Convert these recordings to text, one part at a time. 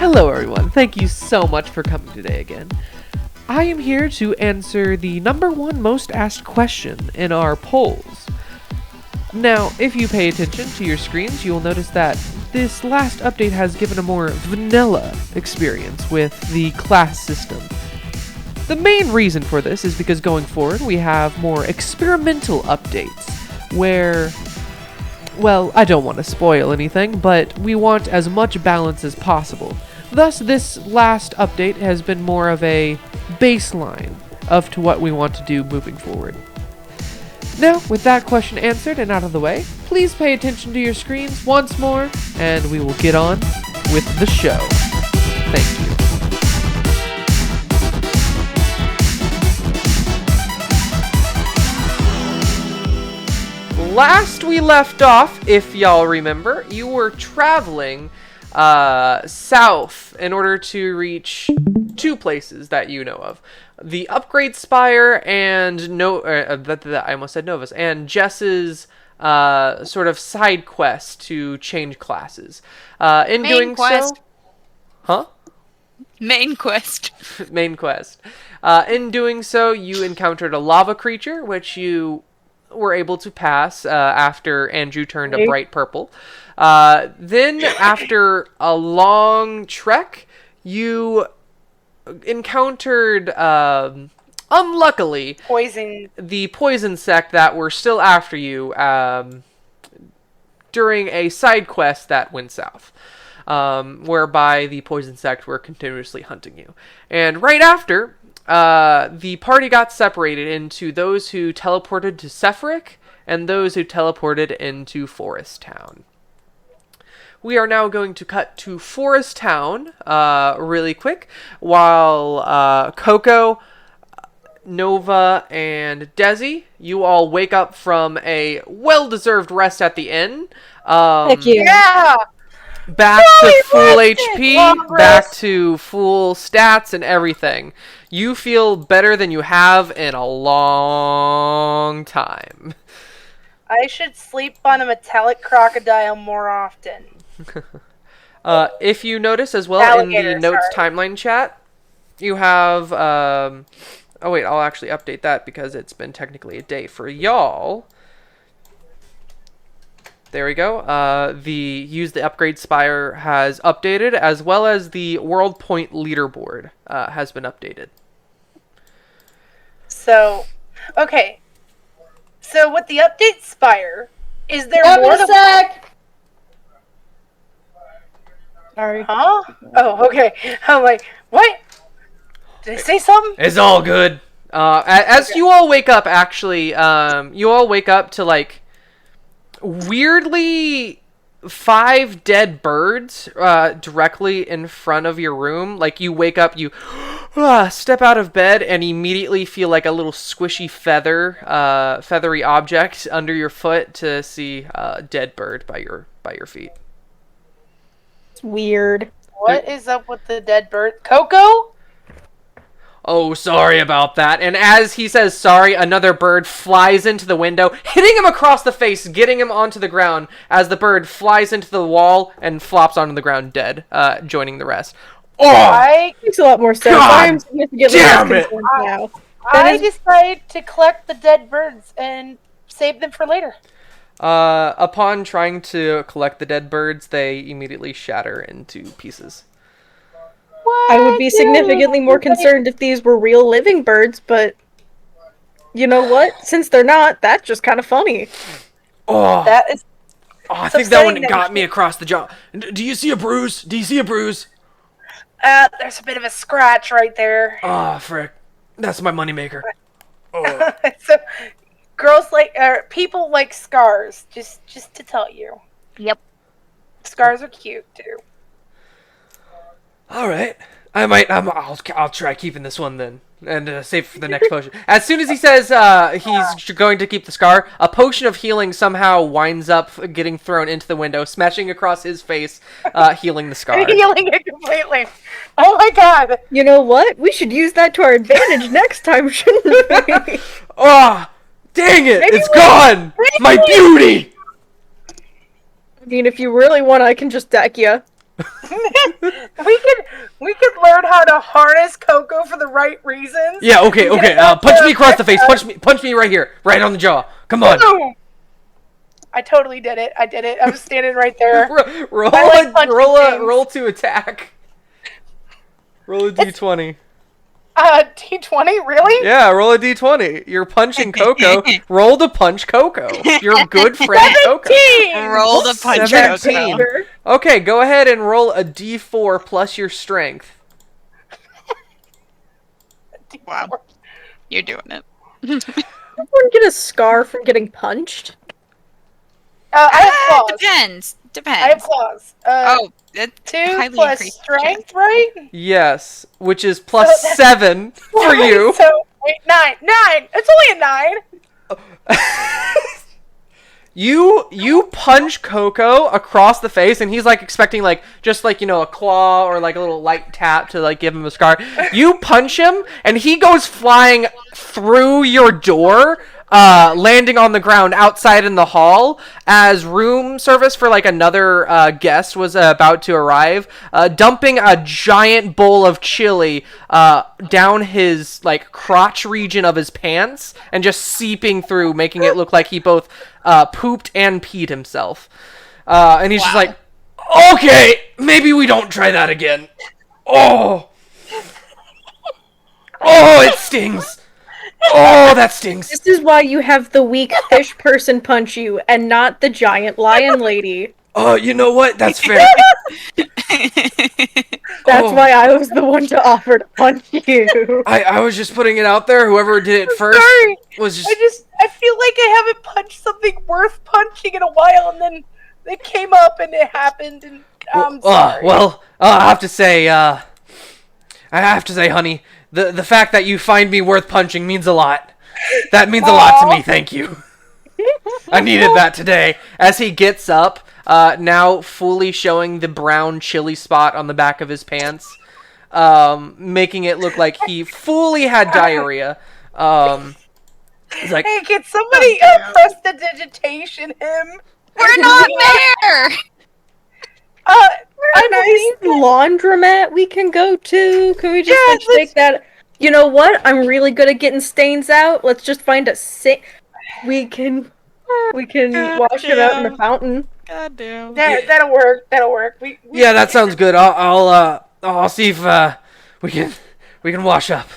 Hello everyone, thank you so much for coming today again. I am here to answer the number one most asked question in our polls. Now, if you pay attention to your screens, you will notice that this last update has given a more vanilla experience with the class system. The main reason for this is because going forward we have more experimental updates where, well, I don't want to spoil anything, but we want as much balance as possible. Thus, this last update has been more of a baseline of to what we want to do moving forward. Now, with that question answered and out of the way, please pay attention to your screens once more, and we will get on with the show. Thank you. Last we left off, if y'all remember, you were traveling south in order to reach two places that you know of. The Upgrade Spire and I almost said Nova's, and Jess's sort of side quest to change classes. In Main doing quest. so... Huh? Main quest. Main quest. In doing so, you encountered a lava creature, which you were able to pass after Andrew turned a bright purple. Then, after a long trek, you encountered, unluckily, the poison sect that were still after you during a side quest that went south, whereby the poison sect were continuously hunting you. And right after, the party got separated into those who teleported to Sephiric and those who teleported into Forest Town. We are now going to cut to Forest Town really quick, while Coco, Nova, and Desi, you all wake up from a well-deserved rest at the inn. Thank you. Yeah! Back to full HP, Long back rest. to full stats and everything. You feel better than you have in a long time. I should sleep on a metallic crocodile more often. If you notice as well in the Alligator, notes sorry. timeline chat, you have, oh wait, I'll actually update that because it's been technically a day for y'all. There we go. The Use the Upgrade Spire has updated, as well as the World Point leaderboard has been updated. So, okay. So with the update Spire, is there Up more in a than... sec. Sorry. Huh? Oh, okay. I'm like, what? Did I say something? It's all good. As you all wake up, actually, you all wake up to, like, weirdly 5 dead birds directly in front of your room. Like, you wake up, you step out of bed, and immediately feel like a little squishy feathery object under your foot to see a dead bird by your feet. It's weird. What is up with the dead bird? Coco? Oh, sorry about that. And as he says sorry, another bird flies into the window, hitting him across the face, getting him onto the ground as the bird flies into the wall and flops onto the ground dead, joining the rest. Oh! I Makes a lot more sense. God I'm significantly damn less it. concerned now. I decided to collect the dead birds and save them for later. Upon trying to collect the dead birds, they immediately shatter into pieces. What? I would be significantly more concerned if these were real living birds, but you know what? Since they're not, that's just kind of funny. Oh, That is... I so think that one upsetting that got we- me across the jaw. Do you see a bruise? Do you see a bruise? there's a bit of a scratch right there. Ah, frick. That's my moneymaker. So, people like scars. Just to tell you, Yep. scars are cute too. All right. I'll try keeping this one then, and save for the next potion. As soon as he says he's going to keep the scar, a potion of healing somehow winds up getting thrown into the window, smashing across his face, healing the scar. Healing it completely. Oh my god. You know what? We should use that to our advantage next time, shouldn't we? Oh, dang it! Maybe It's we- gone. My beauty. I mean, if you really want, I can just deck you. we could learn how to harness Coco for the right reasons. Yeah, okay. Punch me across the face. Punch me right here. Right on the jaw. Come on. Boom. I totally did it. I was standing right there. Roll roll to attack. Roll a d20. D20, really? Yeah, roll a d20. You're punching Coco. Roll to punch Coco. Your good friend Coco. 17! Roll the punch. 17. Coco. Okay, go ahead and roll a d4 plus your strength. Wow. You're doing it. Someone get a scar from getting punched? I have claws. Depends. I have claws. It's 2 highly plus increased strength, right? Yes, which is plus 7 for you. So, wait, 9. It's only a 9. You punch Coco across the face, and he's like expecting just a claw or like a little light tap to like give him a scar. You punch him, and he goes flying through your door, landing on the ground outside in the hall as room service for like another guest was about to arrive, dumping a giant bowl of chili down his like crotch region of his pants and just seeping through, making it look like he both pooped and peed himself. And he's just like, okay, maybe we don't try that again. Oh, it stings. Oh, that stings. This is why you have the weak fish person punch you and not the giant lion lady. Oh, you know what? That's fair. That's why I was the one to offer to punch you. I was just putting it out there. Whoever did it first Sorry. was just... I feel like I haven't punched something worth punching in a while, and then it came up and it happened, and I'm sorry. I have to say, honey, the fact that you find me worth punching means a lot. That means a lot to me. Thank you. I needed that today. As he gets up, now fully showing the brown chili spot on the back of his pants, making it look like he fully had diarrhea. He's like, Hey, can somebody prestidigitation him? We're not there. A nice laundromat we can go to. Can we just take that? You know what? I'm really good at getting stains out. Let's just find a we can wash it out in the fountain. God damn. That'll work. yeah, that sounds good. I'll see if we can wash up.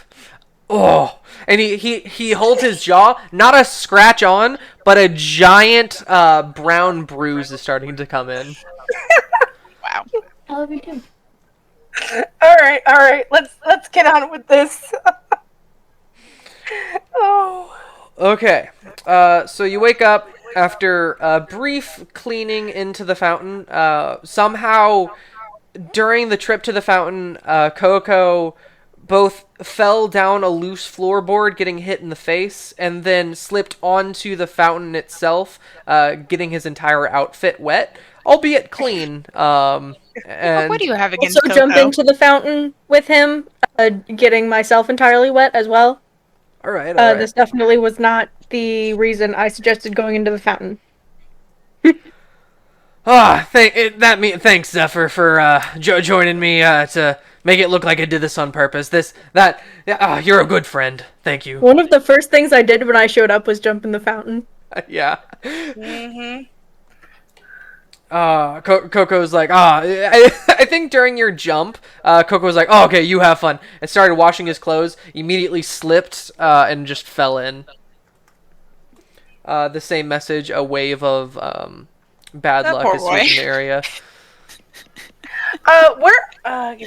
Oh, and he holds his jaw. Not a scratch on, but a giant brown bruise is starting to come in. Wow. I love you too. All right. Let's get on with this. Oh. Okay. So you wake up after a brief cleaning into the fountain. Somehow, during the trip to the fountain, Coco both fell down a loose floorboard, getting hit in the face, and then slipped onto the fountain itself, getting his entire outfit wet, albeit clean. And What do you have against Also Coco? jump into the fountain with him, getting myself entirely wet as well. all right. This definitely was not the reason I suggested going into the fountain. Thanks, Zephyr, for joining me to make it look like I did this on purpose. You're a good friend. Thank you. One of the first things I did when I showed up was jump in the fountain. Yeah. Mm-hmm. Coco's like, I think during your jump, Coco was like, oh, okay, you have fun, and started washing his clothes, immediately slipped, and just fell in. The same message, a wave of, bad That luck poor is boy. sweeping the area. Give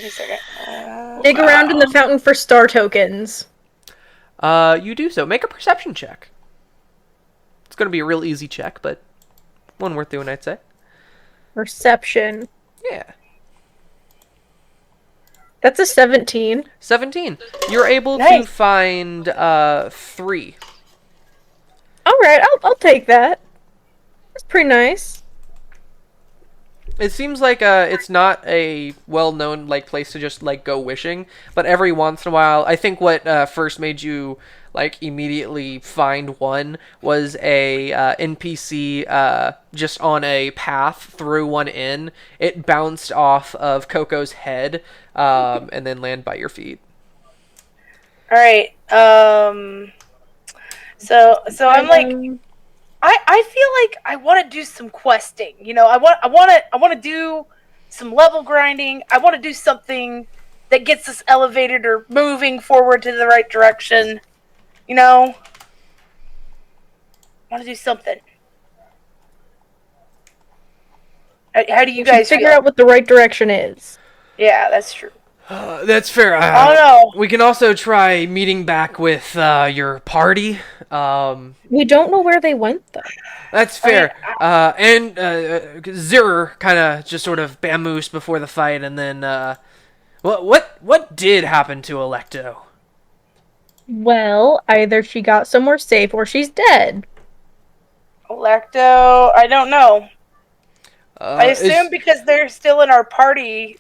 me a second. Dig around in the fountain for star tokens. You do so. Make a perception check. It's gonna be a real easy check, but one worth doing, I'd say. Perception. Yeah. That's a 17. 17. You're able to Nice. find 3. Alright, I'll take that. That's pretty nice. It seems like it's not a well-known place to just go wishing, but every once in a while, I think what first made you like immediately find one was a NPC just on a path through one inn. It bounced off of Coco's head and then land by your feet. All right. So I'm like, I feel like I want to do some questing. You know, I want to do some level grinding. I want to do something that gets us elevated or moving forward to the right direction. You know, I want to do something. How do you guys figure feel? out what the right direction is? Yeah, that's true. That's fair. I don't know. We can also try meeting back with your party. We don't know where they went though. That's fair. And Zir kind of just sort of bamboozled before the fight, and then what did happen to Electo? Well, either she got somewhere safe or she's dead. Electo, I don't know. I assume because they're still in our party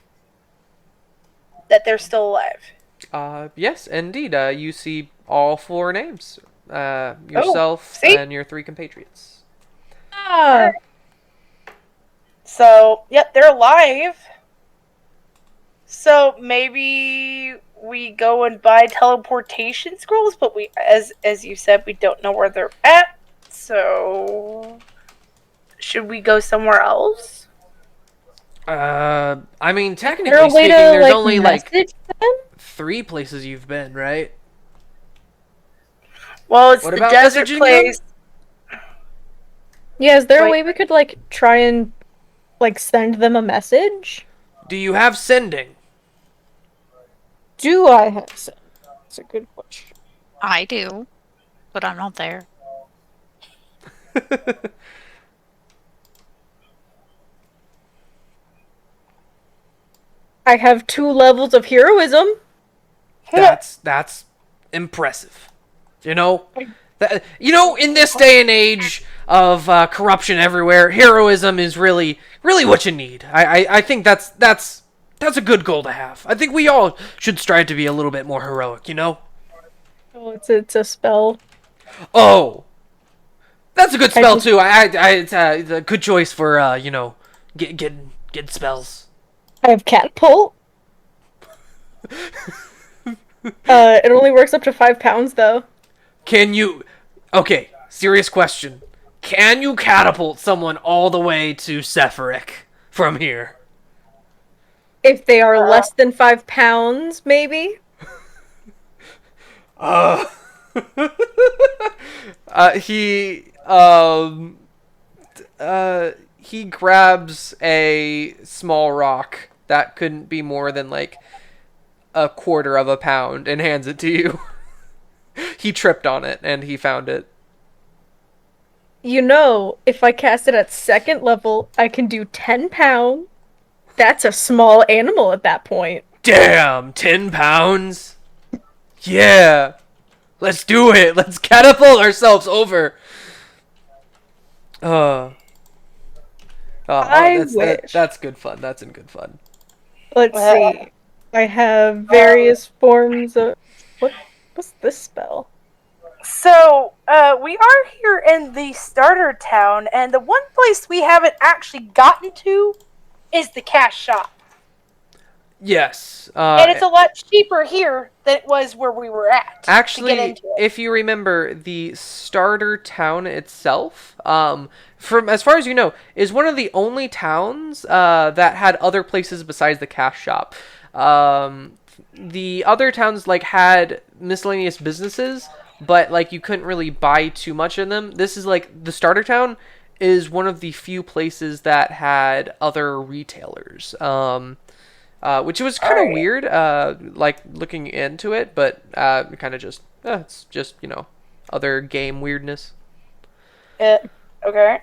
that they're still alive. Yes, indeed. You see all 4 names. Yourself see? and your 3 compatriots. Ah, So, yep, they're alive. So maybe we go and buy teleportation scrolls, but we, as you said, we don't know where they're at. So, should we go somewhere else? I mean, is there technically a way speaking, to there's only like message them? 3 places you've been, right? Well, it's What the about desert messaging place. Yeah, is there a Wait. way we could like try and like send them a message? Do you have sending? Do I have some? That's a good question. I do, but I'm not there. I have 2 levels of heroism. That's impressive. You know, in this day and age of corruption everywhere, heroism is really what you need. I think that's a good goal to have. I think we all should strive to be a little bit more heroic. You know. Oh, it's a spell. Oh, that's a good spell just- too. It's a good choice for getting spells. I have catapult. It only works up to 5 pounds though. Can you? Okay, serious question. Can you catapult someone all the way to Sephiroth from here? If they are less than 5 pounds, maybe. He grabs a small rock that couldn't be more than like a quarter of a pound and hands it to you. He tripped on it and he found it. You know, if I cast it at 2nd level, I can do 10 pounds. That's a small animal at that point. Damn, 10 pounds? Yeah. Let's do it. Let's catapult ourselves over. I wish. That's good fun. That's in good fun. Let's see. I have various forms of... What's this spell? So, we are here in the starter town, and the one place we haven't actually gotten to is the cash shop. Yes. And it's a lot cheaper here than it was where we were at. Actually, to get into it. if you remember, the starter town itself, from as far as you know, is one of the only towns that had other places besides the cash shop. The other towns like had miscellaneous businesses, but like you couldn't really buy too much in them. This is like the starter town is one of the few places that had other retailers. Which was kind of weird, like looking into it, but kind of just it's just other game weirdness. Okay.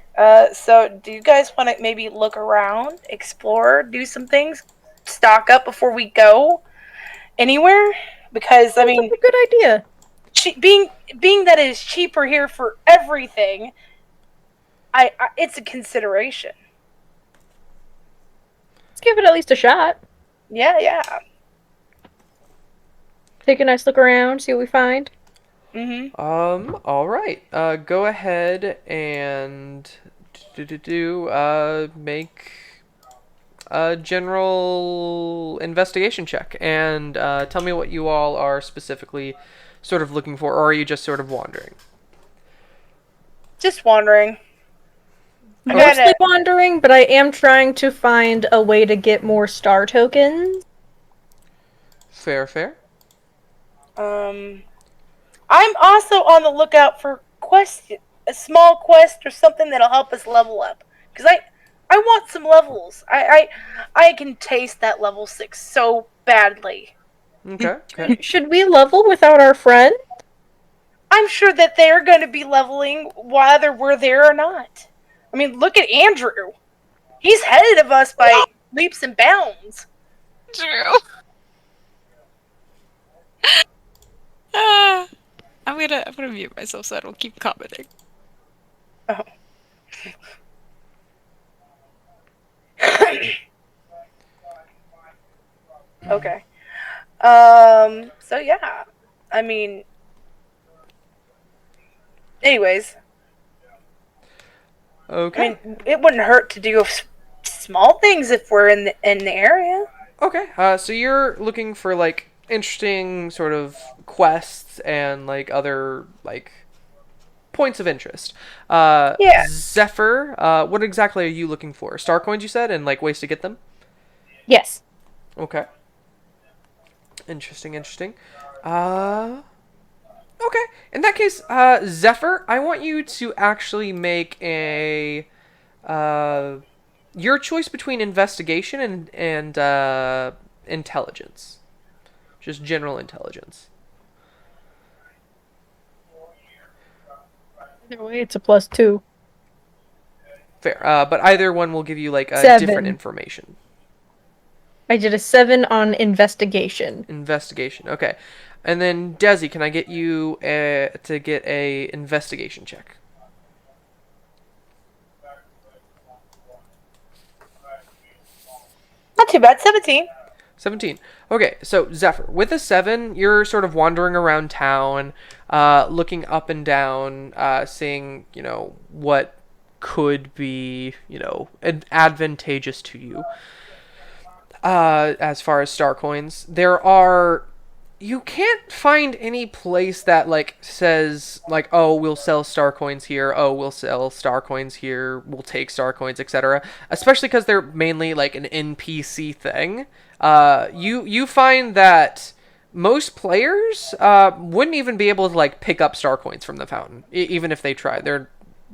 So do you guys want to maybe look around, explore, do some things, stock up before we go anywhere? Because I mean, That's a good idea. being that it is cheaper here for everything, I it's a consideration. Let's give it at least a shot. Yeah. Take a nice look around, see what we find. Mm-hmm. All right. Go ahead and make a general investigation check and tell me what you all are specifically sort of looking for, or are you just sort of wandering? Just wondering. I Mostly gotta, wandering, but I am trying to find a way to get more star tokens. Fair, fair. I'm also on the lookout for a small quest or something that'll help us level up. Cause I want some levels. I can taste that level 6 so badly. Okay. Okay. Should we level without our friend? I'm sure that they're going to be leveling whether we're there or not. I mean, look at Andrew. He's ahead of us by leaps and bounds. True. I'm gonna mute myself so I don't keep commenting. Oh. Okay. So yeah. I mean, anyways, Okay. I mean, it wouldn't hurt to do small things if we're in the area. Okay. So you're looking for like interesting sort of quests and like other like points of interest. Yeah. Zephyr, what exactly are you looking for? Star coins, you said, and like ways to get them? Yes. Okay. Interesting, interesting. Okay. In that case, Zephyr, I want you to actually make a your choice between investigation and intelligence. Just general intelligence. Either way, it's a +2. Fair. But either one will give you like a 7. different information. I did a 7 on investigation. Investigation. Okay. And then Desi, can I get you to get a investigation check? Not too bad. 17. 17. Okay, so Zephyr, with a 7, you're sort of wandering around town, looking up and down, seeing, what could be, advantageous to you. As far as star coins, you can't find any place that like says like, oh, we'll sell star coins here, oh, we'll sell star coins here, we'll take star coins, etc. Especially because they're mainly like an NPC thing. You find that most players wouldn't even be able to like pick up star coins from the fountain, even if they tried. They're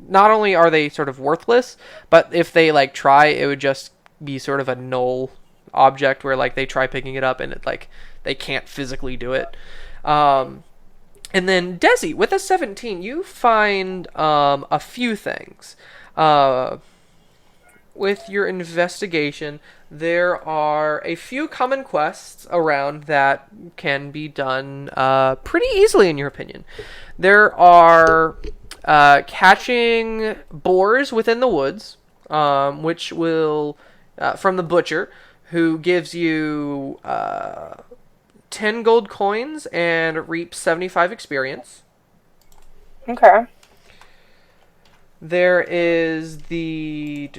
not only are they sort of worthless, but if they like try, it would just be sort of a null object where like they try picking it up and it like they can't physically do it. And then Desi, with a 17, you find a few things. With your investigation, there are a few common quests around that can be done pretty easily, in your opinion. There are catching boars within the woods, which will, from the butcher, who gives you 10 gold coins and reaps 75 experience. Okay. There is the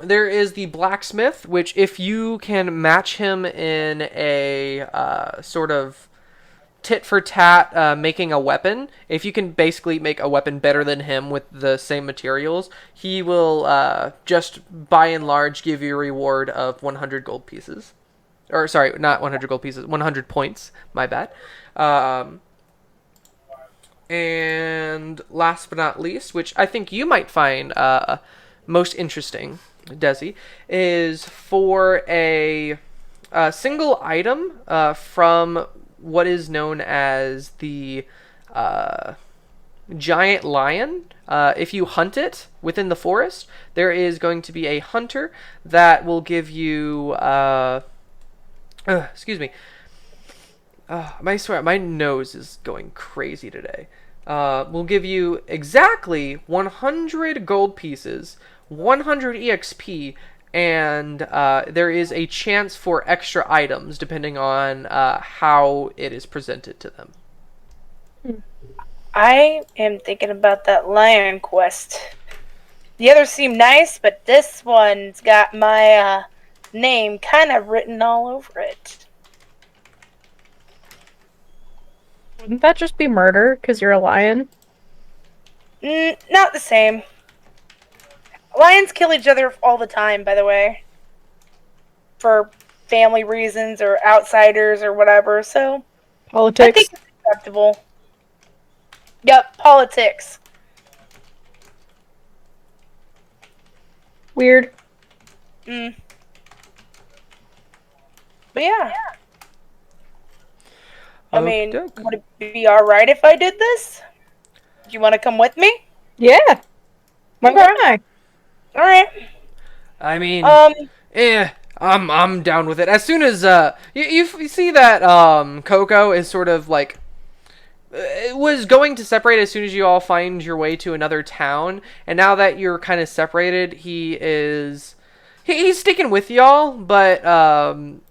there is the blacksmith, which if you can match him in a sort of tit for tat making a weapon, if you can basically make a weapon better than him with the same materials, he will just by and large give you a reward of 100 gold pieces. Or sorry, not 100 gold pieces, 100 points, my bad. And last but not least, which I think you might find most interesting, Desi, is for a single item from what is known as the giant lion. If you hunt it within the forest, there is going to be a hunter that will give you excuse me. I swear, my nose is going crazy today. Will give you exactly 100 gold pieces, 100 EXP, and there is a chance for extra items depending on how it is presented to them. I am thinking about that lion quest. The others seem nice, but this one's got my name kind of written all over it. Wouldn't that just be murder because you're a lion? Not the same. Lions kill each other all the time, by the way. For family reasons or outsiders or whatever, so I Politics. think it's acceptable. Yep, politics. Weird. But yeah. I mean, Okey-doke. would it be alright if I did this? Do you want to come with me? Yeah. Why wouldn't I? Alright. I mean, Um, I'm down with it. As soon as you see that Coco is sort of like it was going to separate as soon as you all find your way to another town, and now that you're kind of separated, he's sticking with y'all, but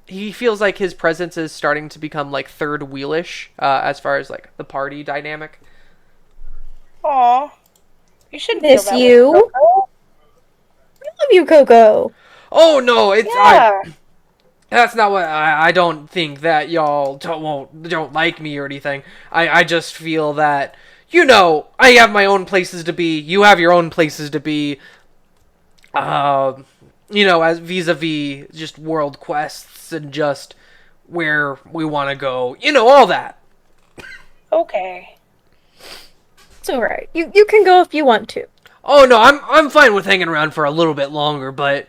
he feels like his presence is starting to become like third wheelish as far as like the party dynamic. aw. You shouldn't Miss feel that you. way, Coco. I love you, Coco. Oh no, it's Yeah. that's not what I don't think that y'all don't like me or anything. I just feel that I have my own places to be. You have your own places to be. As vis-a-vis just world quests and just where we want to go. All that. Okay. It's alright. You can go if you want to. Oh no, I'm fine with hanging around for a little bit longer, but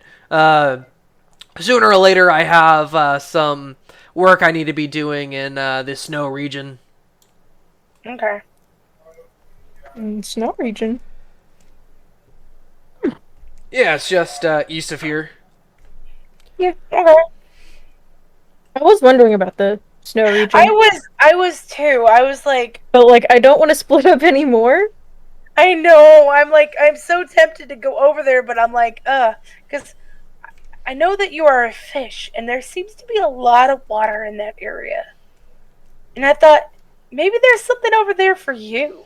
sooner or later I have some work I need to be doing in this snow region. Okay. Snow region. Yeah, it's just east of here. Yeah. Okay. I was wondering about the snow region. I was too. I was like, But, like, I don't want to split up anymore. I know. I'm so tempted to go over there, but I'm like, because I know that you are a fish, and there seems to be a lot of water in that area. And I thought, maybe there's something over there for you.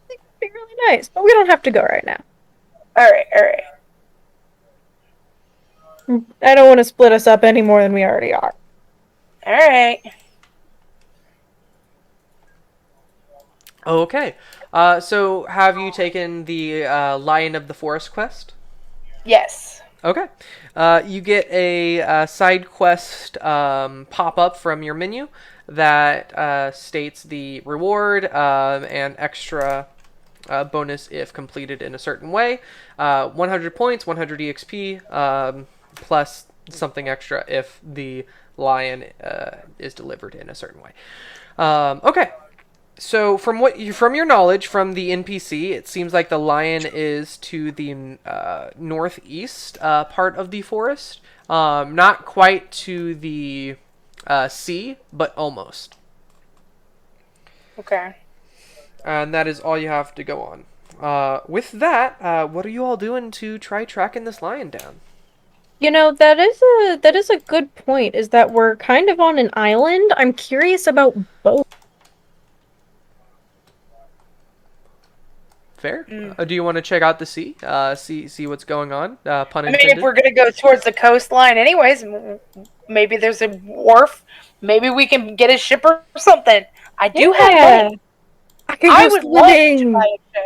It'd be really nice, but we don't have to go right now. Alright. I don't want to split us up any more than we already are. Alright. Okay. So have you taken the Lion of the Forest quest? Yes. Okay. You get a side quest pop up from your menu that states the reward and extra bonus if completed in a certain way. 100 points, 100 EXP, plus something extra if the lion is delivered in a certain way. Okay. So from your knowledge from the NPC, it seems like the lion is to the northeast part of the forest. Not quite to the sea, but almost. Okay. And that is all you have to go on. With that, what are you all doing to try tracking this lion down? You know, that is a good point, is that we're kind of on an island. I'm curious about both. Fair. Do you want to check out the sea? See what's going on? Pun I mean, intended. if we're gonna go towards the coastline anyways, maybe there's a wharf. Maybe we can get a ship or something. I do have money. I can I go would love to swimming. buy a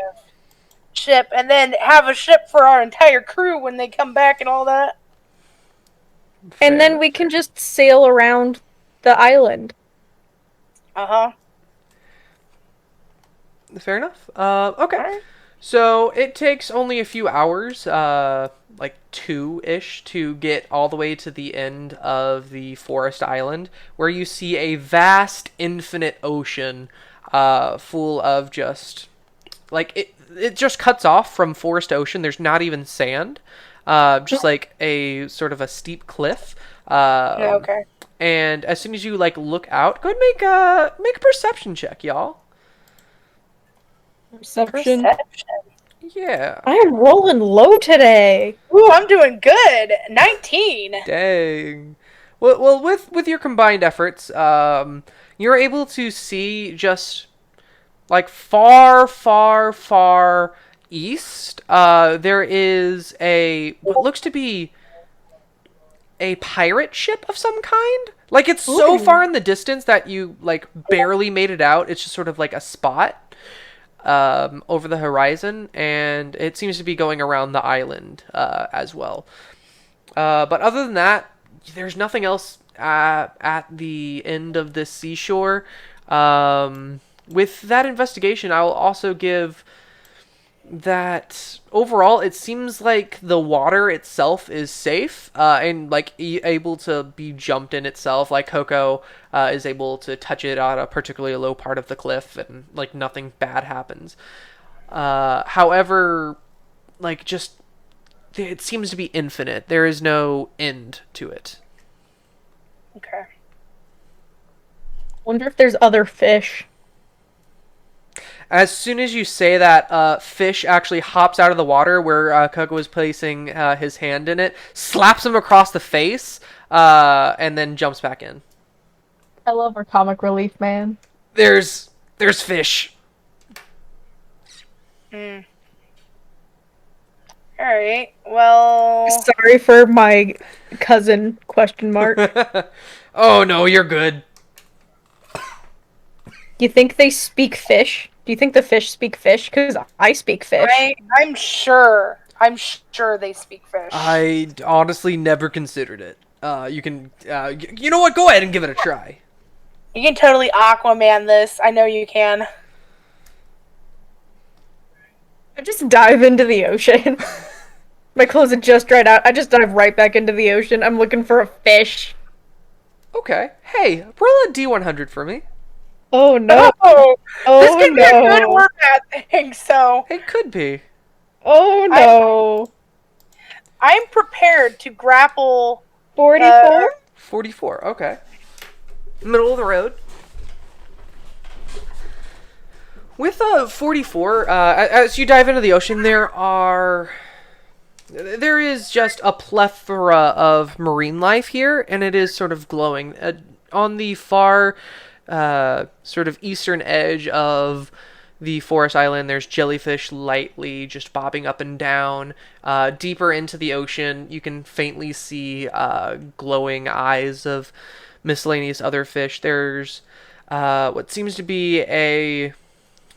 ship and then have a ship for our entire crew when they come back and all that. And then we can just sail around the island. Uh-huh. Fair enough. Okay. Alright. So it takes only a few hours, like 2-ish, to get all the way to the end of the forest island, where you see a vast, infinite ocean, full of just like it just cuts off from forest ocean. There's not even sand, just like a sort of a steep cliff. Yeah, okay. And as soon as you like look out, go ahead and make a perception check, y'all. Perception. Perception. Yeah. I am rolling low today. Ooh, I'm doing good. 19. Dang. Well, with your combined efforts, you're able to see just like far, far, far east. There is a what looks to be a pirate ship of some kind. Like it's so far in the distance that you like barely made it out. It's just sort of like a spot over the horizon, and it seems to be going around the island as well. But other than that, there's nothing else at the end of this seashore. With that investigation, I will also give that overall it seems like the water itself is safe and like able to be jumped in itself. Like Coco is able to touch it on a particularly low part of the cliff and like nothing bad happens. However, like just it seems to be infinite. There is no end to it. Okay. Wonder if there's other fish. As soon as you say that, Fish actually hops out of the water where Coco was placing his hand in it, slaps him across the face, and then jumps back in. I love our comic relief man. There's Fish. All right. Well, Sorry for my cousin, question mark. Oh no, you're good. You think they speak fish? Do you think the fish speak fish? Because I speak fish. I'm sure. I'm sure they speak fish. I honestly never considered it. You can, you know what? Go ahead and give it a try. You can totally Aquaman this. I know you can. I just dive into the ocean. My clothes had just dried out. I just dive right back into the ocean. I'm looking for a fish. Okay. Hey, roll a D100 for me. Oh no. Oh, Oh this could be a good no. or bad thing. So It could be. Oh no. I'm prepared to grapple. 44? 44. Okay. Middle of the road. With 44, as you dive into the ocean, there is just a plethora of marine life here, and it is sort of glowing. On the far sort of eastern edge of the forest island, there's jellyfish lightly just bobbing up and down. Deeper into the ocean, you can faintly see glowing eyes of miscellaneous other fish. There's what seems to be a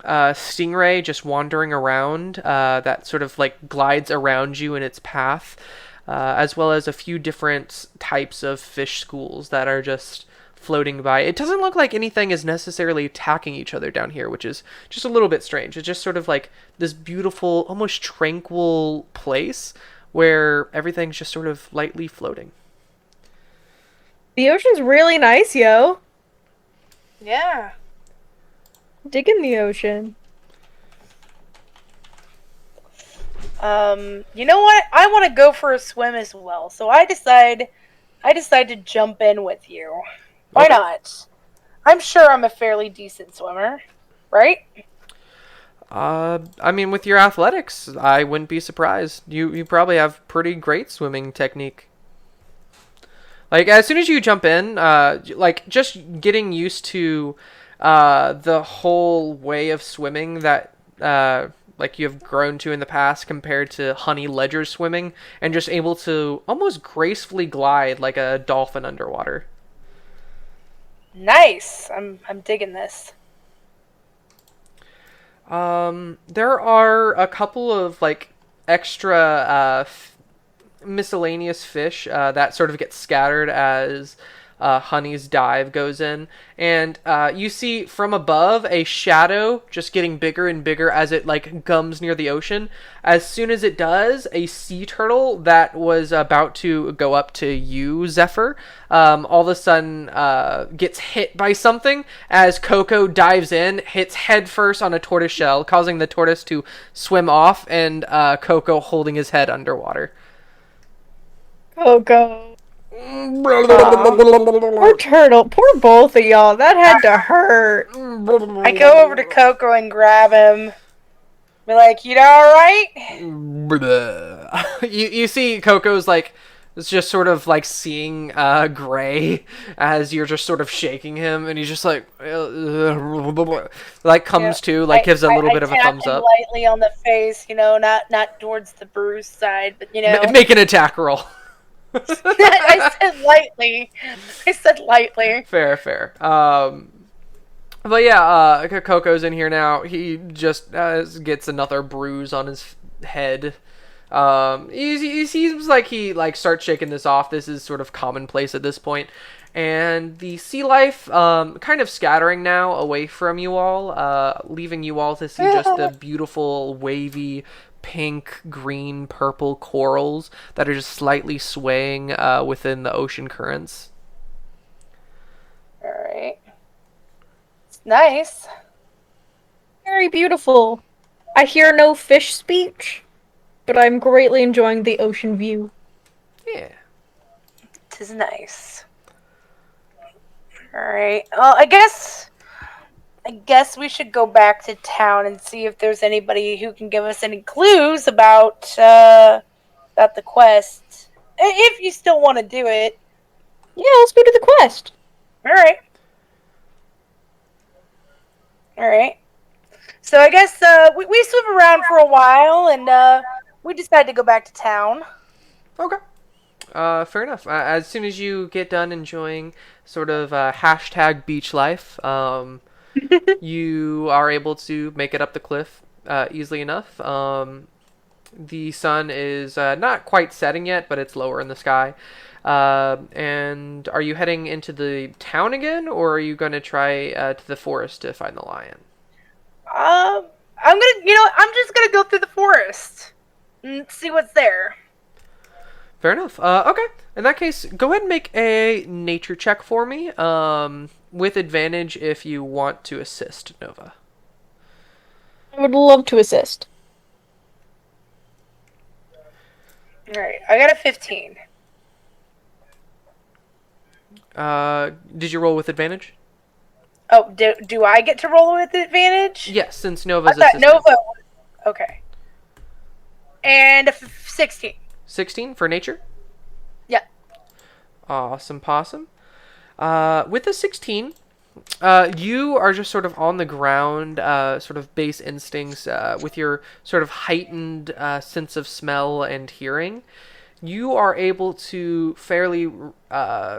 stingray just wandering around that sort of like glides around you in its path, as well as a few different types of fish schools that are just floating by. It doesn't look like anything is necessarily attacking each other down here, which is just a little bit strange. It's just sort of like this beautiful, almost tranquil place where everything's just sort of lightly floating. The ocean's really nice, yo. Yeah. Digging the ocean. You know what? I want to go for a swim as well. So I decide to jump in with you. Why Okay. not? I'm sure I'm a fairly decent swimmer, right? I mean, with your athletics, I wouldn't be surprised. You probably have pretty great swimming technique. Like, as soon as you jump in, like, just getting used to the whole way of swimming that, like, you have grown to in the past compared to Honey Ledger's swimming, and just able to almost gracefully glide like a dolphin underwater. Nice. I'm digging this. There are a couple of, like, extra, miscellaneous fish that sort of get scattered as Honey's dive goes in, and you see from above a shadow just getting bigger and bigger as it like gums near the ocean. As soon as it does, a sea turtle that was about to go up to you, Zephyr, all of a sudden gets hit by something as Coco dives in, hits head first on a tortoise shell, causing the tortoise to swim off, and Coco holding his head underwater. Coco. Poor turtle. Poor both of y'all. That had to hurt. I go over to Coco and grab him. Be like, you all right? You see Coco's like it's just sort of like seeing gray as you're just sort of shaking him, and he's just like comes to like gives a little bit of a tap thumbs him up. lightly on the face, not towards the bruised side, but Make an attack roll. I said lightly. Fair. But yeah, Coco's in here now. He just gets another bruise on his head. He seems like he starts shaking this off. This is sort of commonplace at this point. And the sea life kind of scattering now away from you all, leaving you all to see just the beautiful wavy pink, green, purple corals that are just slightly swaying within the ocean currents. All right. It's nice. Very beautiful. I hear no fish speech, but I'm greatly enjoying the ocean view. Yeah. Tis nice. All right. Well, I guess we should go back to town and see if there's anybody who can give us any clues about the quest. If you still want to do it. Yeah, let's go to the quest. All right. So I guess we swim around for a while, and we decide to go back to town. Okay. Fair enough. As soon as you get done enjoying sort of hashtag beach life, you are able to make it up the cliff easily enough. The sun is not quite setting yet, but it's lower in the sky. And are you heading into the town again, or are you going to try to the forest to find the lion? I'm just gonna go through the forest and see what's there. Fair enough. Okay. In that case, go ahead and make a nature check for me. With advantage if you want to assist, Nova. I would love to assist. All right, I got a 15. Did you roll with advantage? Oh, do I get to roll with advantage? Yes, since Nova's I thought assisting. Nova. Okay. And a 16. 16 for nature? Yeah. Awesome possum. With the 16, you are just sort of on the ground, sort of base instincts, with your sort of heightened sense of smell and hearing. You are able to fairly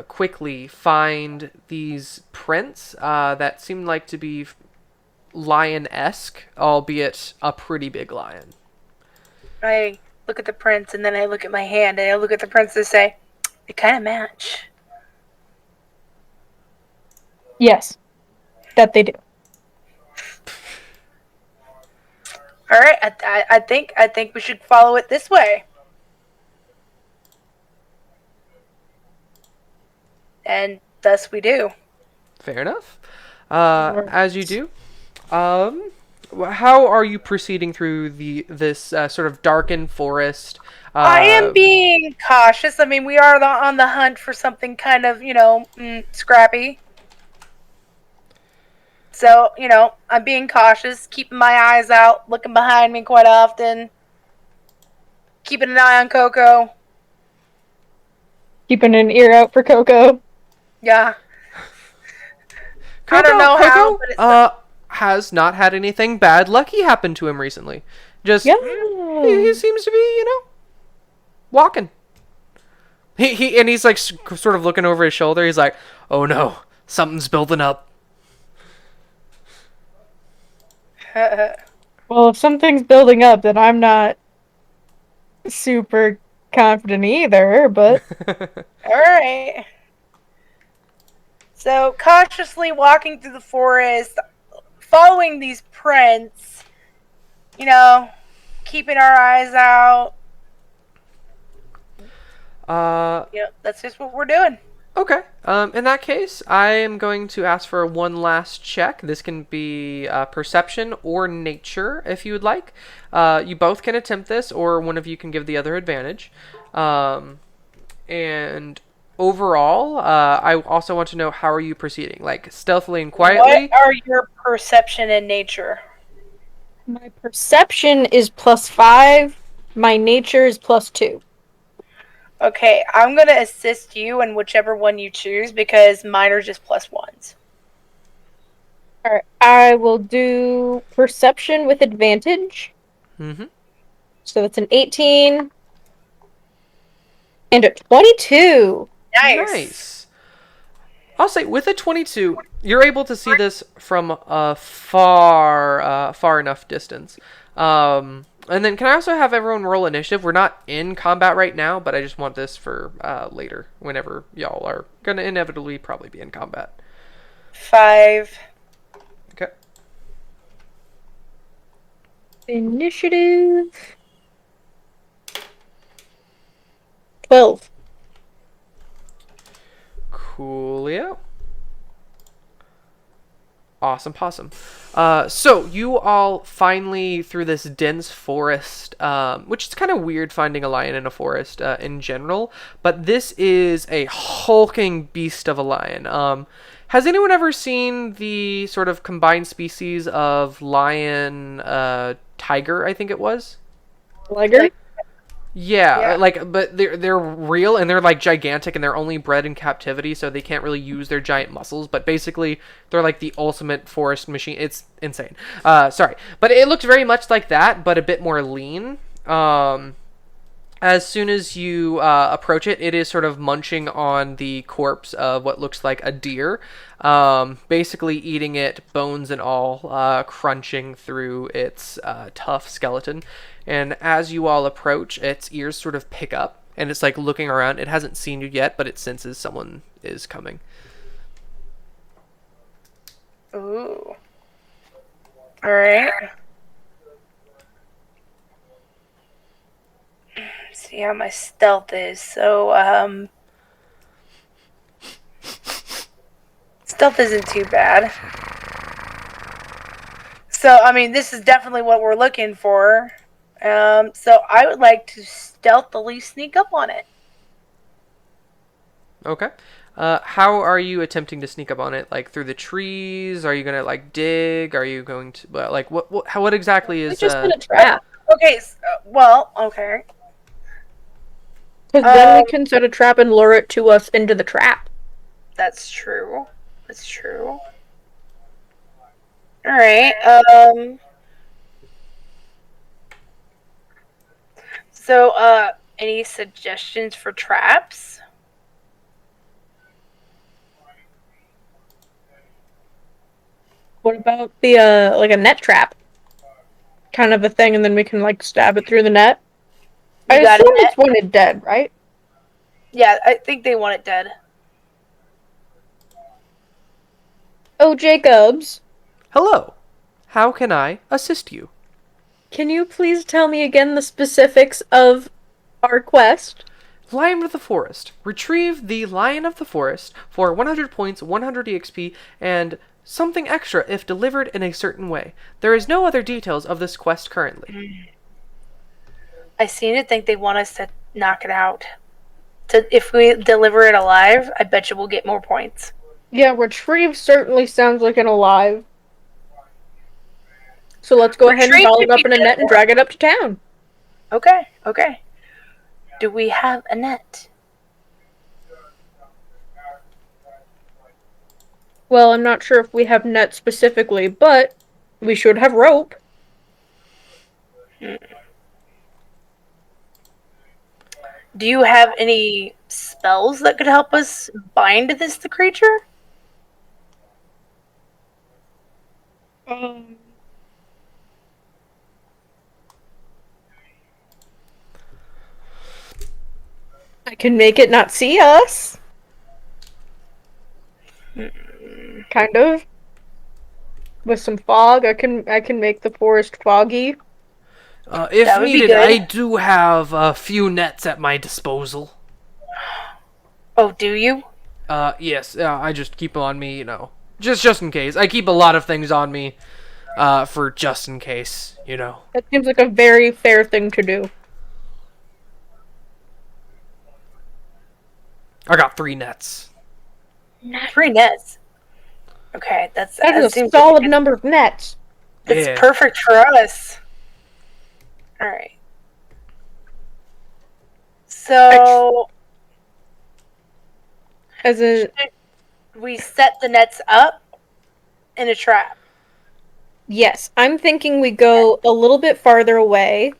quickly find these prints that seem like to be lion-esque, albeit a pretty big lion. I look at the prints, and then I look at my hand, and I look at the prints and say, they kind of match. Yes, that they do. All right, I think we should follow it this way. And thus we do. Fair enough. As you do, how are you proceeding through this sort of darkened forest? I am being cautious. I mean, we are on the hunt for something kind of, scrappy. So, I'm being cautious, keeping my eyes out, looking behind me quite often, keeping an eye on Coco. Keeping an ear out for Coco. Yeah. Coco, I don't know how, but it's has not had anything bad lucky happen to him recently. Just Yeah. he seems to be, walking. He's like sort of looking over his shoulder. He's like, "Oh no, something's building up." Well, if something's building up, then I'm not super confident either, but... Alright. So, cautiously walking through the forest, following these prints, keeping our eyes out. That's just what we're doing. Okay. In that case, I am going to ask for one last check. This can be perception or nature, if you would like. You both can attempt this, or one of you can give the other advantage. And overall, I also want to know, how are you proceeding? Like, stealthily and quietly? What are your perception and nature? My perception is +5. My nature is +2. Okay, I'm gonna assist you in whichever one you choose because mine are just +1s. Alright, I will do perception with advantage. Mm-hmm. So that's an 18 and a 22. Nice. I'll say with a 22, you're able to see this from a far enough distance. And then can I also have everyone roll initiative? We're not in combat right now, but I just want this for later, whenever y'all are gonna inevitably probably be in combat. 5. Okay. Initiative. 12. Coolio. Awesome possum. So you all finally, through this dense forest, which is kind of weird finding a lion in a forest in general, but this is a hulking beast of a lion. Has anyone ever seen the sort of combined species of lion, tiger, I think it was? Liger? Yeah, like, but they're real and they're like gigantic and they're only bred in captivity, so they can't really use their giant muscles. But basically, they're like the ultimate forest machine. It's insane. Sorry, but it looks very much like that, but a bit more lean. As soon as you approach it, it is sort of munching on the corpse of what looks like a deer, basically eating it, bones and all, crunching through its tough skeleton. And as you all approach, its ears sort of pick up, and it's like looking around. It hasn't seen you yet, but it senses someone is coming. Ooh. Alright. See how my stealth is. So, stealth isn't too bad. So, I mean, this is definitely what we're looking for. So I would like to stealthily sneak up on it. Okay. How are you attempting to sneak up on it? Like through the trees? Are you gonna like dig? Are you going to like what exactly We is? just put a trap. Okay, well, okay. Because then we can set a trap and lure it to us into the trap. That's true. That's true. Alright, so, any suggestions for traps? What about the like a net trap kind of a thing, and then we can like stab it through the net? I You got assume it. it's when it's dead, right? Yeah, I think they want it dead. Oh, Jacobs, Hello. How can I assist you? can you please tell me again the specifics of our quest? Lion of the Forest. Retrieve the Lion of the Forest for 100 points, 100 EXP, and something extra if delivered in a certain way. There is no other details of this quest currently. I seem to think they want us to knock it out. If we deliver it alive, I bet you we'll get more points. Yeah, retrieve certainly sounds like an alive. So let's go ahead and Retrieve haul it could up be in a net and dead. drag it up to town. Okay, okay. Do we have a net? Well, I'm not sure if we have net specifically, but we should have rope. Do you have any spells that could help us bind the creature? I can make it not see us. Kind of. With some fog, I can make the forest foggy. If That would be needed, good. I do have a few nets at my disposal. Oh, do you? Yes, I just keep them on me, you know. Just in case. I keep a lot of things on me, for just in case, you know. That seems like a very fair thing to do. I got 3 nets. 3 nets. Okay, That that is a seems solid like number of nets. It's Yeah. perfect for us. All right. So As a we set the nets up in a trap. yes, I'm thinking we go a little bit farther away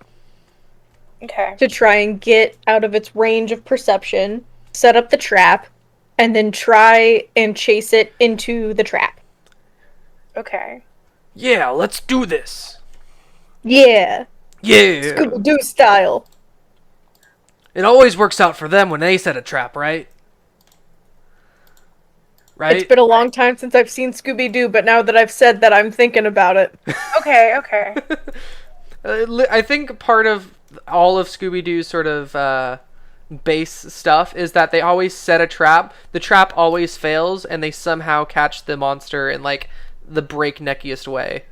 Okay. to try and get out of its range of perception, set up the trap, and then try and chase it into the trap. Okay. Yeah, let's do this. Yeah, Yeah. Scooby-Doo style. It always works out for them when they set a trap, right? Right? It's been a long time since I've seen Scooby-Doo, but now that I've said that, I'm thinking about it. Okay. Okay. I think part of all of Scooby-Doo's sort of base stuff is that they always set a trap. The trap always fails, and they somehow catch the monster in like the breakneckiest way.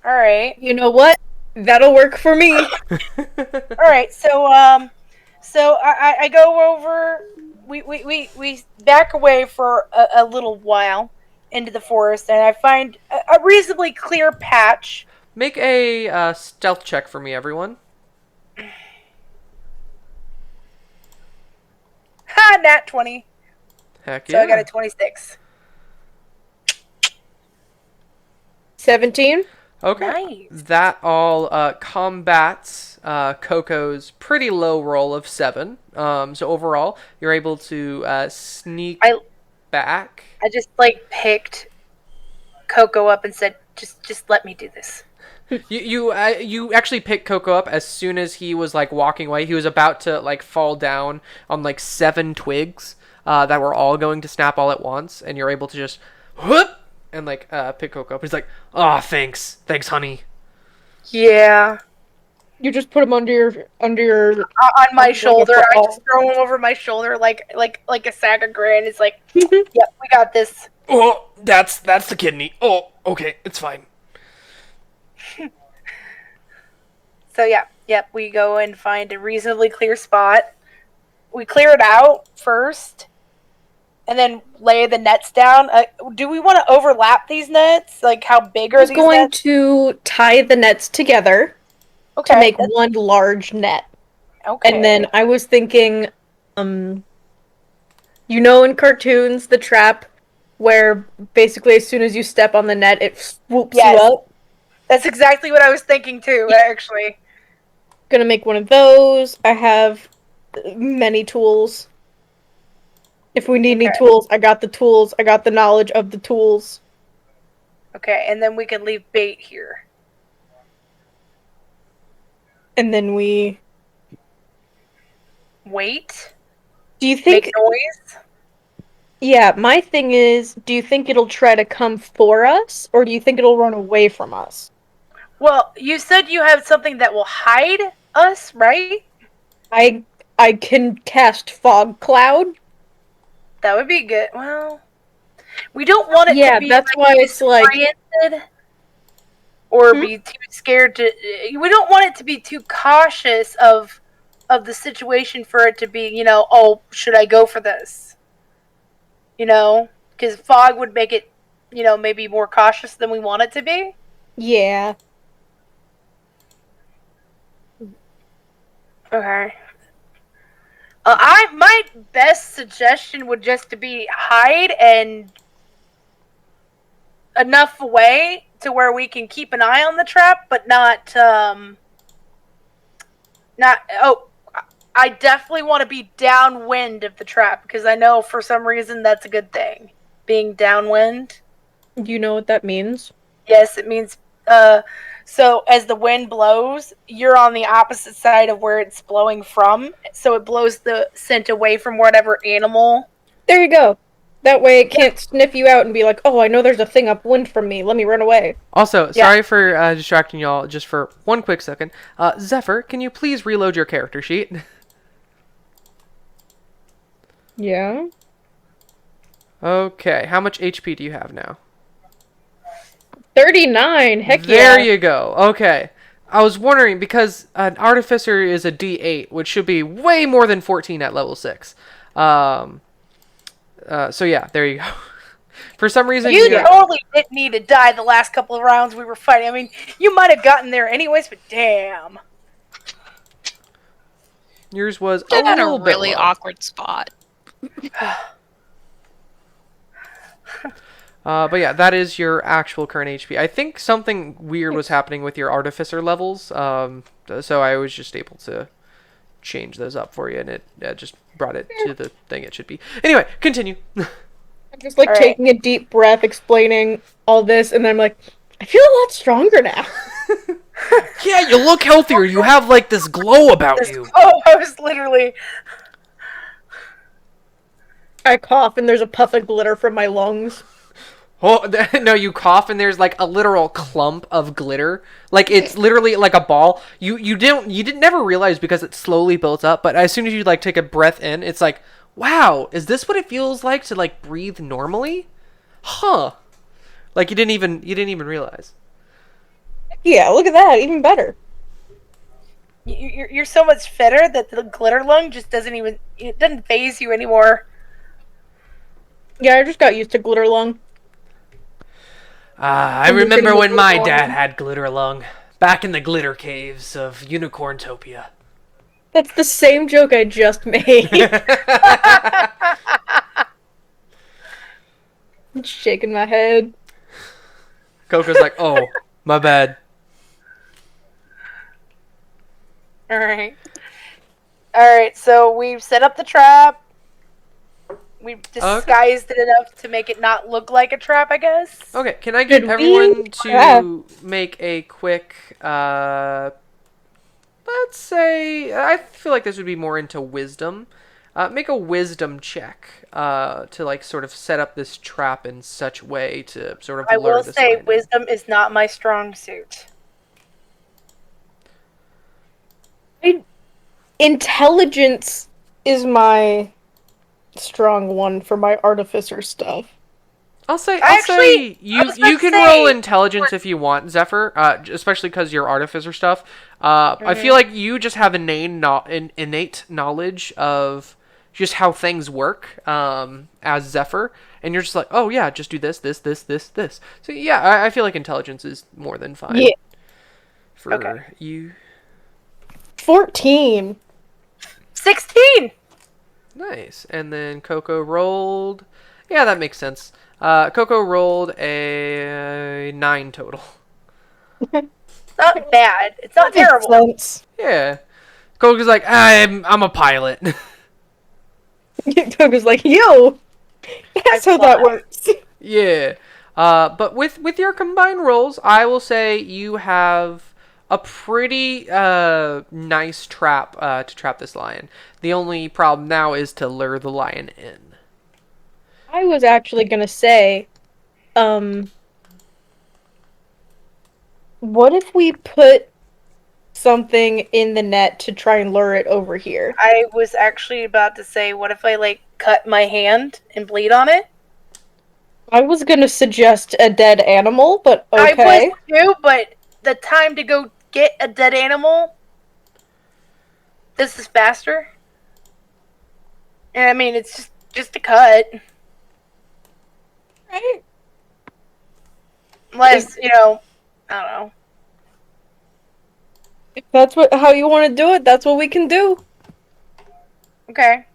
All right. You know what? That'll work for me. All right. So I go over. We back away for a little while into the forest, and I find a reasonably clear patch. Make a stealth check for me, everyone. Ha! Nat 20. Heck So yeah. I got a 26. 17? Okay. Nice. That all combats Coco's pretty low roll of 7. So overall, you're able to sneak back. I just picked Coco up and said, "Just let me do this." You actually picked Coco up as soon as he was like walking away. He was about to like fall down on like 7 twigs that were all going to snap all at once, and you're able to just whoop and like pick Coco up. He's like, "Oh, thanks, honey." Yeah. You just put him under your On my Like a shoulder. I football. just throw him over my shoulder like a sack of grain. It's like, yep, we got this. Oh, that's the kidney. Oh, okay, it's fine. So yep, we go and find a reasonably clear spot. We clear it out first, and then lay the nets down. Do we want to overlap these nets? Like, how big are I was these going nets? to tie the nets together Okay, to make one large net. okay. And then I was thinking, in cartoons, the trap where basically as soon as you step on the net, it swoops Yes. you up. That's exactly what I was thinking too, actually. Gonna make one of those. I have many tools. If we need any Okay. tools, I got the tools. I got the knowledge of the tools. Okay, and then we can leave bait here. And then we... Wait. Do you think... Make noise. Yeah, my thing is, do you think it'll try to come for us, or do you think it'll run away from us? Well, you said you have something that will hide us, right? I can cast fog cloud. That would be good. Well, we don't want it Yeah, to be that's why it's like... disoriented or Hmm? be too scared to. We don't want it to be too cautious of the situation for it to be, oh, should I go for this? Because fog would make it, maybe more cautious than we want it to be. Yeah. Okay. My best suggestion would just to be hide and enough away to where we can keep an eye on the trap, but not. I definitely want to be downwind of the trap because I know for some reason that's a good thing. Being downwind. Do you know what that means? Yes, it means. So as the wind blows, you're on the opposite side of where it's blowing from. So it blows the scent away from whatever animal. There you go. That way it can't sniff you out and be like, oh, I know there's a thing upwind from me. Let me run away. Also, sorry for distracting y'all just for one quick second. Zephyr, can you please reload your character sheet? Yeah? Okay, how much HP do you have now? 39! Heck There yeah. you go. Okay. I was wondering because an artificer is a D8, which should be way more than 14 at level 6. So yeah, there you go. For some reason, You totally didn't need to die the last couple of rounds we were fighting. I mean, you might have gotten there anyways, but damn. yours was They're a in little a bit really low. awkward spot. But yeah, that is your actual current HP. I think something weird was happening with your artificer levels, so I was just able to change those up for you, and it just brought it to the thing it should be. Anyway, continue. I'm just like All right. taking a deep breath, explaining all this, and then I'm like, I feel a lot stronger now. Yeah, you look healthier. You have like this glow about you. Oh, I was literally. I cough, and there's a puff of glitter from my lungs. Oh no! You cough and there's like a literal clump of glitter. Like it's literally like a ball. You didn't never realize because it slowly built up. But as soon as you like take a breath in, it's like, wow, is this what it feels like to like breathe normally? Huh? Like you didn't even realize. Yeah, look at that, even better. You're so much fitter that the glitter lung just it doesn't phase you anymore. Yeah, I just got used to glitter lung. I remember when my dad had glitter lung back in the glitter caves of Unicorntopia. That's the same joke I just made. I'm shaking my head. Coco's like, oh, my bad. Alright. Alright, so we've set up the trap. We've disguised it enough to make it not look like a trap, I guess. Okay, can I get Did we everyone to have- make a quick, let's say, I feel like this would be more into wisdom. Make a wisdom check to, like, sort of set up this trap in such way to sort of I lure will this say lion in. wisdom is not my strong suit. Intelligence is my strong one for my artificer stuff. I'll say Actually, I you was about to can say- roll intelligence if you want, Zephyr. Especially because you're artificer stuff. I feel like you just have innate knowledge of just how things work as Zephyr, and you're just like, oh yeah, just do this. So yeah, I feel like intelligence is more than fine. Yeah. For Okay. you. 14. 16! Nice. And then Coco rolled. Yeah, that makes sense. Coco rolled a 9 total. Not bad. It's not Makes terrible. sense. Yeah. Coco's like, I'm a pilot. Toga's like, yo! That's how that fly. works. Yeah. But with your combined rolls, I will say you have a pretty nice trap to trap this lion. The only problem now is to lure the lion in. I was actually gonna say, what if we put something in the net to try and lure it over here? I was actually about to say, what if I, like, cut my hand and bleed on it? I was gonna suggest a dead animal, but okay. I was too, but the time to go get a dead animal, this is faster. And I mean, it's just a cut. Right. Unless, I don't know. If that's how you want to do it, that's what we can do. Okay.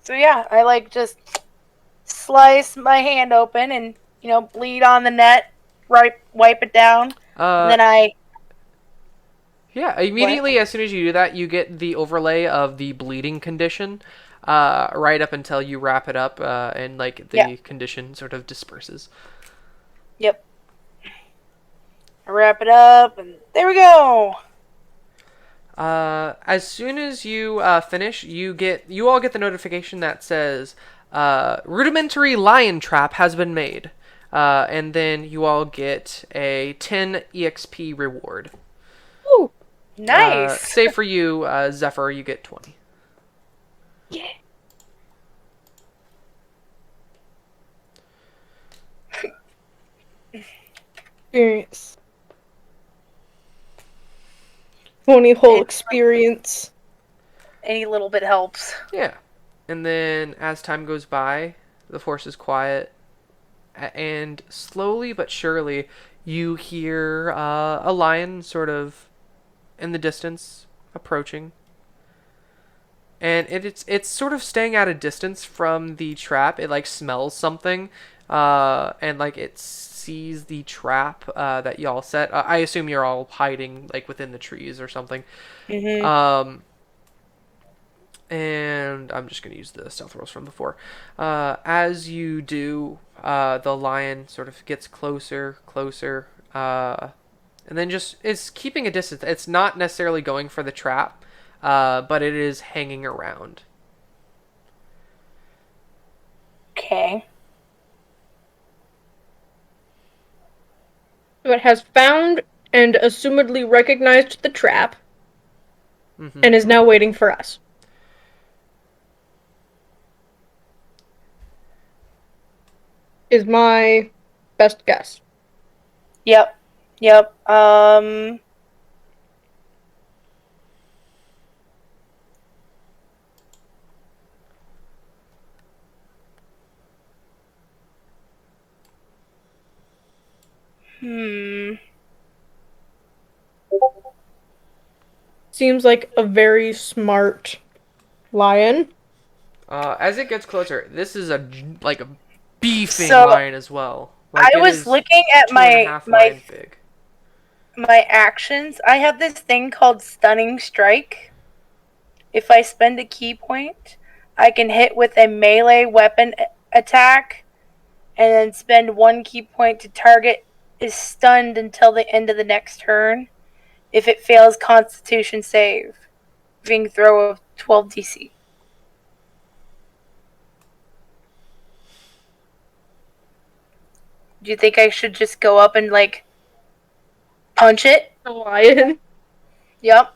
So yeah, I like just slice my hand open and, bleed on the net, wipe it down, and then I... Yeah, immediately as soon as you do that, you get the overlay of the bleeding condition right up until you wrap it up and like the condition sort of disperses. Yep. I wrap it up, and there we go. As soon as you finish, you all get the notification that says rudimentary lion trap has been made, and then you all get a 10 EXP reward. Ooh. Nice. Save for you, Zephyr, you get 20. Yeah. Experience. 20 whole experience. Any little bit helps. Yeah. And then as time goes by, the force is quiet, and slowly but surely you hear a lion sort of in the distance approaching. And it's sort of staying at a distance from the trap. It like smells something, and like it sees the trap that y'all set. I assume you're all hiding like within the trees or something. Mm-hmm. And I'm just gonna use the stealth rolls from before. As you do, the lion sort of gets closer, and then just is keeping a distance. It's not necessarily going for the trap. But it is hanging around. Okay. So it has found and assumedly recognized the trap Mm-hmm. and is now waiting for us. Is my best guess. Yep. Hmm. Seems like a very smart lion. As it gets closer, this is a beefing So, lion as well. Like I it was is looking at 2.5 lion big. my actions. I have this thing called Stunning Strike. If I spend a key point, I can hit with a melee weapon attack, and then spend 1 key point to target is stunned until the end of the next turn. If it fails Constitution saving throw of 12 DC. Do you think I should just go up and like punch it? A lion. Yep.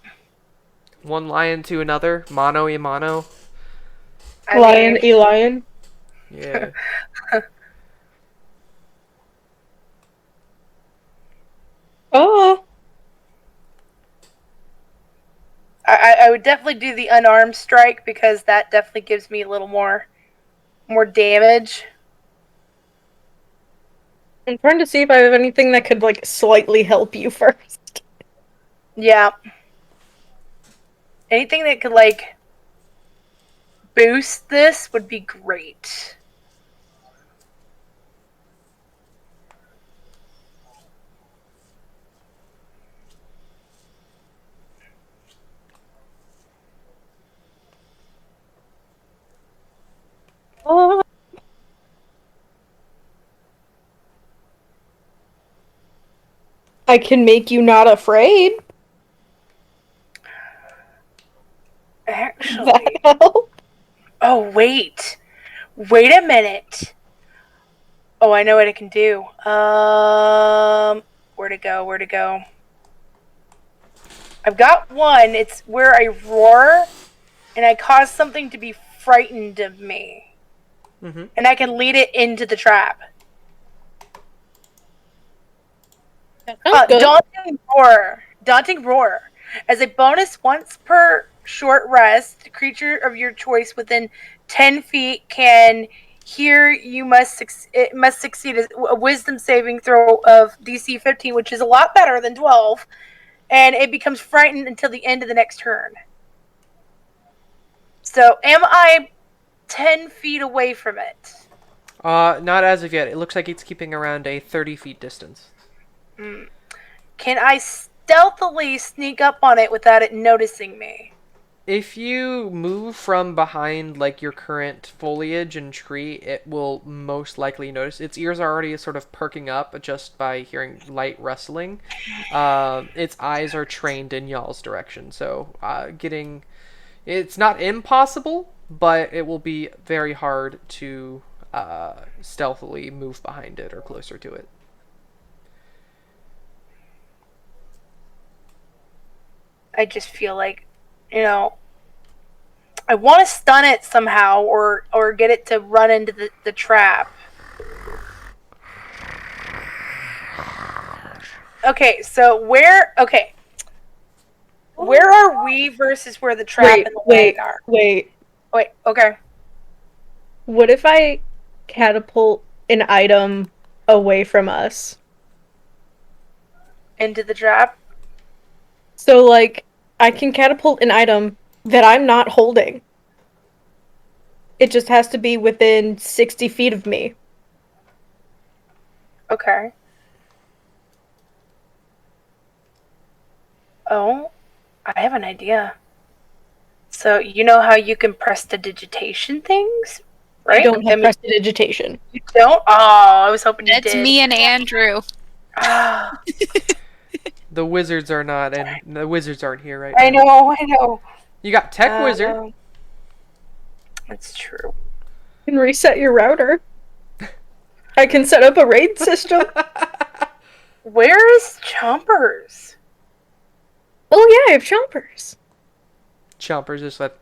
One lion to another, mano a mano. I Lion, mean, a lion. Yeah. Oh. I would definitely do the unarmed strike because that definitely gives me a little more damage. I'm trying to see if I have anything that could, like, slightly help you first. Yeah. Anything that could like boost this would be great. Oh. I can make you not afraid. Actually, That help? oh wait a minute. Oh, I know what I can do. Where to go? I've got one. It's where I roar, and I cause something to be frightened of me, Mm-hmm. and I can lead it into the trap. Good. Daunting roar. As a bonus, once per short rest, a creature of your choice within 10 feet can hear you it must succeed a wisdom saving throw of DC 15, which is a lot better than 12, and it becomes frightened until the end of the next turn. So, am I 10 feet away from it? Not as of yet. It looks like it's keeping around a 30 feet distance. Can I stealthily sneak up on it without it noticing me? If you move from behind like your current foliage and tree, it will most likely notice. Its ears are already sort of perking up just by hearing light rustling. Its eyes are trained in y'all's direction, so it's not impossible, but it will be very hard to stealthily move behind it or closer to it. I just feel like, I want to stun it somehow or get it to run into the trap. Okay, so where are we versus where the trap and the leg are? Wait. Wait, okay. What if I catapult an item away from us. Into the trap. So, like, I can catapult an item that I'm not holding. It just has to be within 60 feet of me. Okay. Oh, I have an idea. So, you know how you can prestidigitation things? Right? I don't have prestidigitation. You don't? Oh, I was hoping you That's did. me and Andrew. Ah, The wizards are not, and the wizards aren't here right I now. know, I know. You got tech wizard. No. That's true. I can reset your router. I can set up a raid system. Where is Chompers? Oh yeah, I have Chompers. Chompers just like.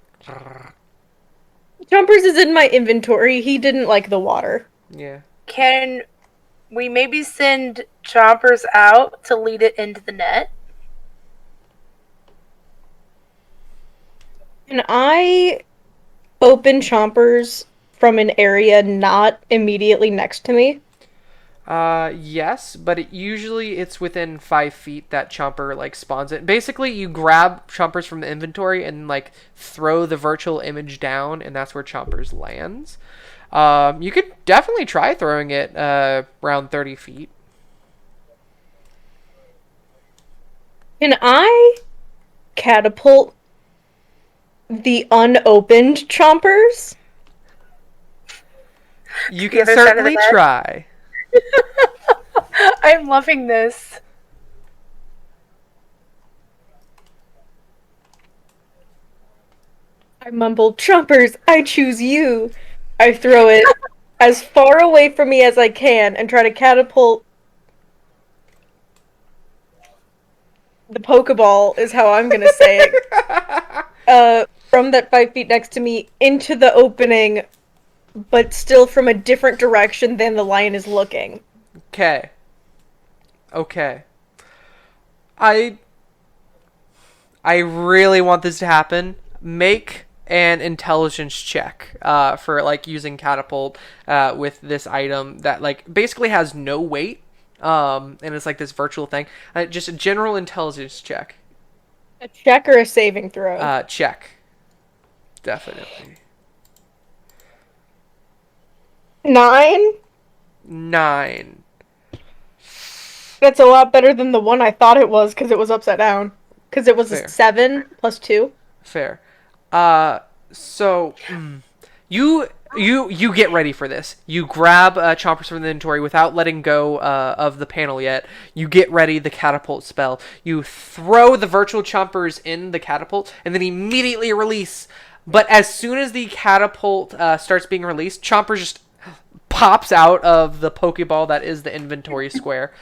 Chompers is in my inventory. He didn't like the water. Yeah. Can we maybe send Chompers out to lead it into the net? Can I open Chompers from an area not immediately next to me? Yes, but it's within 5 feet that Chomper like spawns it. Basically, you grab Chompers from the inventory and like throw the virtual image down, and that's where Chompers lands. You could definitely try throwing it around 30 feet. Can I catapult the unopened Chompers? You The can other side of the certainly bed? try. I'm loving this. I mumble, Chompers, I choose you. I throw it as far away from me as I can and try to catapult the Pokeball, is how I'm gonna say it. From that 5 feet next to me into the opening, but still from a different direction than the lion is looking. Okay. I really want this to happen. Make an intelligence check for like using catapult with this item that like basically has no weight and it's like this virtual thing. Just a general intelligence check. A check or a saving throw? Check. Definitely. 9? 9. That's a lot better than the one I thought it was, because it was upside down. Because it was Fair. a 7 plus 2. Fair. So you get ready for this. You grab Chompers from the inventory without letting go of the panel yet. You get ready the catapult spell. You throw the virtual Chompers in the catapult and then immediately release. But as soon as the catapult starts being released, Chompers just pops out of the Pokeball that is the inventory square,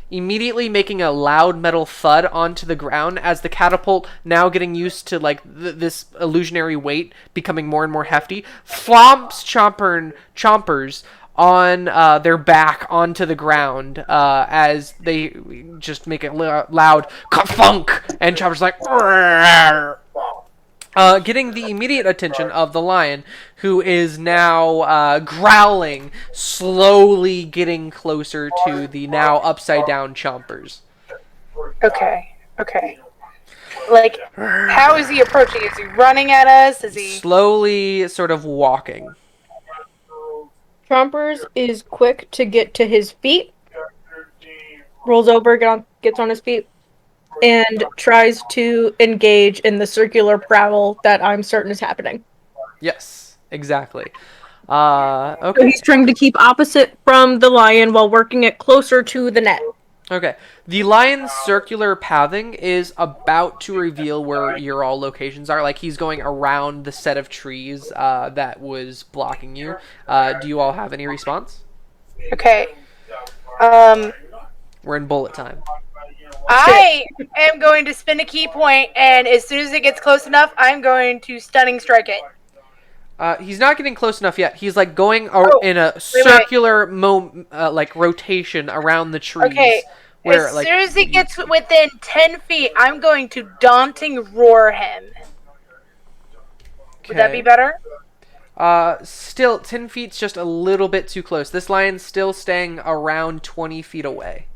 immediately making a loud metal thud onto the ground as the catapult, now getting used to like this illusionary weight becoming more and more hefty, flomps Chompers on their back onto the ground as they just make a loud ka-funk, and Chomper's like getting the immediate attention of the lion, who is now growling, slowly getting closer to the now upside down Chompers. Okay. Like, how is he approaching? Is he running at us? Is he... Slowly sort of walking. Chompers is quick to get to his feet, rolls over, gets on his feet, and tries to engage in the circular prowl that I'm certain is happening. Yes, exactly. So Okay. he's trying to keep opposite from the lion while working it closer to the net. Okay. The lion's circular pathing is about to reveal where your all locations are. Like, he's going around the set of trees that was blocking you. Do you all have any response? Okay. We're in bullet time. I am going to spin a key point, and as soon as it gets close enough, I'm going to stunning strike it. He's not getting close enough yet. He's like going in a wait. circular like rotation around the trees. Okay. Where As like soon as it gets within 10 feet, I'm going to daunting roar him. Would that be better? Still, 10 feet's just a little bit too close. This lion's still staying around 20 feet away.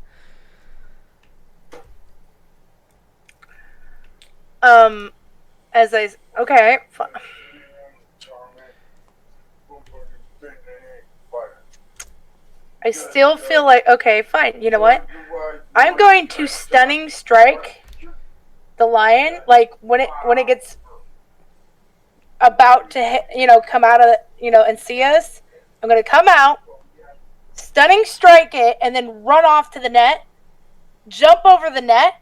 Okay. I still feel like, okay, fine. You know what? I'm going to stunning strike the lion. Like when it gets about to hit, come out of and see us. I'm going to come out, stunning strike it, and then run off to the net, jump over the net,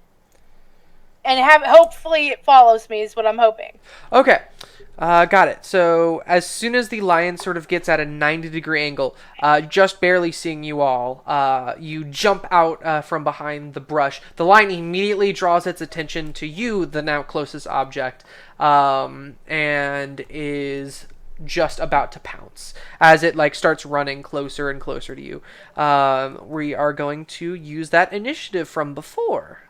and hopefully it follows me is what I'm hoping. Okay. Got it. So as soon as the lion sort of gets at a 90-degree angle, just barely seeing you all, you jump out from behind the brush. The lion immediately draws its attention to you, the now closest object, and is just about to pounce as it starts running closer and closer to you. We are going to use that initiative from before,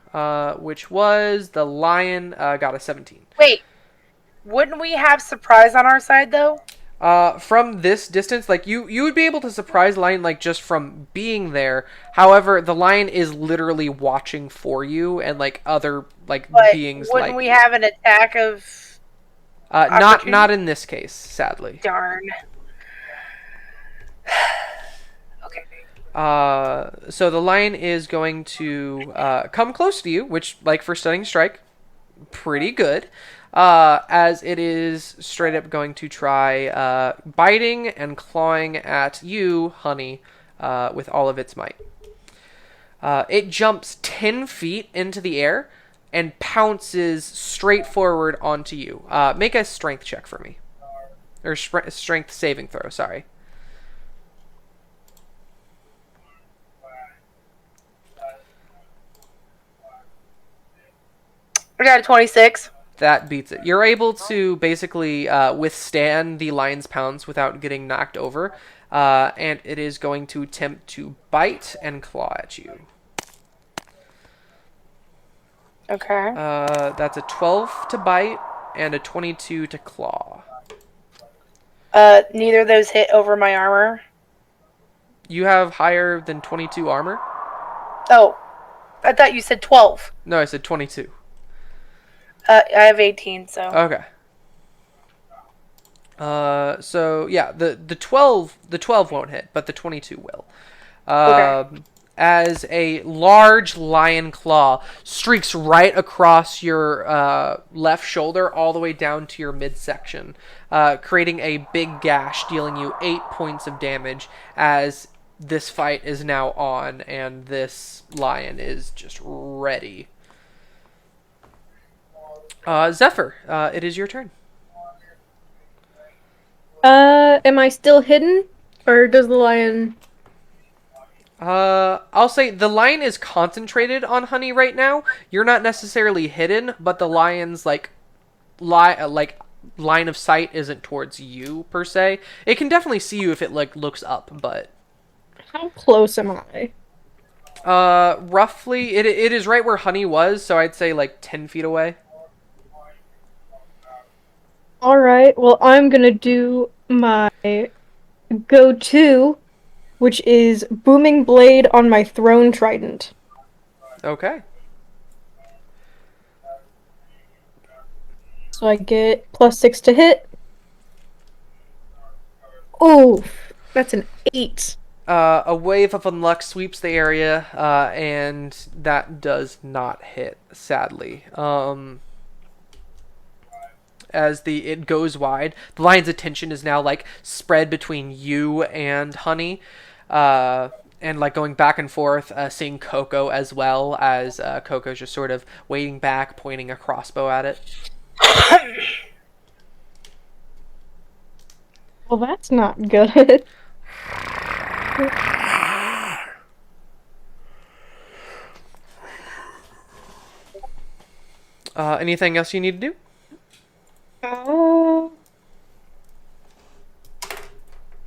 which was the lion got a 17. Wait. Wouldn't we have surprise on our side, though? From this distance, you would be able to surprise the lion, just from being there. However, the lion is literally watching for you and, other, beings, wouldn't we have an attack of... not in this case, sadly. Darn. Okay. So the lion is going to, come close to you, which, for stunning strike, pretty good. As it is straight up going to try biting and clawing at you, Honey, with all of its might. It jumps 10 feet into the air and pounces straight forward onto you. Make a strength check for me. Or strength saving throw, sorry. I got a 26. That beats it. You're able to basically withstand the lion's pounce without getting knocked over, and it is going to attempt to bite and claw at you. Okay. That's a 12 to bite and a 22 to claw. Neither of those hit over my armor. You have higher than 22 armor? Oh, I thought you said 12. No, I said 22. I have 18, so... Okay. So yeah, the 12 won't hit, but the 22 will. Okay. As a large lion claw streaks right across your left shoulder all the way down to your midsection, creating a big gash, dealing you 8 points of damage as this fight is now on and this lion is just ready. Zephyr, it is your turn. Am I still hidden? Or does the lion... I'll say the lion is concentrated on Honey right now. You're not necessarily hidden, but the lion's, line of sight isn't towards you, per se. It can definitely see you if it, looks up, but... How close am I? Roughly, it is right where Honey was, so I'd say, 10 feet away. Alright, well, I'm gonna do my go-to, which is Booming Blade on my Throne Trident. Okay. So I get +6 to hit. Oof, that's an 8. A wave of unluck sweeps the area, and that does not hit, sadly. As it goes wide, the lion's attention is now spread between you and Honey, and going back and forth, seeing Coco as well, as Coco's just sort of waiting back, pointing a crossbow at it. Well, that's not good. Anything else you need to do?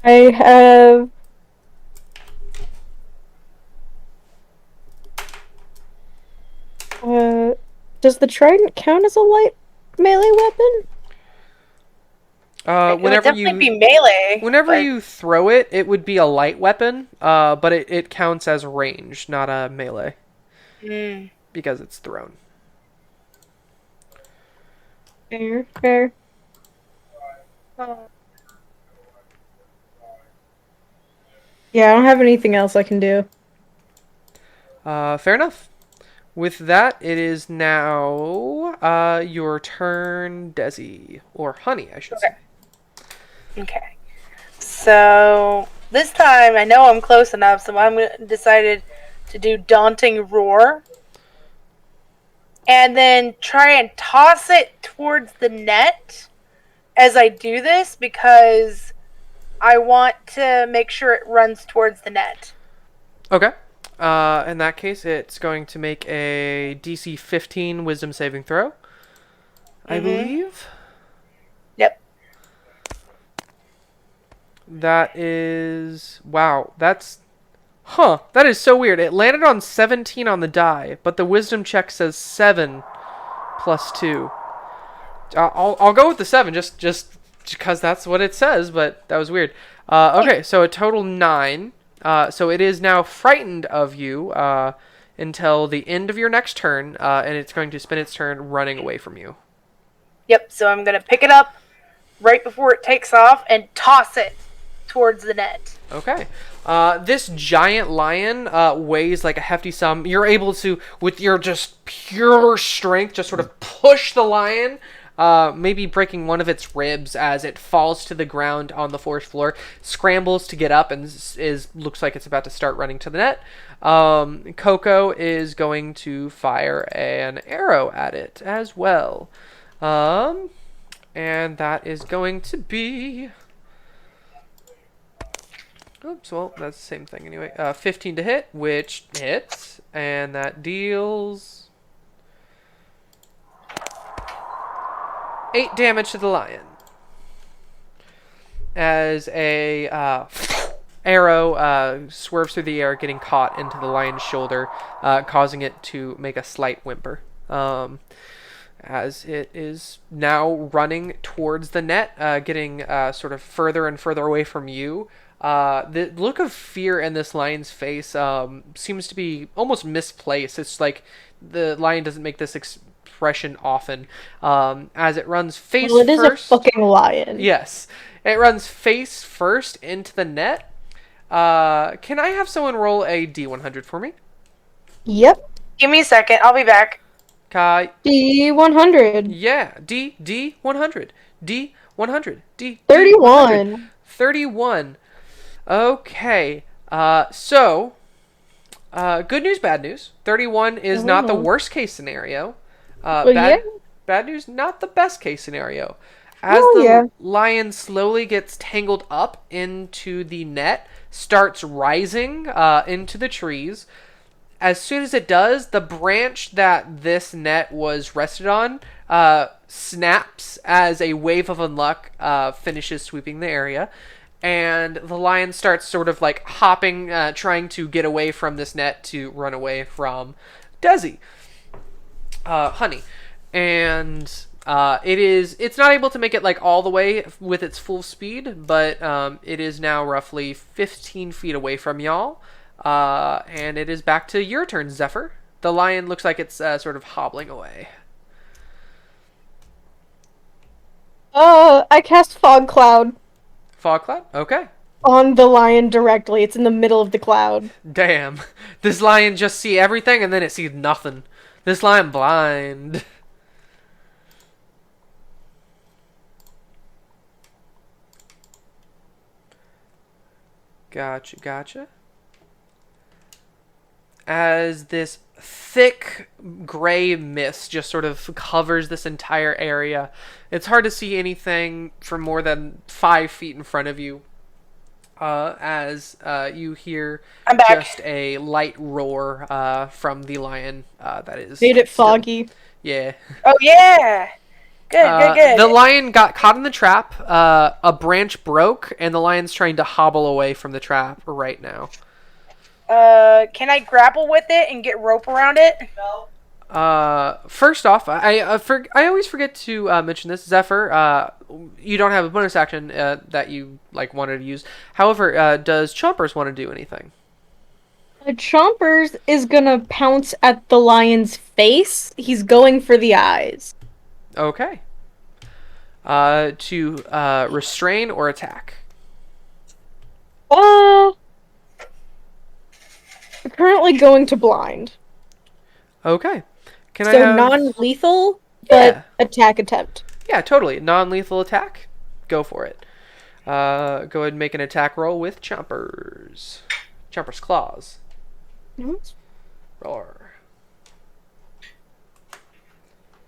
I have... does the trident count as a light melee weapon? It would Whenever definitely you be melee. whenever but- you throw it, it would be a light weapon. But it counts as range, not a melee, Mm. because it's thrown. Fair, fair. Yeah, I don't have anything else I can do. Fair enough. With that, it is now your turn, Desi. Or Honey, I should say. Okay. So this time I know I'm close enough, so I'm decided to do Daunting Roar. And then try and toss it towards the net as I do this because I want to make sure it runs towards the net. Okay. In that case, it's going to make a DC 15 Wisdom saving throw, I believe. Yep. That is... Wow, that's... Huh, that is so weird. It landed on 17 on the die, but the Wisdom check says 7 plus 2. I'll go with the 7, just because that's what it says, but that was weird. Okay, so a total 9. So it is now frightened of you until the end of your next turn, and it's going to spend its turn running away from you. Yep, so I'm going to pick it up right before it takes off and toss it towards the net. Okay. This giant lion weighs like a hefty sum. You're able to, with your just pure strength, just sort of push the lion, maybe breaking one of its ribs as it falls to the ground on the forest floor, scrambles to get up, and looks like it's about to start running to the net. Coco is going to fire an arrow at it as well. And that is going to be... Oops, well, that's the same thing anyway. 15 to hit, which hits, and that deals 8 damage to the lion. As a arrow swerves through the air, getting caught into the lion's shoulder, causing it to make a slight whimper. As it is now running towards the net, getting sort of further and further away from you. The look of fear in this lion's face seems to be almost misplaced. It's like the lion doesn't make this expression often. As it runs face Well, it is first. a fucking lion. Yes, it runs face first into the net. Can I have someone roll a D100 for me? Yep. Give me a second, I'll be back. Kai. D100. Yeah, D100. D100. D 31. 31. Okay. So, good news, bad news. 31 is not the worst case scenario. Bad news, not the best case scenario. As lion slowly gets tangled up into the net, starts rising into the trees. As soon as it does, the branch that this net was rested on snaps as a wave of unluck finishes sweeping the area. And the lion starts sort of like hopping, trying to get away from this net to run away from Desi. Honey. And it's not able to make it like all the way with its full speed, but it is now roughly 15 feet away from y'all. And it is back to your turn, Zephyr. The lion looks like it's sort of hobbling away. I cast Fog Cloud Fog cloud? Okay. on the lion directly. It's in the middle of the cloud. Damn. This lion just see everything and then it sees nothing. This lion blind. Gotcha. As this thick gray mist just sort of covers this entire area, it's hard to see anything for more than 5 feet in front of you. As you hear I'm back. just a light roar from the lion that is Made it still- foggy. Yeah. Oh yeah! Good. The lion got caught in the trap. A branch broke, and the lion's trying to hobble away from the trap right now. Can I grapple with it and get rope around it? First off, I always forget to mention this, Zephyr. You don't have a bonus action that you like wanted to use. However, does Chompers want to do anything? Chompers is gonna pounce at the lion's face. He's going for the eyes. Okay. To restrain or attack. Currently going to blind. Okay. Can I So have... non-lethal, but Yeah. attack attempt. Yeah, totally. Non-lethal attack. Go for it. Go ahead and make an attack roll with Chompers. Chompers claws. Roar.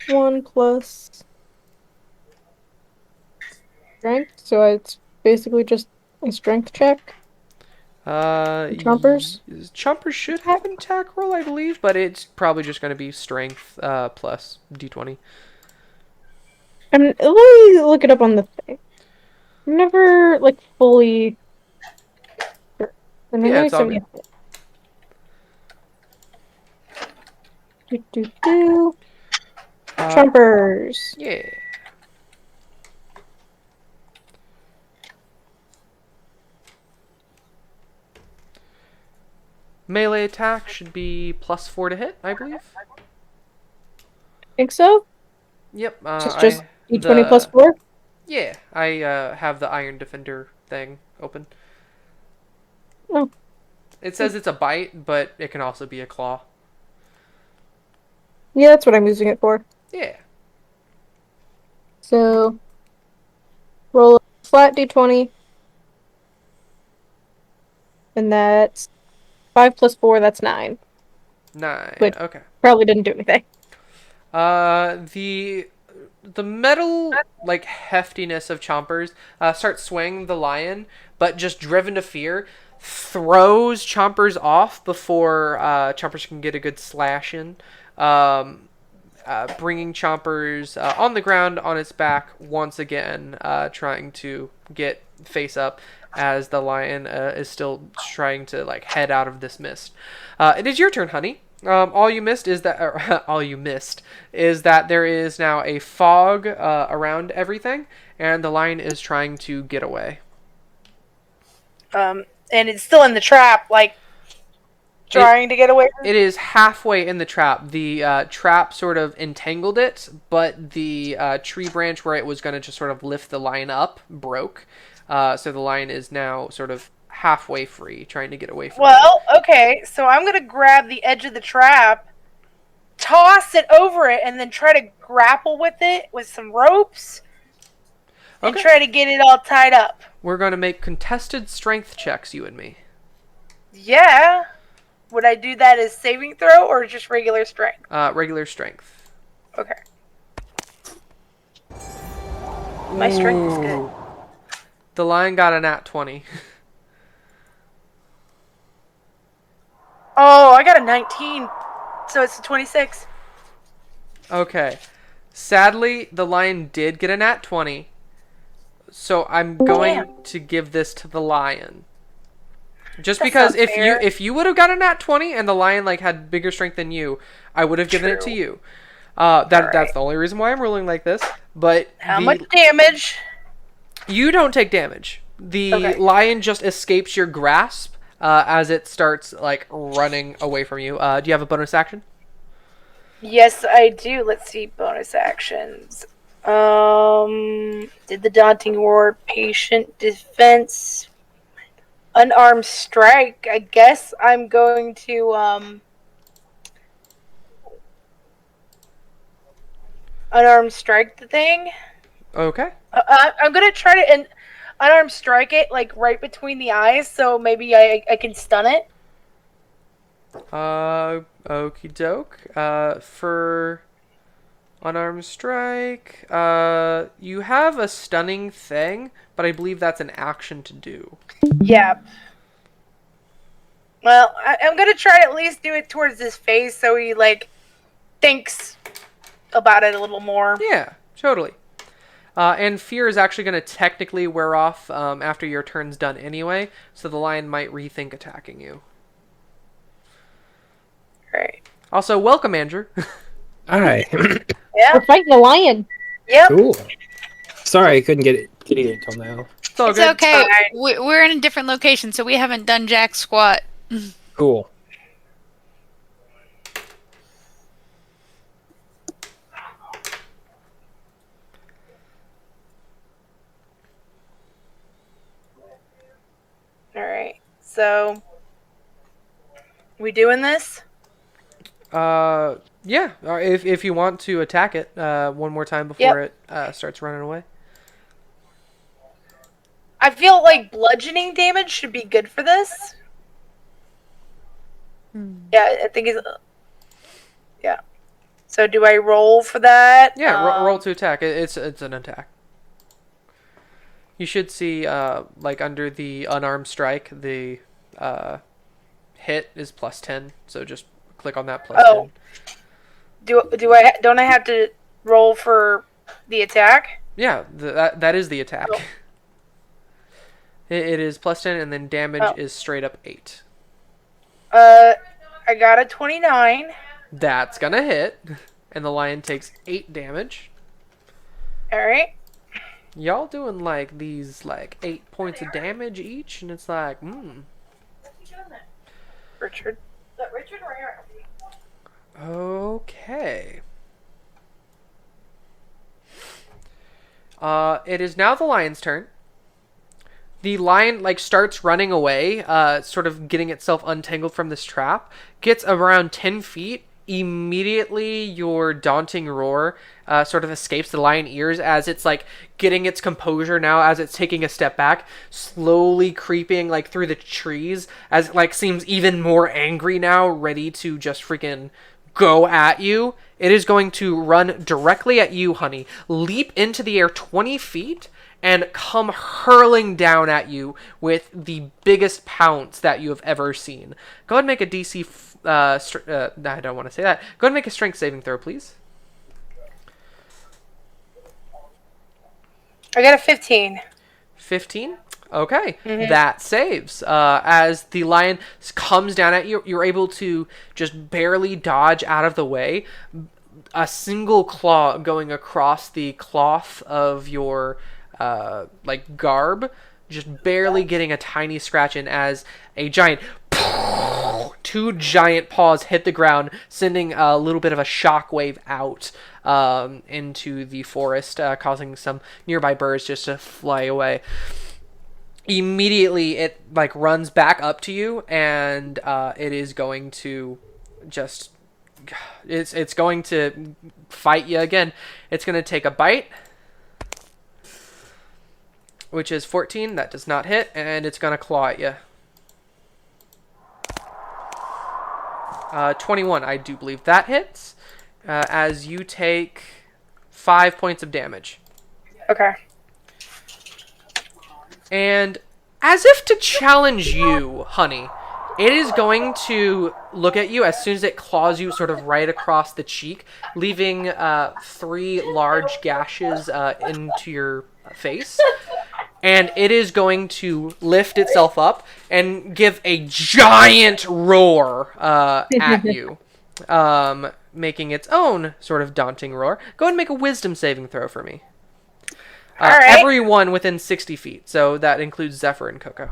1 plus strength, so it's basically just a strength check. Chompers? Chompers should have an attack roll, I believe, but it's probably just going to be strength plus d20. Let me look it up on the thing. I'm never like fully. Yeah, it's all good. Chompers. Yeah. Melee attack should be +4 to hit, I believe. Think so? Yep. Just d20 plus 4? Yeah, I have the Iron Defender thing open. Oh. It says it's a bite, but it can also be a claw. Yeah, that's what I'm using it for. Yeah. So, roll a flat d20. And that's 5 plus 4, that's 9. 9. Wait. Okay. Probably didn't do anything. The metal like heftiness of Chompers starts swaying the lion, but just driven to fear, throws Chompers off before Chompers can get a good slash in, bringing Chompers on the ground on its back once again, trying to get face up as the lion is still trying to like head out of this mist. It is your turn, honey. All you missed is that there is now a fog around everything, and the lion is trying to get away. And it's still in the trap, like trying to get away from It is halfway in the trap. The trap sort of entangled it, but the tree branch where it was going to just sort of lift the lion up broke. So the lion is now sort of halfway free, trying to get away from it. Well, okay, so I'm gonna grab the edge of the trap, toss it over it, and then try to grapple with it with some ropes, and Okay. try to get it all tied up. We're going to make contested strength checks, you and me. Yeah. Would I do that as saving throw or just regular strength? Regular strength. Okay. My strength is good. The lion got a nat 20. Oh, I got a 19, so it's a 26. Okay. Sadly, the lion did get a nat 20. So I'm going to give this to the lion. Just That's because not fair. if you would have got a nat 20 and the lion like had bigger strength than you, I would have given it to True. you. That's Alright. the only reason why I'm ruling like this. But How much damage? you don't take damage. The Okay. lion just escapes your grasp as it starts like running away from you. Do you have a bonus action? Yes, I do. Let's see bonus actions. Did the daunting roar, patient defense, unarmed strike. I guess I'm going to unarmed strike the thing. Okay. I'm gonna try to unarmed strike it like right between the eyes, so maybe I can stun it. Okie doke. For unarmed strike, you have a stunning thing, but I believe that's an action to do. Yeah. Well, I'm gonna try to at least do it towards his face so he like thinks about it a little more. Yeah, totally. And fear is actually going to technically wear off after your turn's done anyway, so the lion might rethink attacking you. Right. Also, welcome, Andrew. Alright. Yeah. We're fighting a lion. Yep. Cool. Sorry I couldn't get it until now. It's all It's good. okay. Fine. We're in a different location, so we haven't done jack squat. Cool. All right. So, we doing this? Yeah. If you want to attack it, one more time before it starts running away. I feel like bludgeoning damage should be good for this. Yeah, I think it's. Yeah. So do I roll for that? Yeah, roll to attack. It's an attack. You should see, like under the unarmed strike, the hit is +10. So just click on that +10. Don't I have to roll for the attack? Yeah, that is the attack. Oh. It is +10, and then damage is straight up 8. I got a 29. That's gonna hit, and the lion takes 8 damage. All right. Y'all doing like these 8 points of damage each, and it's like, Richard. Okay. It is now the lion's turn. The lion starts running away, sort of getting itself untangled from this trap. Gets around 10 feet. Immediately, your daunting roar sort of escapes the lion ears as it's getting its composure now, as it's taking a step back, slowly creeping through the trees, as it seems even more angry now, ready to just freaking go at you. It is going to run directly at you, honey. Leap into the air 20 feet. And come hurling down at you with the biggest pounce that you have ever seen. Go ahead and make a DC. I don't want to say that. Go ahead and make a strength saving throw, please. I got a 15. 15? Okay, that saves. As the lion comes down at you, you're able to just barely dodge out of the way. A single claw going across the cloth of your garb, just barely getting a tiny scratch in as a giant 2 giant paws hit the ground, sending a little bit of a shockwave out into the forest, causing some nearby birds just to fly away. Immediately it runs back up to you, and it is going to just it's going to fight you again. It's going to take a bite, which is 14. That does not hit, and it's going to claw at you. 21, I do believe that hits, as you take 5 points of damage. Okay. And as if to challenge you, honey, it is going to look at you as soon as it claws you sort of right across the cheek, leaving 3 large gashes into your face. And it is going to lift itself up and give a giant roar at you, making its own sort of daunting roar. Go ahead and make a wisdom saving throw for me. All right. Everyone within 60 feet, so that includes Zephyr and Coco.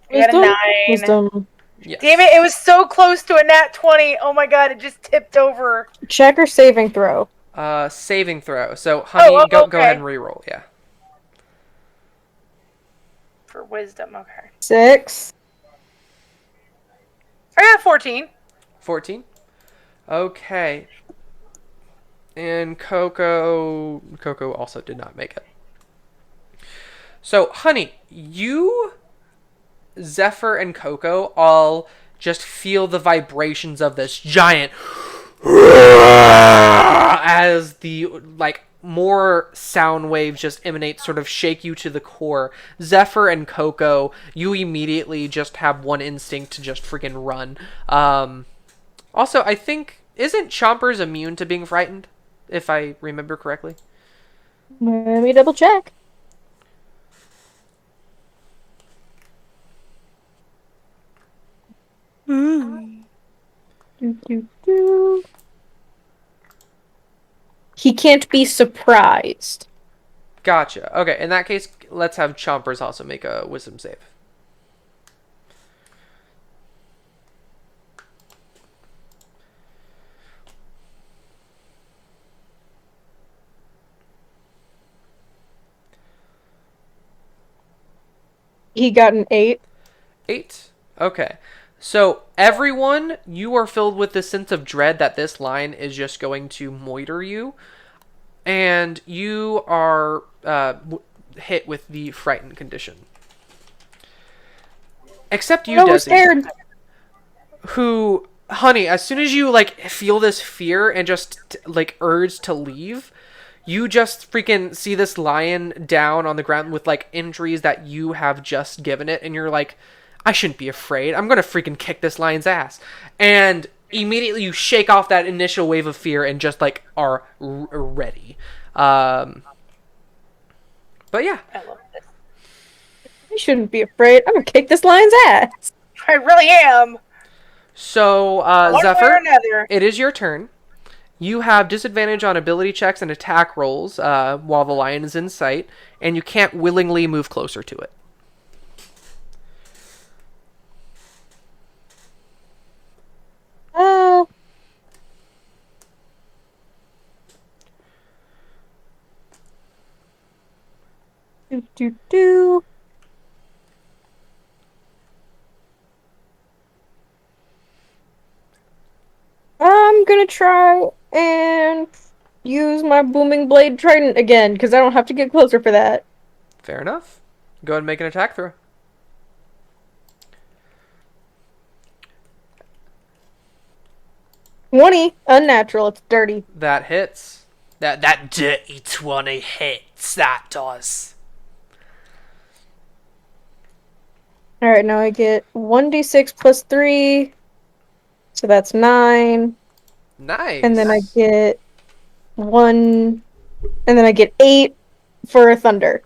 I got a 9. Wisdom. Yes. Damn it, it was so close to a nat 20. Oh my god, it just tipped over. Check or saving throw. Saving throw. So, honey, go okay. ahead and reroll. Yeah. For wisdom, okay. 6. I got 14. 14. Okay. And Coco also did not make it. So, honey, you, Zephyr, and Coco all just feel the vibrations of this giant as the more sound waves just emanate, sort of shake you to the core. Zephyr and Coco, you immediately just have one instinct to just freaking run. Also, I think, isn't Chompers immune to being frightened, if I remember correctly? Let me double check. He can't be surprised. Gotcha. Okay, in that case, let's have Chompers also make a wisdom save. He got an 8. 8. Okay. So, everyone, you are filled with this sense of dread that this lion is just going to moiter you. And you are hit with the frightened condition. Except you, No, we're Desi. scared. Who, honey, as soon as you, like, feel this fear and just, like, urge to leave, you just freaking see this lion down on the ground with, like, injuries that you have just given it, and you're like, I shouldn't be afraid. I'm gonna freaking kick this lion's ass. And immediately you shake off that initial wave of fear and just, like, are ready. But yeah. I love this. I shouldn't be afraid. I'm gonna kick this lion's ass. I really am. So, One way or Zephyr, another. it is your turn. You have disadvantage on ability checks and attack rolls while the lion is in sight, and you can't willingly move closer to it. Do. I'm gonna try and use my booming blade trident again, because I don't have to get closer for that. Fair enough. Go ahead and make an attack throw. Unnatural. It's dirty. That hits. That dirty 20 hits. That does. All right, now I get 1d6 plus 3, so that's 9, Nice. and then I get 1, and then I get 8 for a thunder.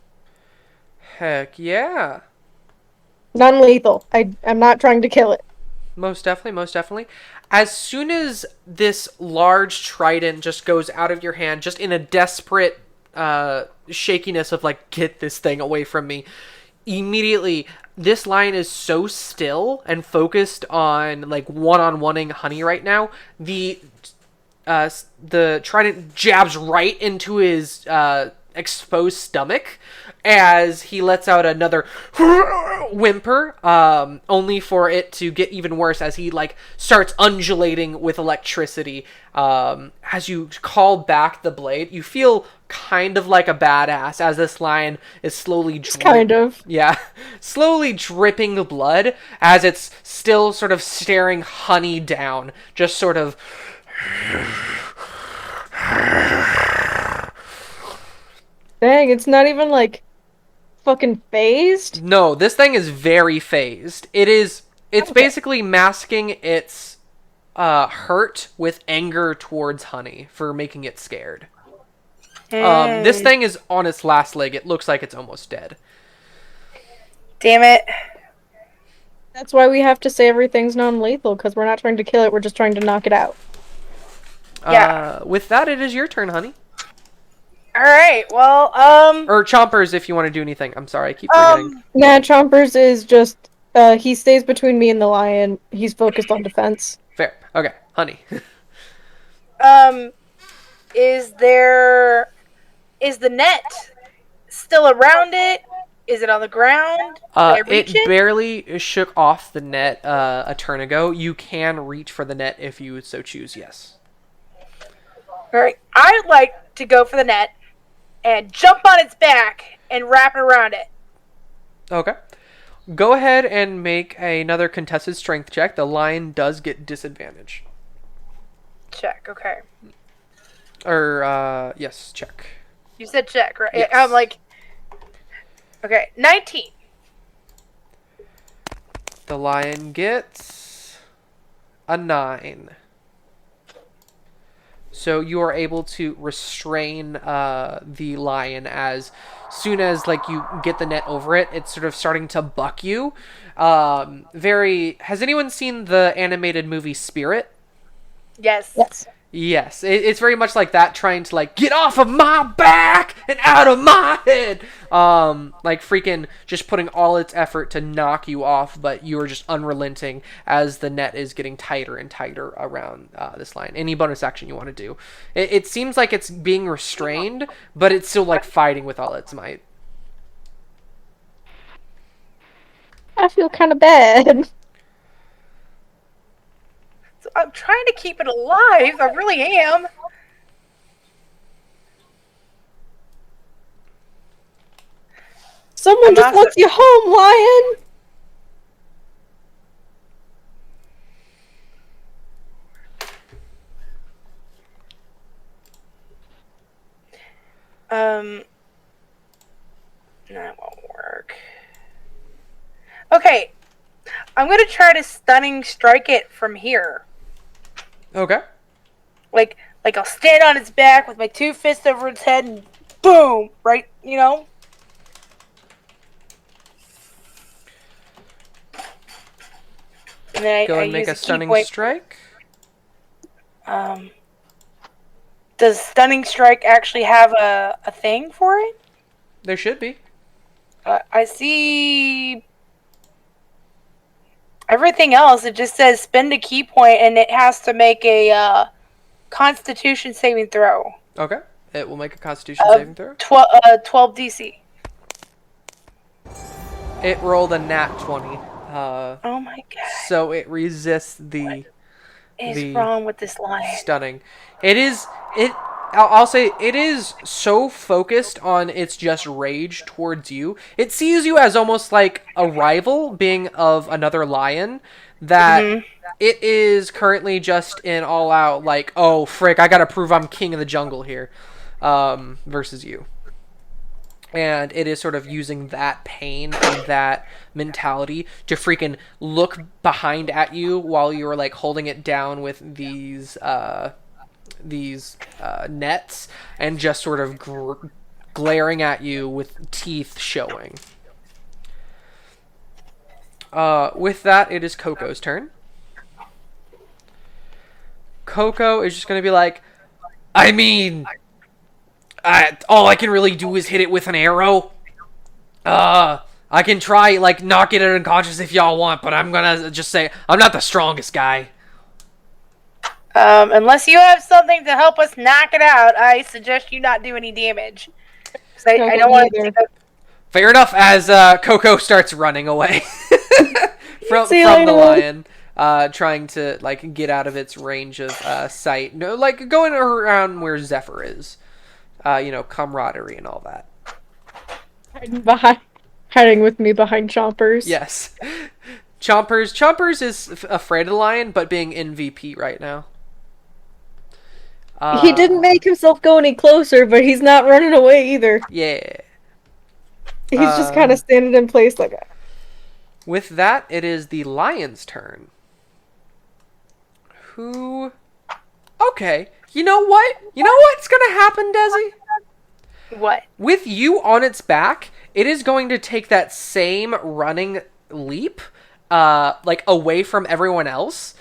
Heck yeah. Non-lethal. I'm not trying to kill it. Most definitely, most definitely. As soon as this large trident just goes out of your hand, just in a desperate shakiness of like, get this thing away from me, immediately this lion is so still and focused on like one-on-oneing Honey right now. The trident jabs right into his exposed stomach as he lets out another whimper, only for it to get even worse as he like starts undulating with electricity. As you call back the blade, you feel kind of like a badass as this lion is slowly slowly dripping blood as it's still sort of staring Honey down, just sort of Dang, it's not even like fucking phased. No, this thing is very phased. It's basically masking its hurt with anger towards Honey for making it scared. This thing is on its last leg. It looks like it's almost dead. Damn it. That's why we have to say everything's non-lethal, because we're not trying to kill it, we're just trying to knock it out. Yeah. With that, it is your turn, Honey. Alright, well, Or Chompers, if you want to do anything. I'm sorry, I keep forgetting. Nah, Chompers is just, he stays between me and the lion. He's focused on defense. Fair. Okay, Honey. Is the net still around it? Is it on the ground? Can I reach It barely shook off the net a turn ago. You can reach for the net if you would so choose, yes. Alright, I'd like to go for the net and jump on its back and wrap it around it. Okay. Go ahead and make another contested strength check. The lion does get disadvantage. Check, okay. Or, yes, check. You said check, right? Yes. I'm like, okay, 19. The lion gets a 9. So you are able to restrain the lion as soon as like you get the net over it, it's sort of starting to buck you. Has anyone seen the animated movie Spirit? Yes. Yes. Yes, it's very much like that, trying to like get off of my back and out of my head. Like freaking just putting all its effort to knock you off, but you are just unrelenting as the net is getting tighter and tighter around this line. Any bonus action you want to do? It seems like it's being restrained, but it's still like fighting with all its might. I feel kind of bad. So I'm trying to keep it alive. I really am. Someone just wants you home, lion. That won't work. Okay. I'm gonna try to stunning strike it from here. Okay. Like I'll stand on its back with my 2 fists over its head and boom! Right, you know? And then Go I and make use a key stunning point. strike. Does stunning strike actually have a thing for it? There should be. I see everything else. It just says spend a key point, and it has to make a Constitution saving throw. Okay. It will make a Constitution saving throw. 12 DC. It rolled a nat 20. Oh my god! So it resists the What is the wrong with this line? stunning. I'll say it is so focused on its just rage towards you. It sees you as almost like a rival, being of another lion, that it is currently just in all out like, oh frick, I gotta prove I'm king of the jungle here, versus you. And it is sort of using that pain and that mentality to freaking look behind at you while you're like holding it down with these nets, and just sort of glaring at you with teeth showing. With that, it is Coco's turn. Coco is just going to be like, I mean, all I can really do is hit it with an arrow. I can try, like, knocking it unconscious if y'all want, but I'm gonna just say I'm not the strongest guy. Unless you have something to help us knock it out, I suggest you not do any damage. 'Cause I don't want to. Fair enough. As Coco starts running away from See you the later. lion, trying to like get out of its range of sight. No, like going around where Zephyr is. Camaraderie and all that. Hiding with me behind Chompers. Yes. Chompers is afraid of the lion, but being in VP right now. He didn't make himself go any closer, but he's not running away either. Yeah. He's just kind of standing in place like that. With that, it is the lion's turn. Who... Okay. You know what? You know what's gonna happen, Desi? What? With you on its back, it is going to take that same running leap, like away from everyone else,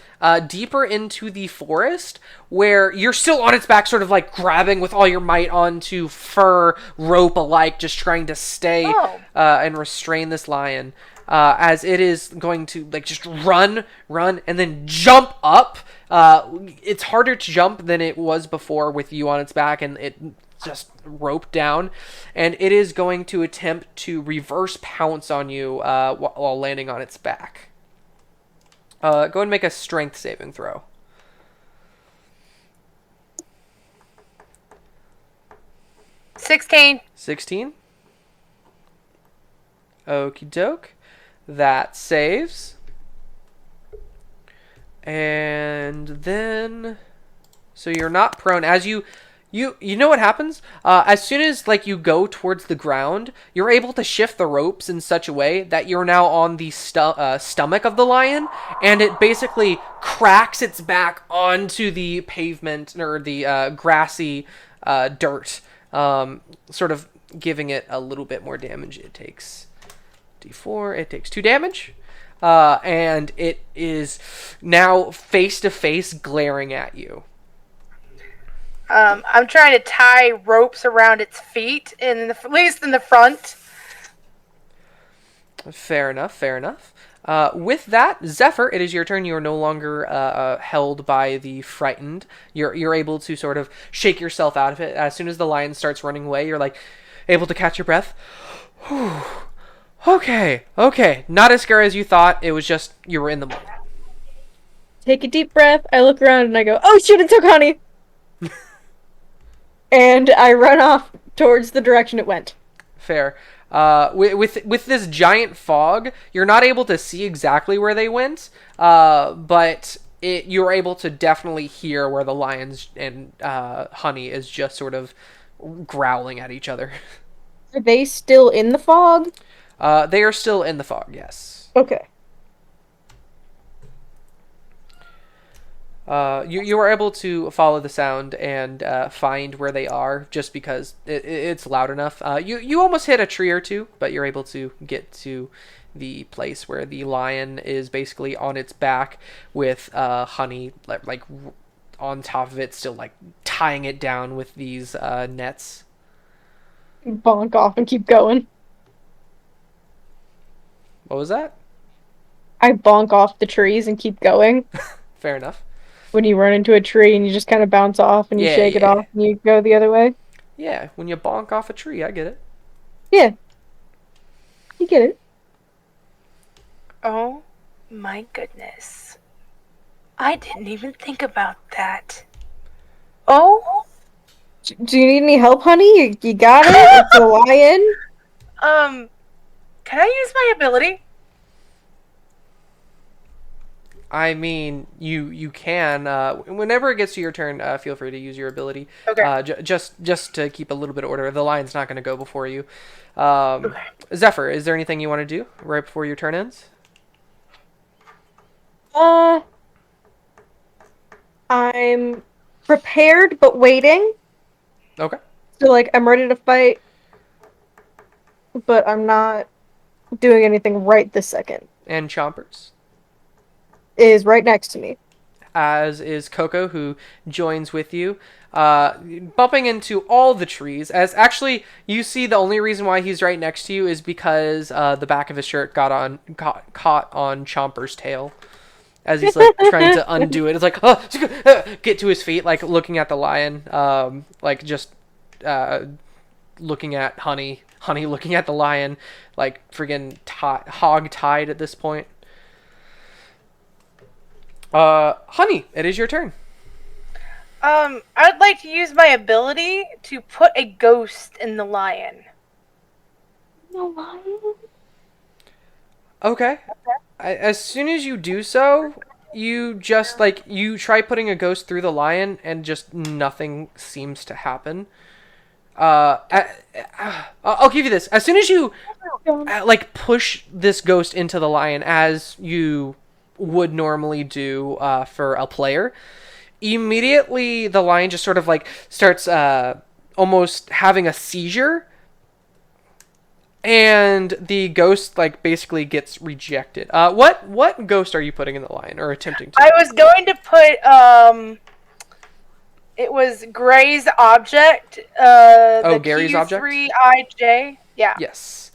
deeper into the forest, where you're still on its back, sort of like grabbing with all your might onto fur, rope alike, just trying to stay and restrain this lion. As it is going to like just run, and then jump up. It's harder to jump than it was before with you on its back, and it just roped down, and it is going to attempt to reverse pounce on you while landing on its back. Go ahead and make a strength saving throw. $16. 16. Okie doke. That saves. And then... So you're not prone. As you know what happens? As soon as like you go towards the ground, you're able to shift the ropes in such a way that you're now on the stomach of the lion, and it basically cracks its back onto the pavement or the grassy dirt, sort of giving it a little bit more damage. It takes D4. It takes 2 damage. and it is now face to face glaring at you. I'm trying to tie ropes around its feet, at least in the front. Fair enough, fair enough. With that, Zephyr, it is your turn. You are no longer held by the frightened. You're able to sort of shake yourself out of it. As soon as the lion starts running away, you're like able to catch your breath. Whew. Okay. Not as scary as you thought. It was just you were in the mud. Take a deep breath. I look around and I go, "Oh shit! It took honey." And I run off towards the direction it went. Fair. With this giant fog, you're not able to see exactly where they went, but you're able to definitely hear where the lions and Honey is just sort of growling at each other. Are they still in the fog? They are still in the fog, yes. Okay. You are able to follow the sound and find where they are just because it's loud enough. You almost hit a tree or two, but you're able to get to the place where the lion is basically on its back with Honey like on top of it, still like tying it down with these nets. Bonk off and keep going. What was that? I bonk off the trees and keep going. Fair enough. When you run into a tree and you just kind of bounce off and you shake it off and you go the other way. Yeah, when you bonk off a tree, I get it. Yeah. You get it. Oh my goodness. I didn't even think about that. Oh? Do you need any help, honey? You got it? It's a lion? Can I use my ability? I mean, you can. Whenever it gets to your turn, feel free to use your ability. Okay. Just to keep a little bit of order. The lion's not going to go before you. Okay. Zephyr, is there anything you want to do right before your turn ends? I'm prepared but waiting. Okay. So, like, I'm ready to fight, but I'm not doing anything right this second. And Chompers is right next to me. As is Coco, who joins with you, bumping into all the trees. As actually, you see the only reason why he's right next to you is because the back of his shirt caught on Chomper's tail. As he's like trying to undo it, it's like get to his feet, like looking at the lion, like just looking at Honey looking at the lion, like friggin' hog tied at this point. Honey, it is your turn. I'd like to use my ability to put a ghost in the lion. The lion? Okay. As soon as you do so, you just you try putting a ghost through the lion and just nothing seems to happen. I'll give you this. As soon as you push this ghost into the lion as you would normally do for a player, immediately the lion just sort of starts almost having a seizure, and the ghost basically gets rejected. What ghost are you putting in the lion, or attempting to? I was going to put it was Gray's object. Gary's object? Q3IJ. Yeah. Yes.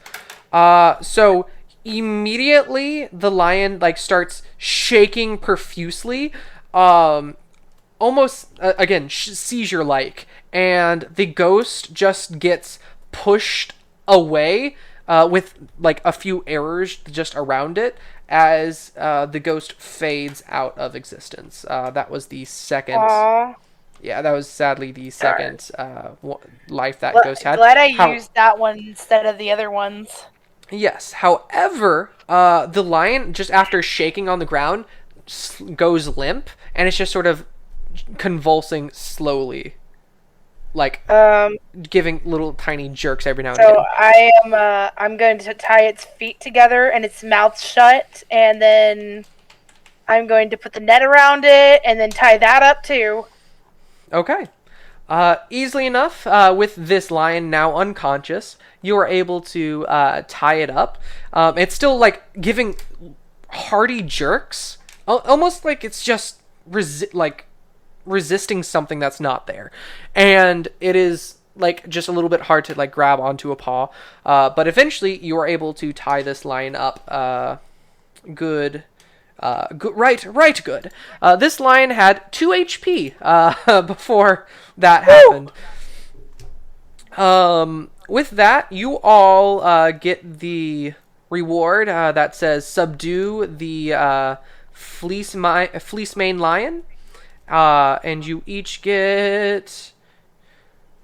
So immediately the lion starts shaking profusely, almost again seizure like, and the ghost just gets pushed away with a few errors just around it as the ghost fades out of existence. That was the second. Aww. Yeah, that was sadly the second life that ghost had. Glad I used that one instead of the other ones. Yes. However, the lion, just after shaking on the ground, goes limp, and it's just sort of convulsing slowly, giving little tiny jerks every now and again. So I'm going to tie its feet together and its mouth shut, and then I'm going to put the net around it, and then tie that up too. Okay. Easily enough, with this lion now unconscious, you are able to tie it up. It's still giving hearty jerks, almost like it's just resisting something that's not there, and it is like just a little bit hard to like grab onto a paw. But eventually, you are able to tie this lion up. Good. Good. This lion had 2 HP before that happened. With that, you all get the reward that says subdue the fleece mane lion, and you each get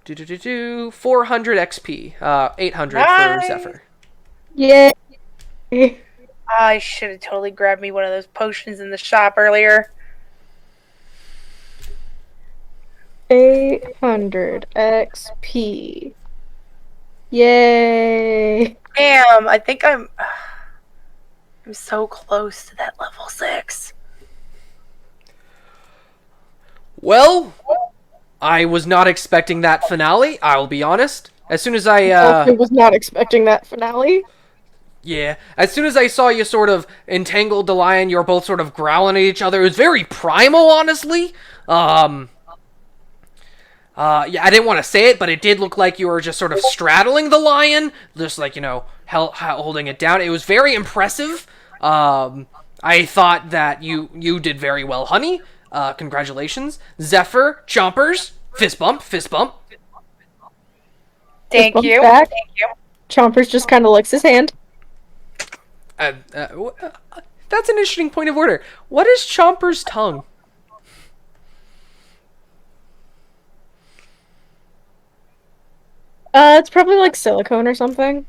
400 XP, 800 Nice. for Zephyr. Yeah. I should have totally grabbed me one of those potions in the shop earlier. 800 XP. Yay! Damn, I think I'm so close to that level 6. Well, I was not expecting that finale, I'll be honest. As soon as I was not expecting that finale. Yeah, as soon as I saw you sort of entangled the lion, you were both sort of growling at each other. It was very primal, honestly. Yeah, I didn't want to say it, but it did look like you were just sort of straddling the lion, just like, you know, holding it down. It was very impressive. I thought that you did very well, honey. Congratulations. Zephyr, Chompers, fist bump, fist bump. Thank bump you. back. Thank you. Chompers just kind of licks his hand. That's an interesting point of order. What is Chomper's tongue? It's probably like silicone or something.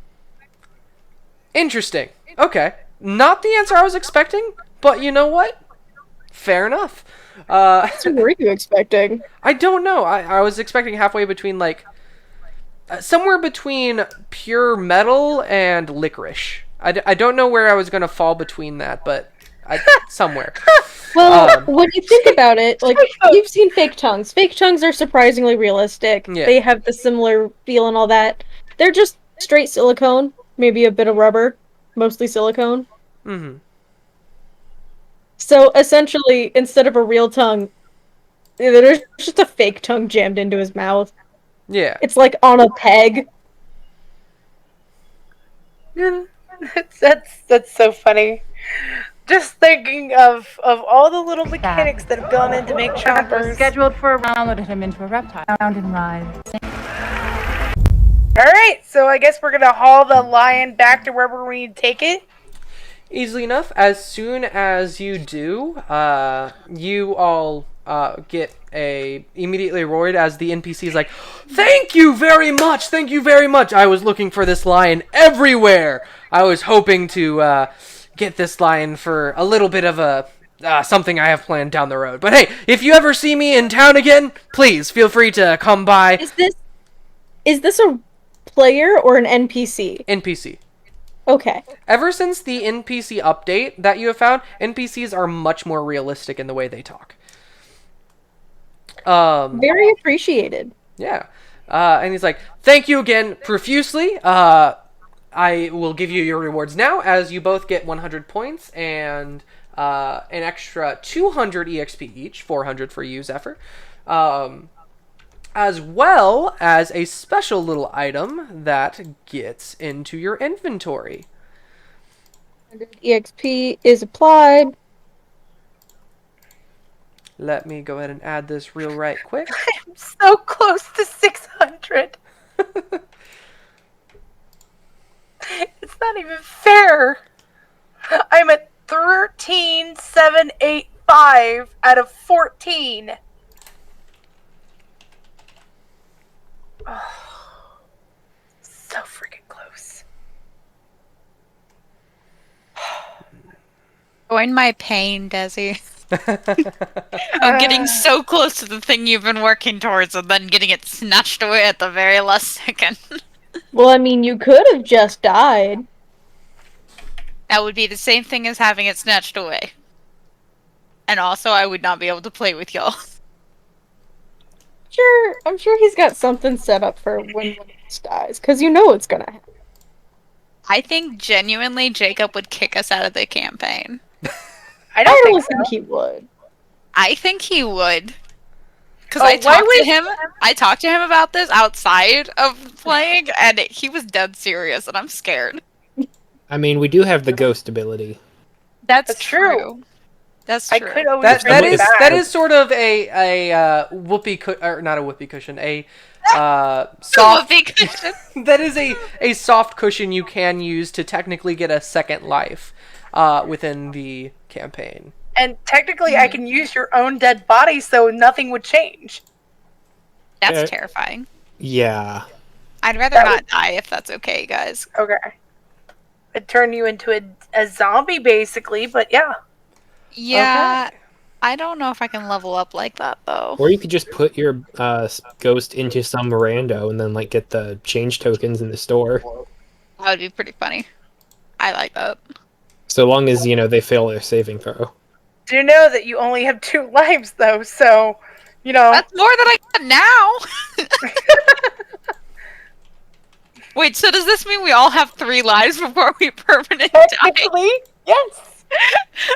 Interesting. Okay. Not the answer I was expecting, but you know what? Fair enough. What were you expecting? I don't know. I was expecting halfway between, like, somewhere between pure metal and licorice. I don't know where I was going to fall between that, but somewhere. Well, when you think about it, like, you've seen fake tongues. Fake tongues are surprisingly realistic. Yeah. They have the similar feel and all that. They're just straight silicone, maybe a bit of rubber, mostly silicone. Mm-hmm. So, essentially, instead of a real tongue, there's just a fake tongue jammed into his mouth. Yeah. It's like on a peg. That's so funny. Just thinking of all the little mechanics that have gone in to make chompers. Scheduled for a round, loaded him into a reptile. Round and ride. Alright, so I guess we're gonna haul the lion back to wherever we need to take it. Easily enough. As soon as you do, you all get immediately roared as the NPC is like, "Thank you very much! Thank you very much! I was looking for this lion everywhere! I was hoping to get this lion for a little bit of a something I have planned down the road. But hey, if you ever see me in town again, please feel free to come by." Is this a player or an NPC? NPC. Okay. Ever since the NPC update that you have found, NPCs are much more realistic in the way they talk. Very appreciated. Yeah. And he's like, "Thank you again profusely. I will give you your rewards now, as you both get 100 points and an extra 200 EXP each, 400 for you, Zephyr. As well as a special little item that gets into your inventory. EXP is applied. Let me go ahead and add this real right quick. I'm so close to 600. It's not even fair. I'm at 13,785 out of 14. Oh, so freaking close. Join my pain, Desi. I'm getting so close to the thing you've been working towards and then getting it snatched away at the very last second. Well, I mean, you could have just died. That would be the same thing as having it snatched away. And also, I would not be able to play with y'all. Sure, I'm sure he's got something set up for when one of us dies, because you know it's gonna happen. I think genuinely Jacob would kick us out of the campaign. I I don't don't think think so. he would. I think he would. Because Oh, I why talked to would- him. I talked to him about this outside of playing, and he was dead serious, and I'm scared. I mean, we do have the ghost ability. That's true. That's I true. could always That bring that it is back. that is sort of a whoopee or not a whoopee cushion, a soft. Whoopee cushion. That is a soft cushion you can use to technically get a second life within the campaign. And technically, I can use your own dead body, so nothing would change. That's Yeah. terrifying. Yeah. I'd rather That not die if that's okay, guys. Okay. It'd turn you into a zombie, basically, but yeah. Yeah. I don't know if I can level up like that though. Or you could just put your ghost into some rando and then like get the change tokens in the store. That would be pretty funny. I like that. So long as, they fail their saving throw. Do you know that you only have 2 lives, though? So, That's more than I got now. Wait, so does this mean we all have 3 lives before we permanently die? technically, yes.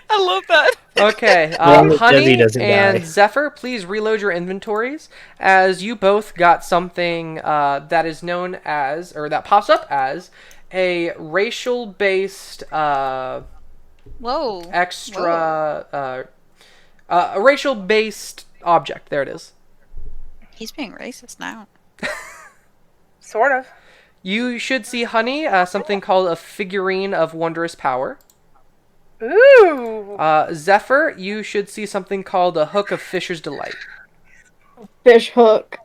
I love that. Okay, long as Honey Desi doesn't and die. Zephyr, please reload your inventories as you both got something that is known as, or that pops up as, a racial-based Whoa. extra, a racial-based object. There it is. He's being racist now. Sort of. You should see, Honey, something called a figurine of wondrous power. Ooh. Zephyr, you should see something called a hook of Fisher's Delight. Fish hook.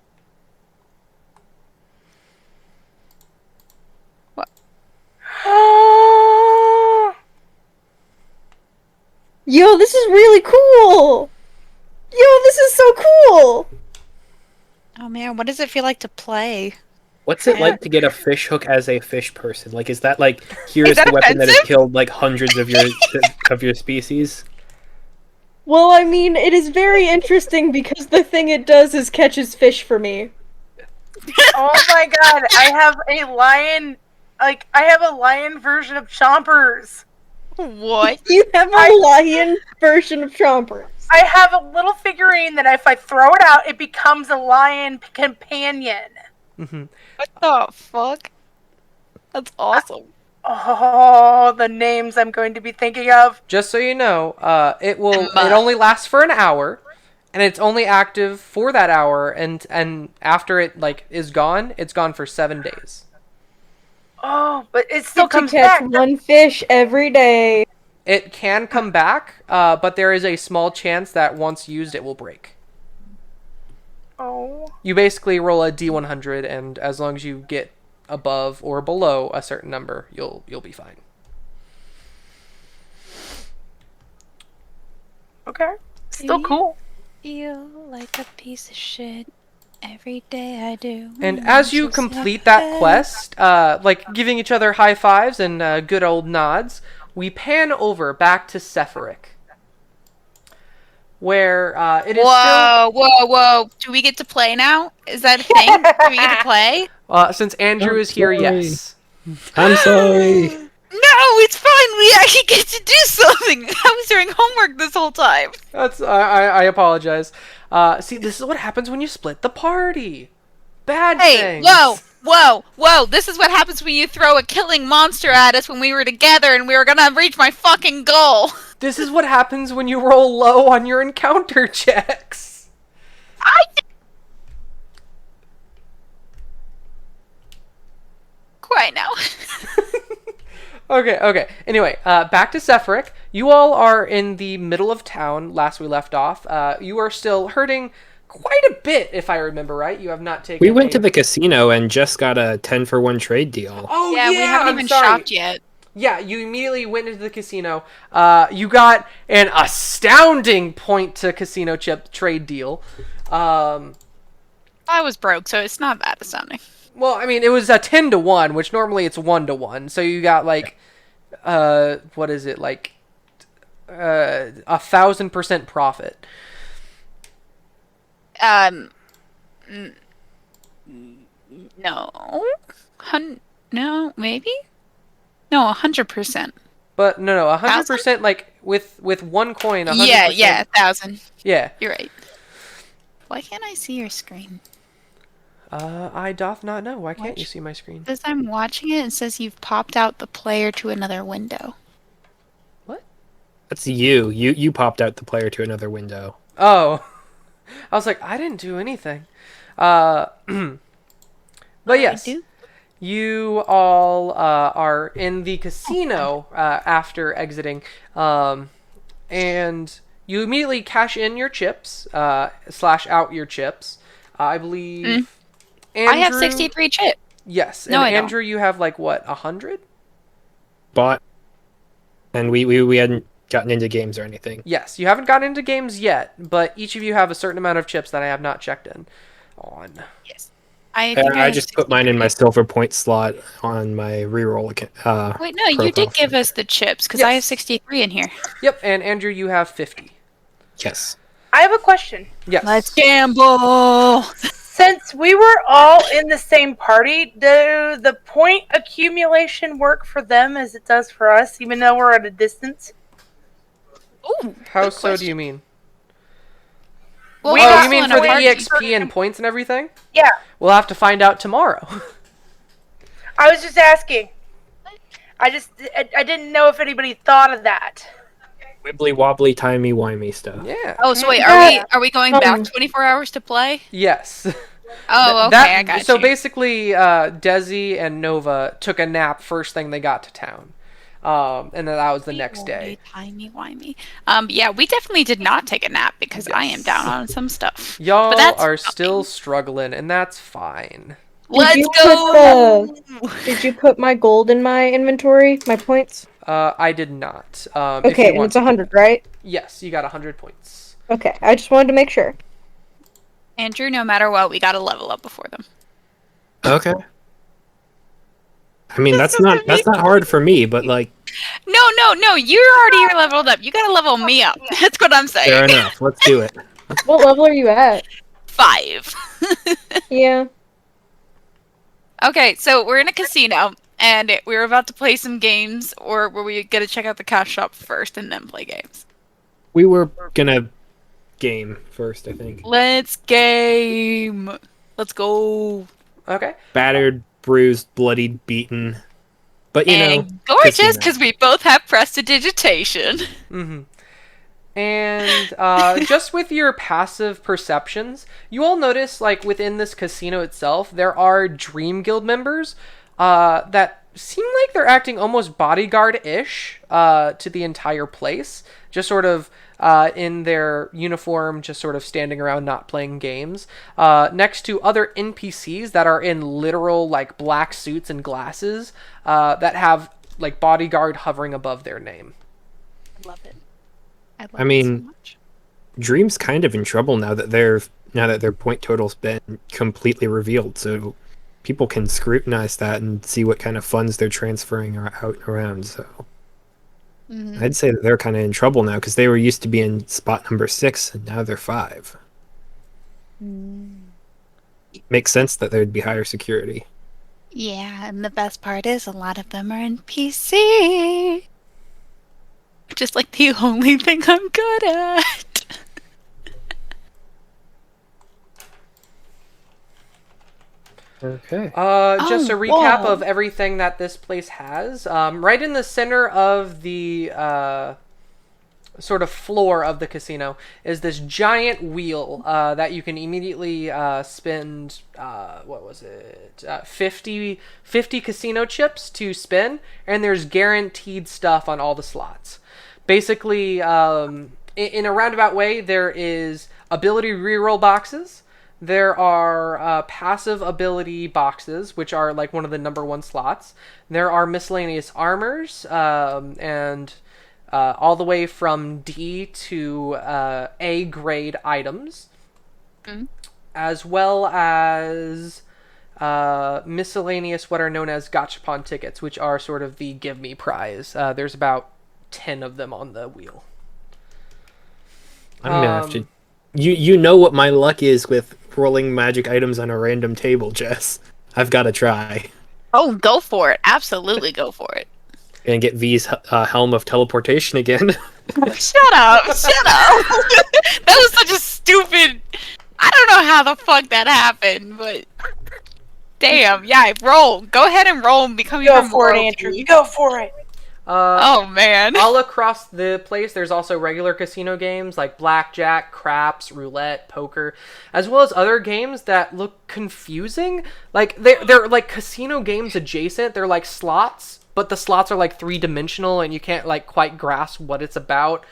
Yo, this is really cool! Yo, this is so cool! Oh man, what does it feel like to play? What's it like to get a fish hook as a fish person? Like, is that like, here's that the weapon that has offensive? killed like hundreds of your species? Well, I mean, it is very interesting because the thing it does is catches fish for me. Oh my god, I have a lion. I have a lion version of Chompers. What? You have a lion version of Chompers. I have a little figurine that if I throw it out, it becomes a lion companion. Mm-hmm. What the fuck? That's awesome. Oh, the names I'm going to be thinking of. Just so you know, it Emma. only lasts for an hour, and it's only active for that hour, and after it is gone, it's gone for 7 days. Oh, but it still Get to comes catch back. one fish every day. It can come back, but there is a small chance that once used, it will break. Oh. You basically roll a D100, and as long as you get above or below a certain number, you'll be fine. Okay. Still cool. Feel like a piece of shit every day I do. And as you complete that quest, giving each other high fives and good old nods, we pan over back to Sephiric, where it is Whoa. Do we get to play now? Is that a thing? Do we get to play? still since Andrew I'm is here. sorry. Yes. I'm sorry. No, it's fine. We actually get to do something. I was doing homework this whole time. That's I apologize. See, this is what happens when you split the party. Bad Hey, things. whoa. This is what happens when you throw a killing monster at us when we were together and we were gonna reach my fucking goal. This is what happens when you roll low on your encounter checks. Quiet now. Okay. Anyway, back to Sephiric. You all are in the middle of town. Last we left off, you are still hurting quite a bit, if I remember right. You have not taken. We went to the casino and just got a 10-for-1 trade deal. Oh Yeah, we haven't I'm even sorry. shopped yet. Yeah, you immediately went into the casino. You got an astounding point to casino chip trade deal. I was broke, so it's not that astounding. Well, I mean, it was a 10-to-1, which normally it's 1-to-1. So you got what is it, 1,000% profit. No. No, maybe? No, 100%. But no, 100% like with one coin. 100%. Yeah, 1,000. Yeah. You're right. Why can't I see your screen? I doth not know. Why can't you see my screen? As I'm watching it, it says you've popped out the player to another window. What? That's you. You popped out the player to another window. Oh. I was like, I didn't do anything. But yes. I do. You all are in the casino after exiting, and you immediately cash in your chips, slash out your chips. I believe Andrew... I have 63 chips. Yes, and No, I don't. Andrew, you have like what, 100? Bought, and we hadn't gotten into games or anything. Yes, you haven't gotten into games yet, but each of you have a certain amount of chips that I have not checked in on. Yes. I think I have just put mine in my silver point slot on my reroll account. Wait, no, you did give us the chips, because I have 63 in here. Yep, and Andrew, you have 50. Yes. I have a question. Yes. Let's gamble! Since we were all in the same party, do the point accumulation work for them as it does for us, even though we're at a distance? Ooh, How good so do question. you mean? Well, We we're Oh, got you mean in for a the party. EXP and points and everything? Yeah, We'll have to find out tomorrow. I was just asking. I didn't know if anybody thought of that. Wibbly wobbly timey wimey stuff. Yeah. Oh, so wait, Yeah. are we going back 24 hours to play? Yes. Oh, okay, I got so you. basically, Desi and Nova took a nap first thing they got to town. And then that was the next day. Timey wimey. Yeah, we definitely did not take a nap because I am down on some stuff. Y'all But that's are still struggling, and that's fine. Let's you go! Did you put my gold in my inventory? My points? I did not. If Okay, you and want it's 100, right? Yes, you got 100 points. Okay, I just wanted to make sure. Andrew, no matter what, we gotta level up before them. Okay. I mean, that's not hard for me, but like, No, you're already leveled up. You gotta level me up. That's what I'm saying. fair enough. Let's do it. What level are you at? 5. Yeah. Okay, so we're in a casino, and we were about to play some games, or were we gonna check out the cash shop first and then play games? We were gonna game first, I think. Let's game! Let's go! Okay. Battered, bruised, bloodied, beaten. But you know, And gorgeous, casino. because we both have prestidigitation. Mm-hmm. And just with your passive perceptions, you all notice, like, within this casino itself, there are Dream Guild members that seem like they're acting almost bodyguard-ish to the entire place. Just sort of in their uniform, just sort of standing around not playing games. Next to other NPCs that are in literal, like, black suits and glasses that have, like, bodyguard hovering above their name. Love it. I mean, Dream's kind of in trouble now that their point total's been completely revealed, so people can scrutinize that and see what kind of funds they're transferring out around. So I'd say that they're kind of in trouble now because they were used to be in spot number 6 and now they're 5. Makes sense that there'd be higher security. Yeah, and the best part is a lot of them are NPC. Just like the only thing I'm good at. Okay. Just a recap whoa. of everything that this place has. Right in the center of the sort of floor of the casino is this giant wheel that you can immediately spend, what was it, 50 casino chips to spin, and there's guaranteed stuff on all the slots. Basically, in a roundabout way, there is ability reroll boxes. There are passive ability boxes, which are like one of the number 1 slots. There are miscellaneous armors, and all the way from D to A grade items, as well as miscellaneous what are known as gachapon tickets, which are sort of the give me prize. There's about 10 of them on the wheel. I'm gonna have to. You know what my luck is with rolling magic items on a random table, Jess. I've got to try. Oh, go for it. Absolutely go for it. Gonna get V's helm of teleportation again. Shut up! Shut up! That was such a stupid. I don't know how the fuck that happened, but damn, yeah, roll. Go ahead and roll and become Go even for more it, OP. Andrew. Go for it. Oh man. All across the place, there's also regular casino games like blackjack, craps, roulette, poker, as well as other games that look confusing. Like they're like casino games adjacent. They're like slots, but the slots are like three-dimensional and you can't like quite grasp what it's about.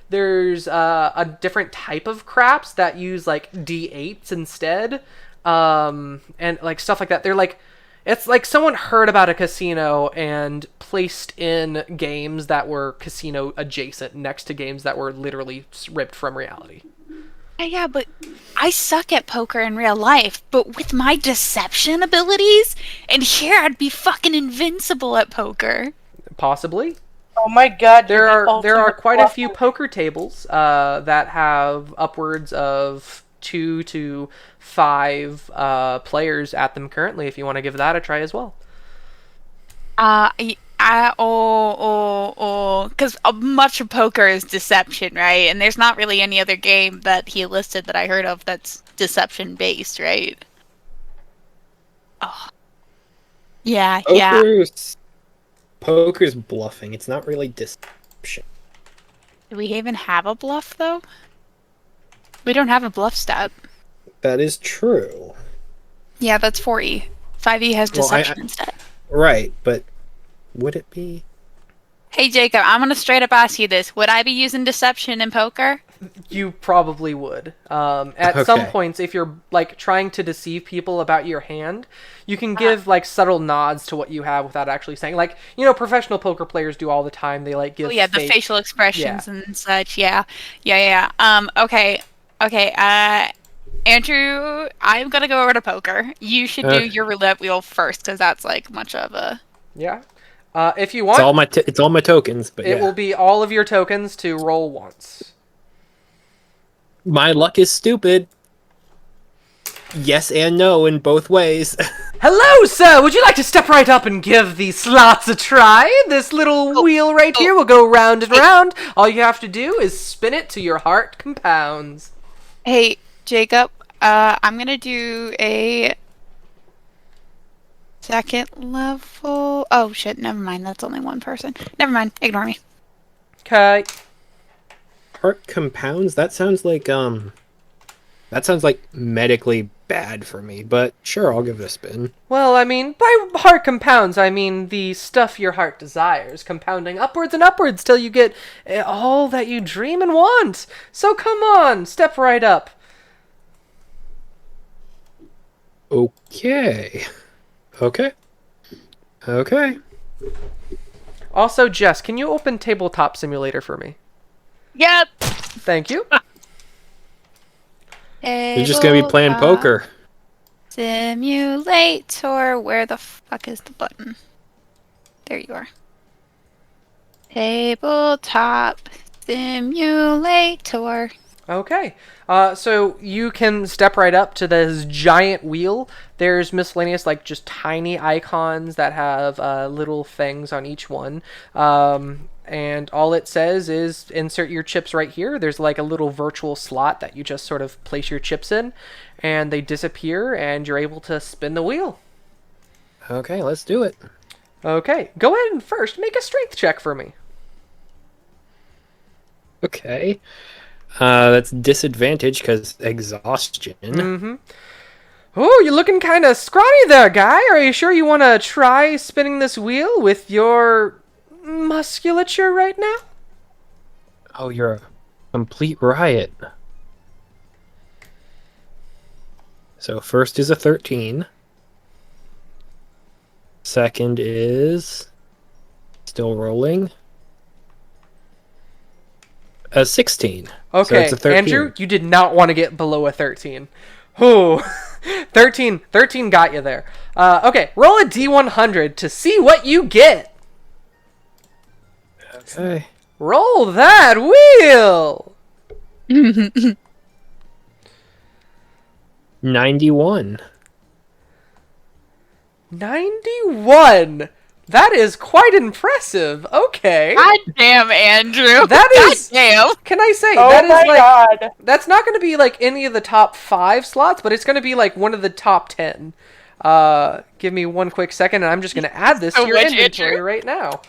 There's a different type of craps that use like D8s instead, and like stuff like that. They're like, it's like someone heard about a casino and placed in games that were casino adjacent next to games that were literally ripped from reality. Yeah, but I suck at poker in real life, but with my deception abilities, and here I'd be fucking invincible at poker. Possibly. Oh my god. There you're the are ultimate quite a fluffer. few poker tables that have upwards of 2 to 5 players at them currently. If you want to give that a try as well. Because much of poker is deception, right? And there's not really any other game that he listed that I heard of that's deception based, right? Oh. Yeah, yeah. Poker's bluffing. It's not really deception. Do we even have a bluff though? We don't have a bluff stat. That is true. Yeah, that's 4E. 5E has Well, deception instead. Right, but would it be? Hey Jacob, I'm gonna straight up ask you this. Would I be using deception in poker? You probably would. At some Okay. points, if you're like trying to deceive people about your hand, you can give like subtle nods to what you have without actually saying. Like, you know, professional poker players do all the time. They like give. Oh yeah, the fake- facial expressions and such. Yeah. Okay. Andrew, I'm gonna go over to poker. You should do Okay. your roulette wheel first, because that's like much of a. Yeah. If you It's want, all my tokens, but it yeah. will be all of your tokens to roll once. My luck is stupid. Yes and no in both ways. Hello, sir! Would you like to step right up and give the slots a try? This little wheel right here will go round and round. All you have to do is spin it till your heart compounds. Hey, Jacob. I'm gonna do a second level. Oh shit! Never mind. That's only one person. Never mind. Ignore me. Okay. Heart compounds? That sounds like medically bad for me, but sure, I'll give it a spin. Well, I mean, by heart compounds, I mean the stuff your heart desires, compounding upwards and upwards till you get all that you dream and want. So come on, step right up. Okay. Also, Jess, can you open Tabletop Simulator for me? Yep. Thank you. You're just gonna be playing poker. Simulator. Where the fuck is the button? There you are. Tabletop Simulator. Okay. So you can step right up to this giant wheel. There's miscellaneous, like, just tiny icons that have little things on each one. And all it says is insert your chips right here. There's like a little virtual slot that you just sort of place your chips in, and they disappear, and you're able to spin the wheel. Okay, let's do it. Okay. Go ahead and first make a strength check for me. Okay. That's disadvantage because exhaustion. Mm-hmm. Oh, you're looking kind of scrawny there, guy. Are you sure you want to try spinning this wheel with your musculature right now? Oh, you're a complete riot. So first is a 13. Second is still rolling. A 16. So Okay, it's a 13. Andrew, you did not want to get below a 13. Ooh, 13 got you there. Okay, roll a D100 to see what you get. Okay. Roll that wheel. 91. 91. That is quite impressive. Okay. God damn, Andrew. That is- God damn. Can I say Oh that is my like god. that's not going to be like any of the top 5 slots, but it's going to be like one of the top 10. Give me one quick second, and I'm just going to add this So to your much inventory Andrew. right now.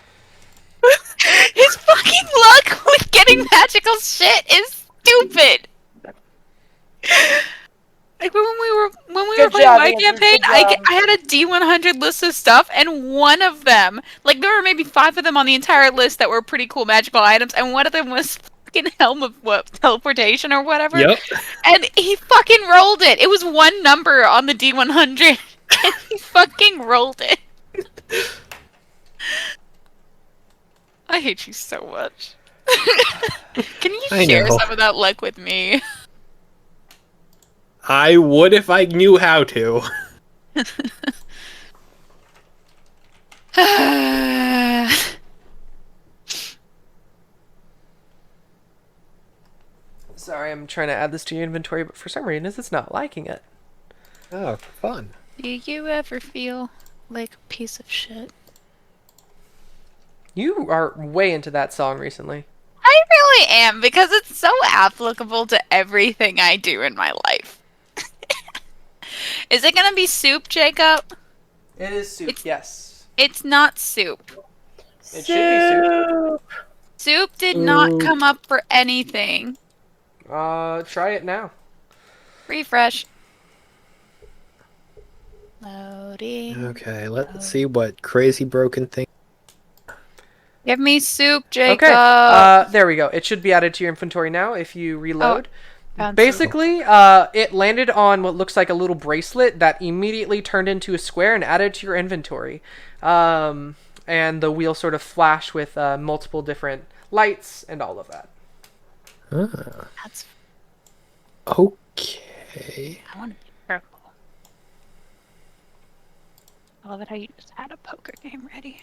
His fucking luck with getting magical shit is stupid. Like when we were Good playing job, my Andrew, campaign, good I job. had a D100 list of stuff, and one of them, like there were maybe 5 of them on the entire list that were pretty cool magical items, and one of them was fucking Helm of teleportation or whatever. Yep. And he fucking rolled it. It was one number on the D100, and he fucking rolled it. I hate you so much. Can you I share know. some of that luck with me? I would if I knew how to. Sorry, I'm trying to add this to your inventory, but for some reason it's not liking it. Oh, fun. Do you ever feel like a piece of shit? You are way into that song recently. I really am, because it's so applicable to everything I do in my life. Is it gonna be soup, Jacob? It is soup, It's- yes. It's not soup. It should be soup. Soup did not Ooh. come up for anything. Try it now. Refresh. Loading. Okay, let's see what crazy broken thing. Give me soup, Jacob. Okay, there we go. It should be added to your inventory now if you reload. Found soup. Basically, it landed on what looks like a little bracelet that immediately turned into a square and added to your inventory. And the wheel sort of flashed with multiple different lights and all of that. Ah, That's. okay. I want to be purple. I love it how you just had a poker game ready.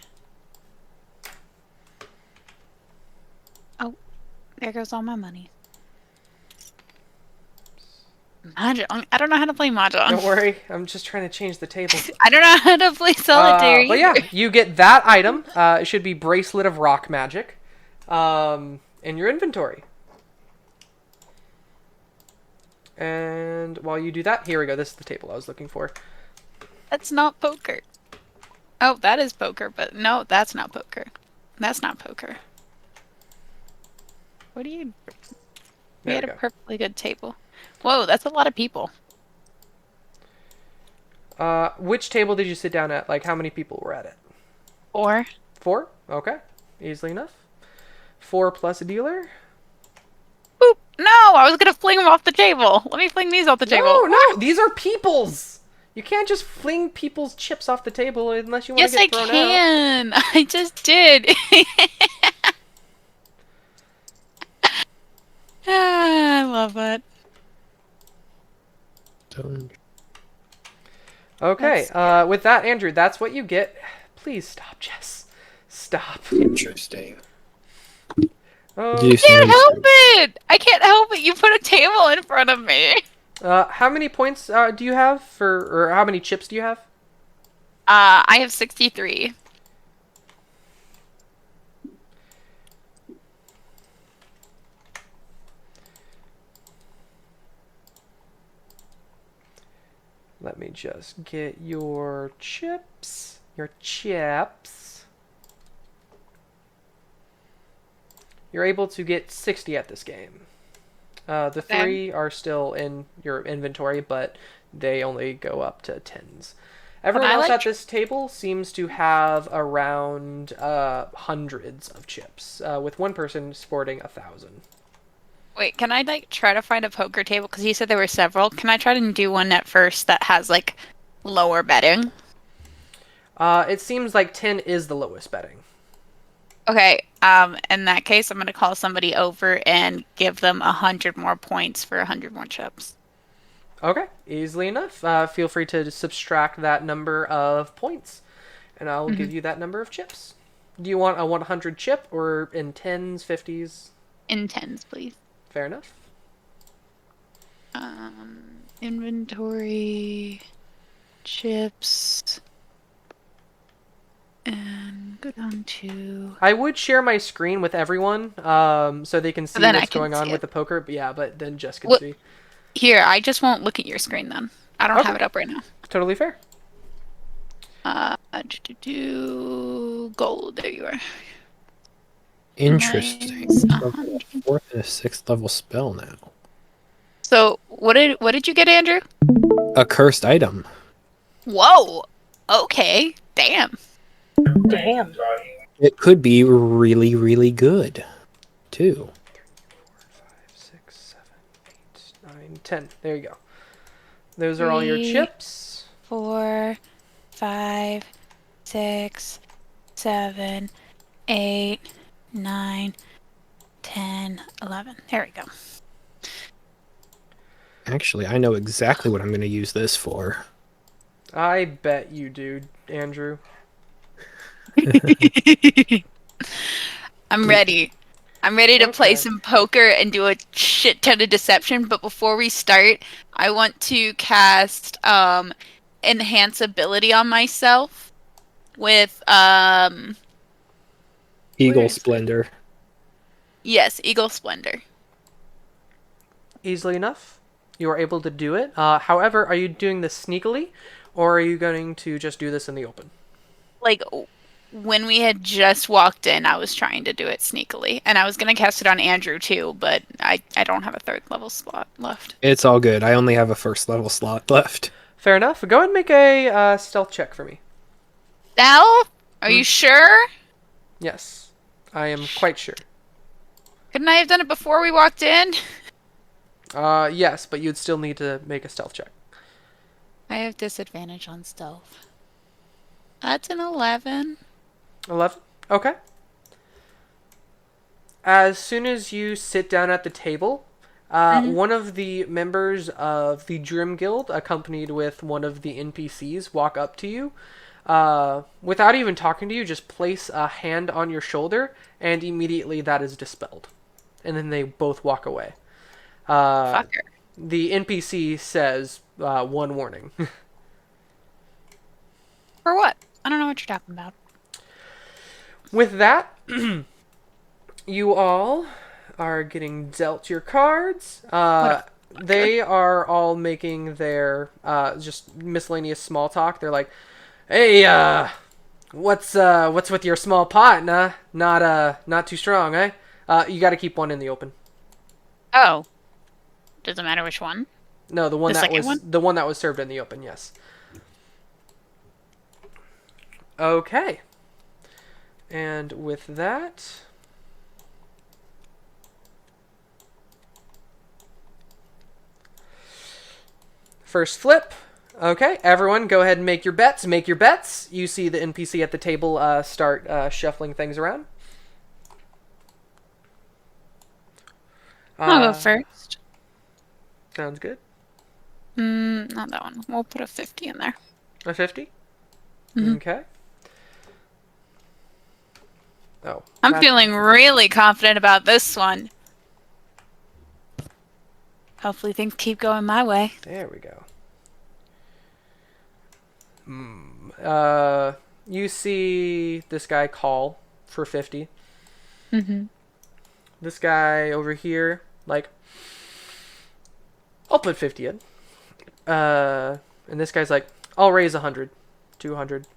Oh, there goes all my money. Mahjong. I don't know how to play Mahjong. Don't worry, I'm just trying to change the table. I don't know how to play solitaire. But yeah, either. you get that item. It should be Bracelet of Rock Magic in your inventory. And while you do that, here we go. This is the table I was looking for. That's not poker. Oh, that is poker, but no, that's not poker. That's not poker. What do you? We There had we a go. perfectly good table. Whoa, that's a lot of people. Which table did you sit down at? Like, how many people were at it? 4. 4? Okay. Easily enough. 4 plus a dealer? Boop! No, I was gonna fling them off the table. Let me fling these off the table. No, no, these are people's! You can't just fling people's chips off the table unless you want Yes, to I get thrown out. can. I just did. I love it. Don't- Okay, with that, Andrew, that's what you get. Please stop, Jess. Stop. Interesting. Oh, Do you I can't sound- help it. I can't help it. You put a table in front of me. how many points do you have for, or how many chips do you have? I have 63. Let me just get your chips. Your chips. You're able to get 60 at this game. The 3 are still in your inventory, but they only go up to 10s. Everyone I else like at this table seems to have around hundreds of chips, with one person sporting 1,000. Wait, can I like try to find a poker table? Because you said there were several. Can I try to do one at first that has like lower betting? It seems like 10 is the lowest betting. Okay. In that case, I'm gonna call somebody over and give them 100 more points for 100 more chips. Okay, easily enough. Feel free to subtract that number of points, and I'll give you that number of chips. Do you want a 100 chip or in 10s, 50s? In tens, please. Fair enough. Inventory, chips, and Down to. I would share my screen with everyone, so they can see then I what's can going on see with it. the poker. But yeah, but then Jess can What- see. Here, I just won't look at your screen then. I don't Okay. have it up right now. Totally fair. Gold. There you are. Interesting. Nice. So I've got a 4th and a 6th level spell now. So what did you get, Andrew? A cursed item. Whoa. Okay. Damn. Damn. It could be really, really good, too. 6, 7, 8, 9, 10. There you go. Those are all your 3, chips. 4, 5, 6, 7, 8, 9, 10, 11. There we go. Actually, I know exactly what I'm going to use this for. I bet you do, Andrew. I'm ready. I'm ready to play Okay. some poker and do a shit ton of deception, but before we start, I want to cast enhance ability on myself with Eagle Wait. Splendor. yes, Eagle Splendor. Easily enough. You are able to do it. However, are you doing this sneakily, or are you going to just do this in the open? Like when we had just walked in, I was trying to do it sneakily, and I was gonna cast it on Andrew too, but I don't have a 3rd level slot left. It's all good. I only have a 1st level slot left. Fair enough. Go ahead and make a stealth check for me. Now, are you sure? Yes, I am quite sure. Couldn't I have done it before we walked in? Yes, but you'd still need to make a stealth check. I have disadvantage on stealth. That's an 11. 11? Okay. As soon as you sit down at the table, one of the members of the Drim Guild, accompanied with one of the NPCs, walk up to you. Without even talking to you, just place a hand on your shoulder, and immediately that is dispelled. And then they both walk away. Fucker. The NPC says, one warning. For what? I don't know what you're talking about. With that, you all are getting dealt your cards. They are all making their just miscellaneous small talk. They're like, "Hey, what's with your small pot? Nah, not too strong, eh? You got to keep one in the open." Oh. Doesn't matter which one. No, the one The that second was one? the one that was served in the open. Yes. Okay. And with that, first flip. Okay, everyone, go ahead and make your bets. Make your bets. You see the NPC at the table start shuffling things around. I'll go first. Sounds good. Not that one. We'll put a 50 in there. A 50? Mhm. Okay. Oh. I'm that's- feeling really confident about this one. Hopefully things keep going my way. There we go. You see this guy call for 50. Mm-hmm. This guy over here, like, I'll put 50 in. And this guy's like, I'll raise 100, 200.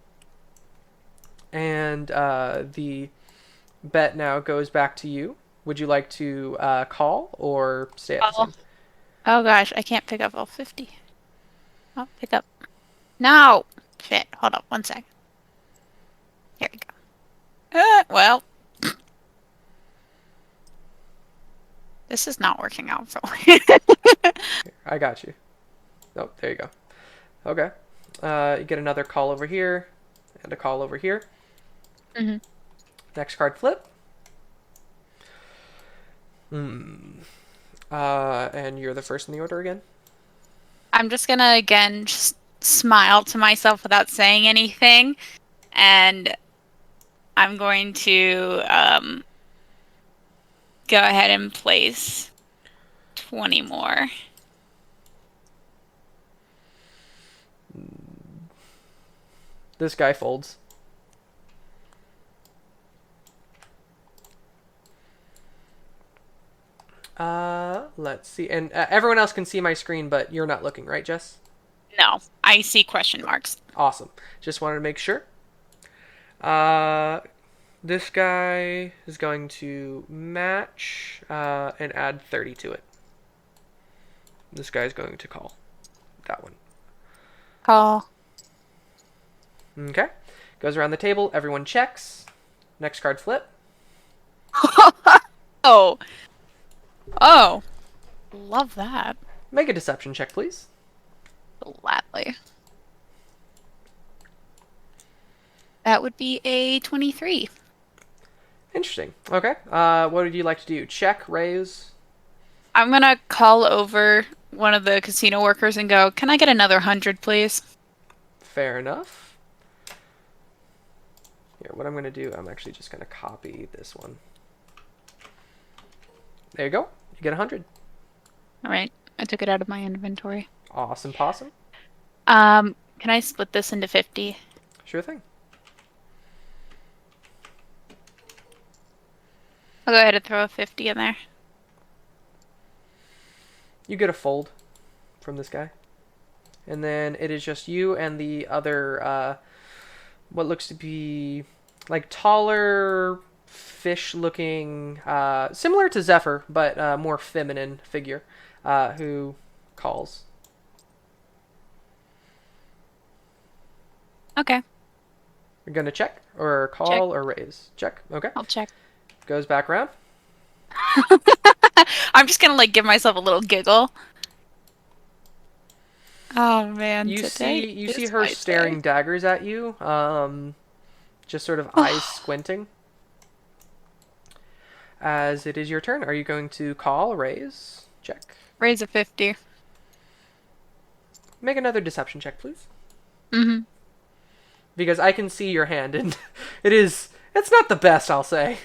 And the bet now goes back to you. Would you like to call or stay at the Call. same? Oh gosh, I can't pick up all 50. Oh, pick up. No! Shit, hold up 1 second. Here we go. Well. This is not working out for me. I got you. Oh, there you go. Okay. You get another call over here and a call over here. Mm-hmm. Next card flip. And you're the first in the order again. I'm just gonna again just smile to myself without saying anything, and I'm going to go ahead and place 20 more. This guy folds. let's see. And everyone else can see my screen, but you're not looking, right, Jess? No, I see question marks. Awesome. Just wanted to make sure. This guy is going to match and add 30 to it. This guy's going to call that one. Call. Okay. Goes around the table. Everyone checks. Next card flip. Oh. Oh. Love that. Make a deception check, please. Gladly. That would be a 23. Interesting. Okay. What would you like to do? Check, raise? I'm gonna call over one of the casino workers and go, can I get another 100, please? Fair enough. Here, what I'm going to do, I'm actually just going to copy this one. There you go. You get 100. Alright, I took it out of my inventory. Awesome possum. Can I split this into 50? Sure thing. I'll go ahead and throw a 50 in there. You get a fold from this guy. And then it is just you and the other, what looks to be like taller, fish-looking, similar to Zephyr, but more feminine figure, who calls. Okay, You're going to check or call Check. or raise? Check. Okay. I'll check. Goes back around. I'm just gonna like give myself a little giggle. Oh man, You today see is her my staring day. daggers at you, just sort of eyes squinting. As it is your turn, are you going to call, raise, check? Raise a 50. Make another deception check, please. Mm-hmm. Because I can see your hand, and it's not the best, I'll say.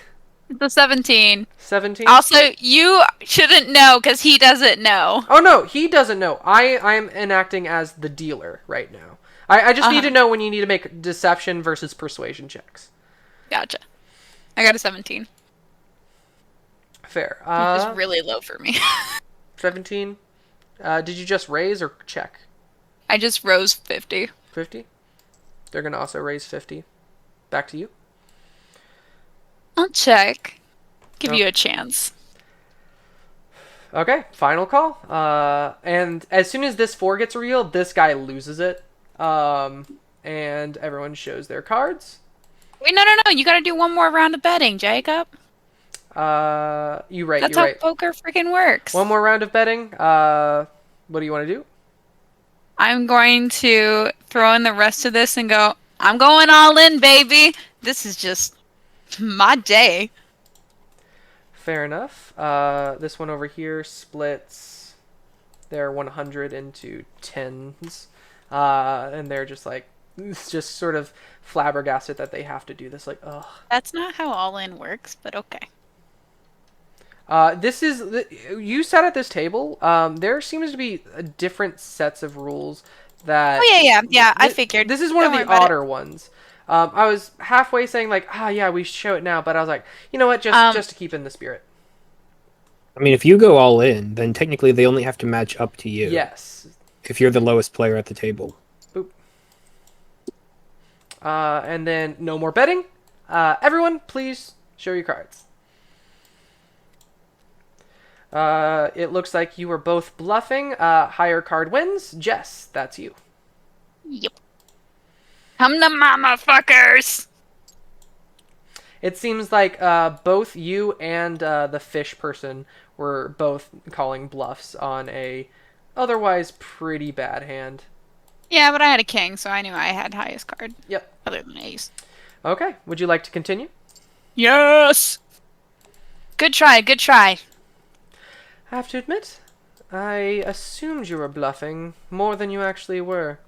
It's a 17. 17? Also, you shouldn't know because he doesn't know. Oh no, he doesn't know. I'm enacting as the dealer right now. I just need to know when you need to make deception versus persuasion checks. Gotcha. I got a 17. Fair. Which is really low for me. 17. Did you just raise or check? I just rose 50. 50? They're going to also raise 50. Back to you. I'll check. Give Oh. you a chance. Okay, final call. And as soon as this 4 gets revealed, this guy loses it. And everyone shows their cards. Wait, no. You gotta do one more round of betting, Jacob. You right, That's you're how right. poker freaking works. One more round of betting. What do you want to do? I'm going to throw in the rest of this and go, I'm going all in, baby. This is just my day. Fair enough. This one over here splits their 100 into tens. And they're just like, it's just sort of flabbergasted that they have to do this. Like, ugh. That's not how all in works, but okay. This is you sat at this table. There seems to be different sets of rules that. Oh yeah. I figured. This is one Don't of worry the about it. odder ones. I was halfway saying like, yeah, we should show it now, but I was like, you know what, just to keep in the spirit. I mean, if you go all in, then technically they only have to match up to you. Yes. If you're the lowest player at the table. Boop. And then no more betting. Everyone, please show your cards. It looks like you were both bluffing. Higher card wins. Jess, that's you. Yep. Come to mama, fuckers! It seems like both you and the fish person were both calling bluffs on a otherwise pretty bad hand. Yeah, but I had a king, so I knew I had highest card. Yep. Other than ace. Okay. Would you like to continue? Yes! Good try. I have to admit, I assumed you were bluffing more than you actually were.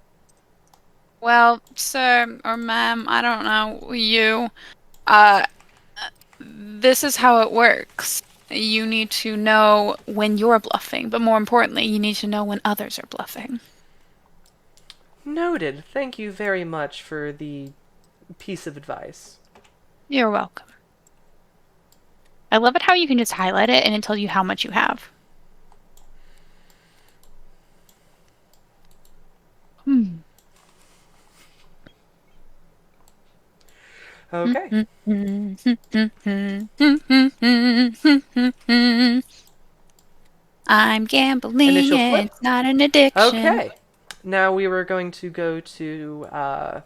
Well, sir, or ma'am, I don't know, you, this is how it works. You need to know when you're bluffing, but more importantly, you need to know when others are bluffing. Noted. Thank you very much for the piece of advice. You're welcome. I love it how you can just highlight it and it tells you how much you have. Okay. I'm gambling. Initial flip. It's not an addiction. Okay. Now we were going to go to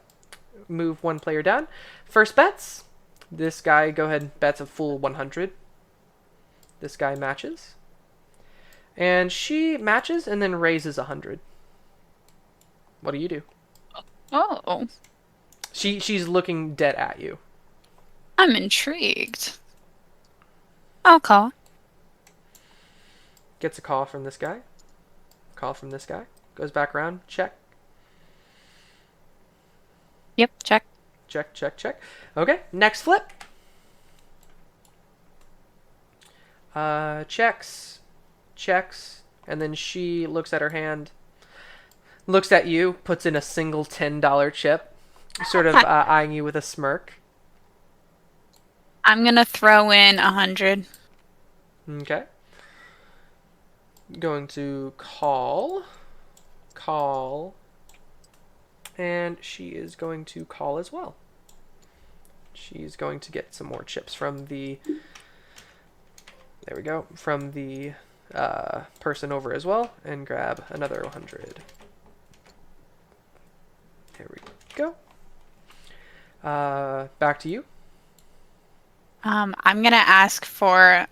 move one player down. First bets. This guy, go ahead and bets a full 100. This guy matches. And she matches and then raises 100. What do you do? Oh, She's looking dead at you. I'm intrigued. I'll call. Gets a call from this guy. Call from this guy. Goes back around. Check. Yep, check. Check, check, check. Okay, next flip. Checks. Checks. And then she looks at her hand. Looks at you. Puts in a single $10 chip. Sort of eyeing you with a smirk. I'm gonna throw in 100. Okay. Going to call. Call. And she is going to call as well. She's going to get some more chips from the... There we go. From the person over as well. And grab another 100. There we go. Back to you. I'm gonna ask for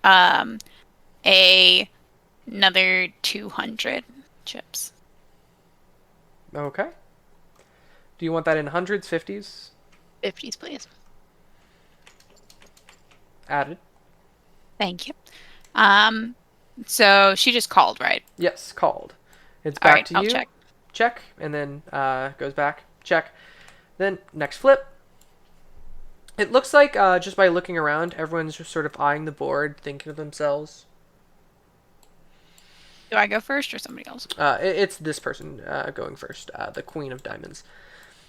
another 200 chips. Okay. Do you want that in hundreds, 50s? 50s, please. Added. Thank you. So she just called, right? Yes, called. It's All back right, to I'll you. check. Check, and then goes back. Check. Then next flip. It looks like just by looking around, everyone's just sort of eyeing the board, thinking of themselves. Do I go first or somebody else? It's this person going first, the Queen of Diamonds,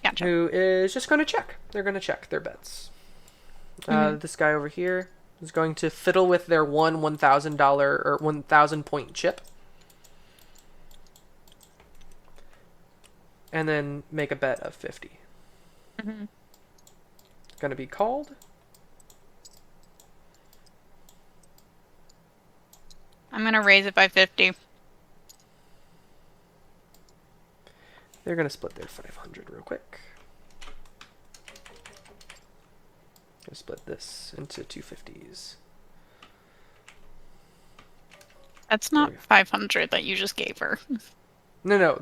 Gotcha. who is just going to check. They're going to check their bets. This guy over here is going to fiddle with their $1,000 or 1,000 point chip. And then make a bet of 50. Mm-hmm. Going to be called. I'm gonna raise it by 50. They're going to split their 500 real quick. Going to split this into 250s. That's There we not go. 500 that you just gave her. No.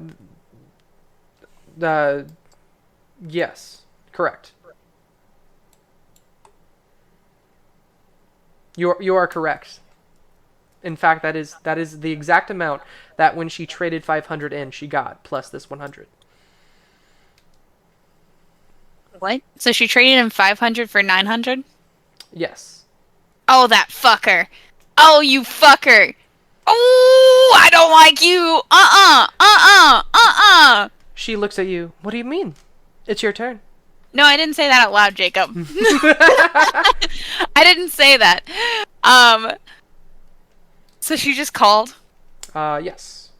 Yes, correct. You are correct. In fact, that is the exact amount that when she traded 500 in, she got plus this 100. What? So she traded in 500 for 900? Yes. Oh, that fucker. Oh, you fucker. Oh, I don't like you. She looks at you. What do you mean? It's your turn. No, I didn't say that out loud, Jacob. I didn't say that. So she just called? Yes.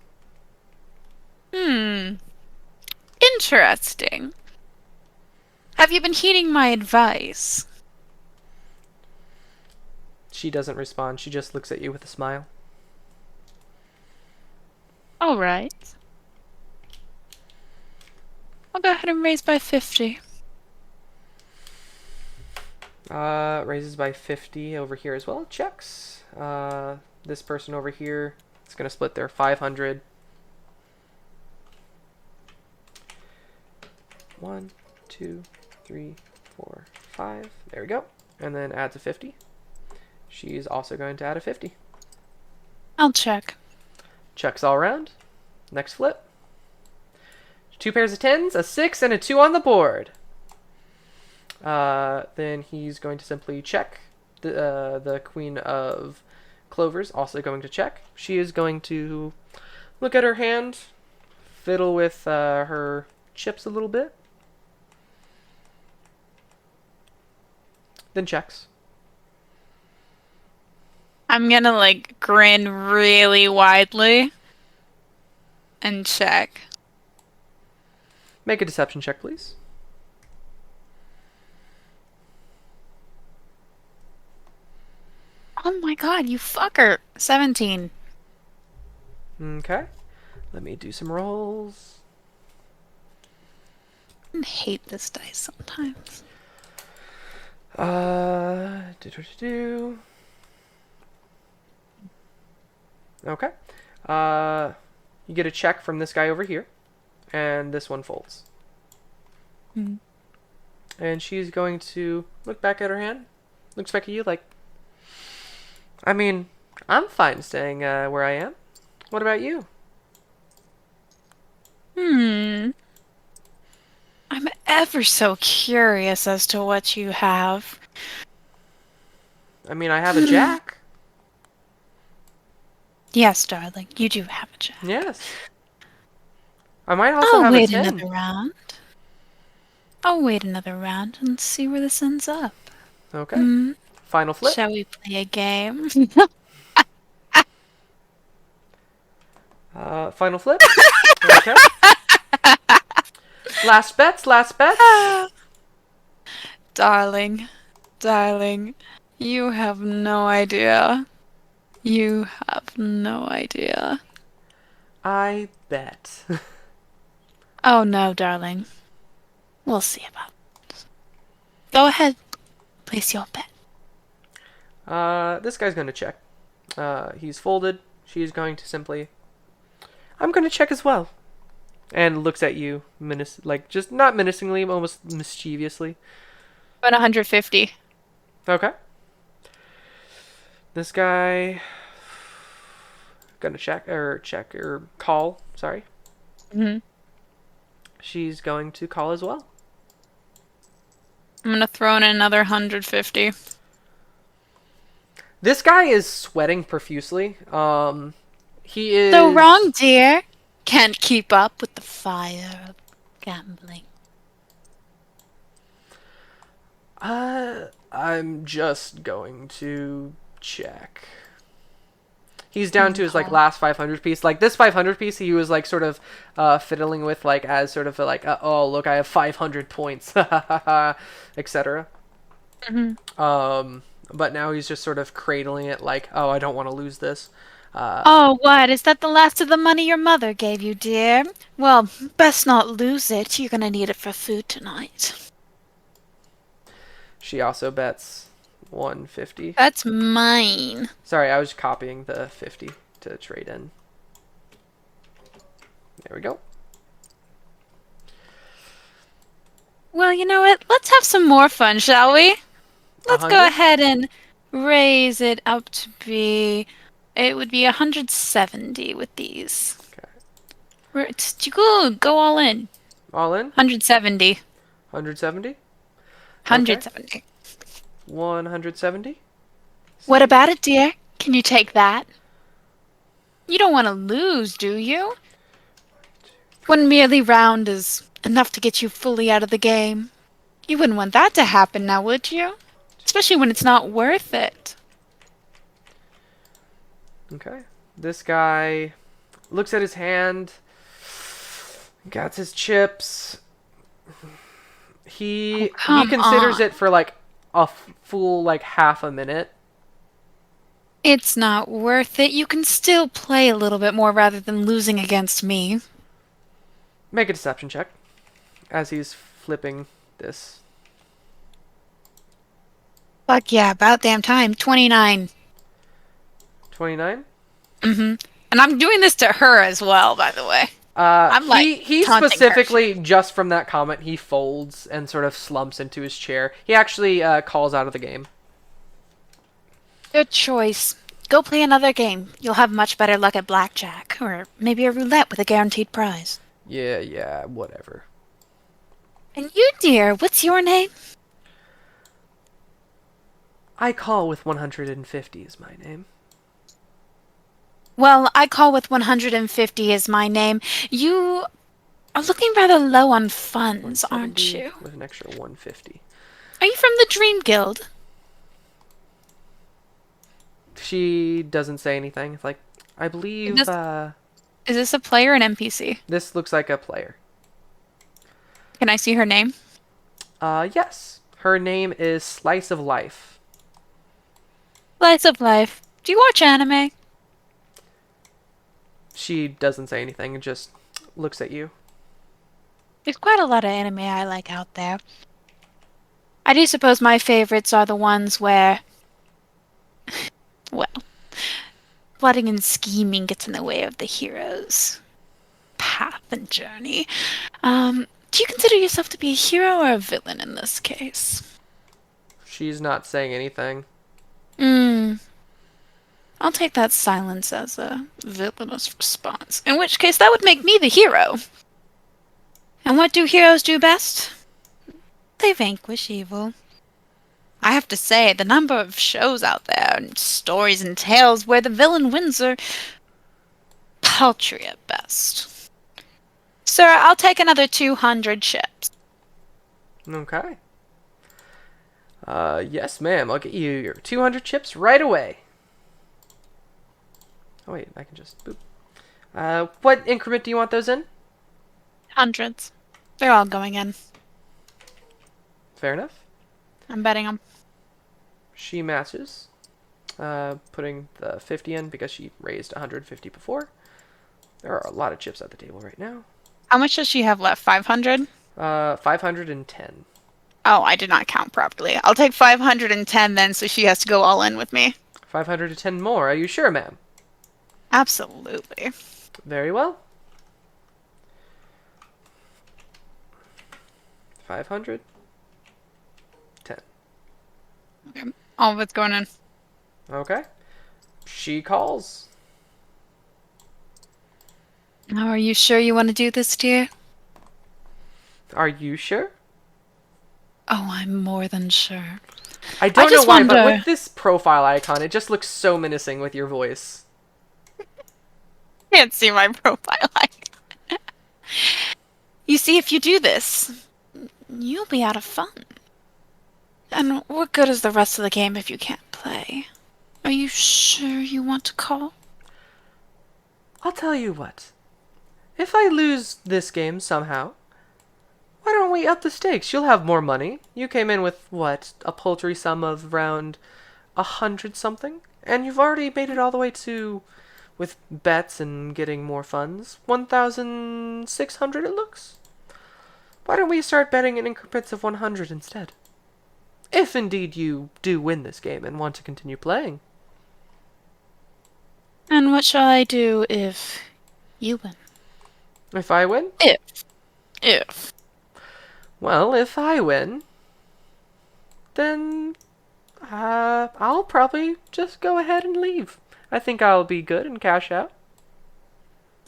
Interesting. Have you been heeding my advice? She doesn't respond. She just looks at you with a smile. All right. I'll go ahead and raise by 50. Raises by 50 over here as well. Checks. This person over here is going to split their 500. 1, 2, 3, 4, 5. There we go. And then adds a 50. She's also going to add a 50. I'll check. Checks all around. Next flip. 2 pairs of 10s, a 6, and a 2 on the board. Then he's going to simply check. The Queen of Clovers also going to check. She is going to look at her hand, fiddle with her chips a little bit. Then checks. I'm gonna, like, grin really widely and check. Make a deception check, please. Oh my god, you fucker. 17. Okay. Let me do some rolls. I hate this dice sometimes. Do. Okay. You get a check from this guy over here, and this one folds. Hmm. And she's going to look back at her hand, looks back at you like, I mean, I'm fine staying where I am. What about you? I'm ever so curious as to what you have. I mean, I have a jack. Yes, darling, you do have a jack. Yes. I might also I'll have wait a 10. another round. I'll wait another round and see where this ends up. Okay. Hmm? Final flip. Shall we play a game? Final flip. Okay. Last bets. Darling, you have no idea. You have no idea. I bet. Oh no, darling. We'll see about it. Go ahead. Place your bet. This guy's going to check. He's folded. She's going to simply... I'm going to check as well. And looks at you, just not menacingly, almost mischievously. About 150. Okay. This guy... Gonna check, or call, sorry. Mm-hmm. She's going to call as well. I'm gonna throw in another 150. This guy is sweating profusely. He is... So wrong, dear. Can't keep up with the fire of gambling. I'm just going to check. He's down to his last 500 piece. Like this 500 piece, he was sort of fiddling with as sort of oh look, I have 500 points, etc. Mm-hmm. But now he's just sort of cradling it oh, I don't want to lose this. Oh, what? Is that the last of the money your mother gave you, dear? Well, best not lose it. You're gonna need it for food tonight. She also bets 150. That's mine. Sorry, I was copying the 50 to trade in. There we go. Well, you know what? Let's have some more fun, shall we? Let's go 100? ahead and raise it up to be... It would be 170 with these. Okay. Go all in. All in? 170. 170? 170. 170? What about it, dear? Can you take that? You don't want to lose, do you? One merely round is enough to get you fully out of the game. You wouldn't want that to happen now, would you? Especially when it's not worth it. Okay. This guy looks at his hand, got his chips. He considers it for a full half a minute. It's not worth it. You can still play a little bit more rather than losing against me. Make a deception check as he's flipping this. Fuck yeah, about damn time. 29. 29? Mm-hmm. And I'm doing this to her as well, by the way. He taunting specifically, just from that comment, he folds and sort of slumps into his chair. He actually calls out of the game. Good choice. Go play another game. You'll have much better luck at blackjack, or maybe a roulette with a guaranteed prize. Yeah, whatever. And you, dear, what's your name? I call with 150 is my name. Well, I call with 150 is my name. You are looking rather low on funds, aren't 170 you? With an extra 150. Are you from the Dream Guild? She doesn't say anything. It's I believe Is this a player or an NPC? this looks like a player. Can I see her name? Yes. Her name is Slice of Life. Slice of life. Do you watch anime? She doesn't say anything and just looks at you. There's quite a lot of anime I like out there. I do suppose my favorites are the ones where, well, plotting and scheming gets in the way of the hero's path and journey. Do you consider yourself to be a hero or a villain in this case? She's not saying anything. I'll take that silence as a villainous response. In which case, that would make me the hero. And what do heroes do best? They vanquish evil. I have to say, the number of shows out there, and stories and tales where the villain wins are paltry at best. Sir, I'll take another 200 chips. Okay. Yes, ma'am. I'll get you your 200 chips right away. Oh, wait. I can just... Boop. What increment do you want those in? Hundreds. They're all going in. Fair enough. I'm betting them. She matches. Putting the 50 in because she raised 150 before. There are a lot of chips at the table right now. How much does she have left? 500? 510. Oh, I did not count properly. I'll take 510 then, so she has to go all in with me. 510 more. Are you sure, ma'am? Absolutely. Very well. 500. 10. Okay. All of it's going in. Okay. She calls. Now, are you sure you want to do this, dear? Are you sure? Oh, I'm more than sure. I don't know just why, but wonder- with this profile icon, it just looks so menacing with your voice. Can't see my profile icon. You see, if you do this, you'll be out of fun. And what good is the rest of the game if you can't play? Are you sure you want to call? I'll tell you what. If I lose this game somehow, why don't we up the stakes? You'll have more money. You came in with, what, a paltry sum of around 100 something? And you've already made it all the way to, with bets and getting more funds, 1,600 it looks? Why don't we start betting in increments of 100 instead? If indeed you do win this game and want to continue playing. And what shall I do if you win? If I win? If. Well, if I win, then I'll probably just go ahead and leave. I think I'll be good and cash out.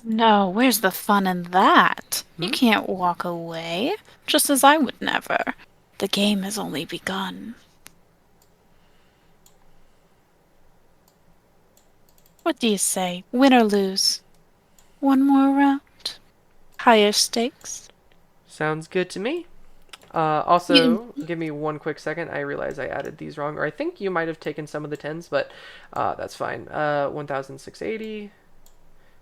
No, where's the fun in that? You can't walk away, just as I would never. The game has only begun. What do you say? Win or lose? One more round? Higher stakes? Sounds good to me. Also, give me one quick second. I realize I added these wrong, or I think you might have taken some of the 10s, but that's fine. 1,680.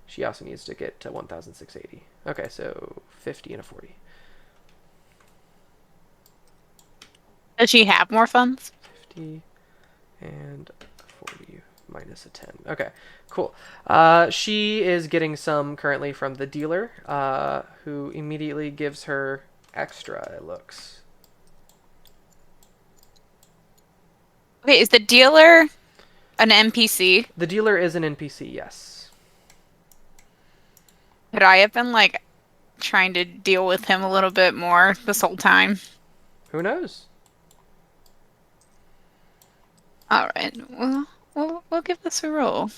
She also needs to get to 1,680. Okay, so 50 and a 40. Does she have more funds? 50 and 40 minus a 10. Okay, cool. She is getting some currently from the dealer, who immediately gives her extra, it looks. Okay, is the dealer an NPC? The dealer is an NPC, yes. Could I have been, like, trying to deal with him a little bit more this whole time? Who knows? Alright, we'll give this a roll.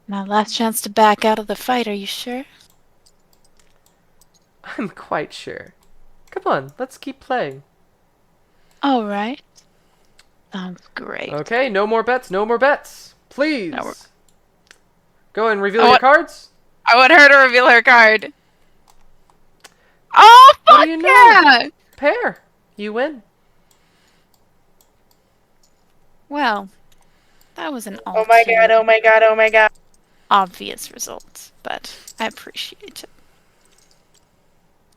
Now, last chance to back out of the fight, are you sure? I'm quite sure. Come on, let's keep playing. Alright. Sounds great. Okay, no more bets, no more bets. Please. No, Go and reveal your cards. I want her to reveal her card. Oh, fuck What do you know? yeah! Pair. You win. Well, that was an Oh my god, oh my god, oh my god. obvious result, but I appreciate it.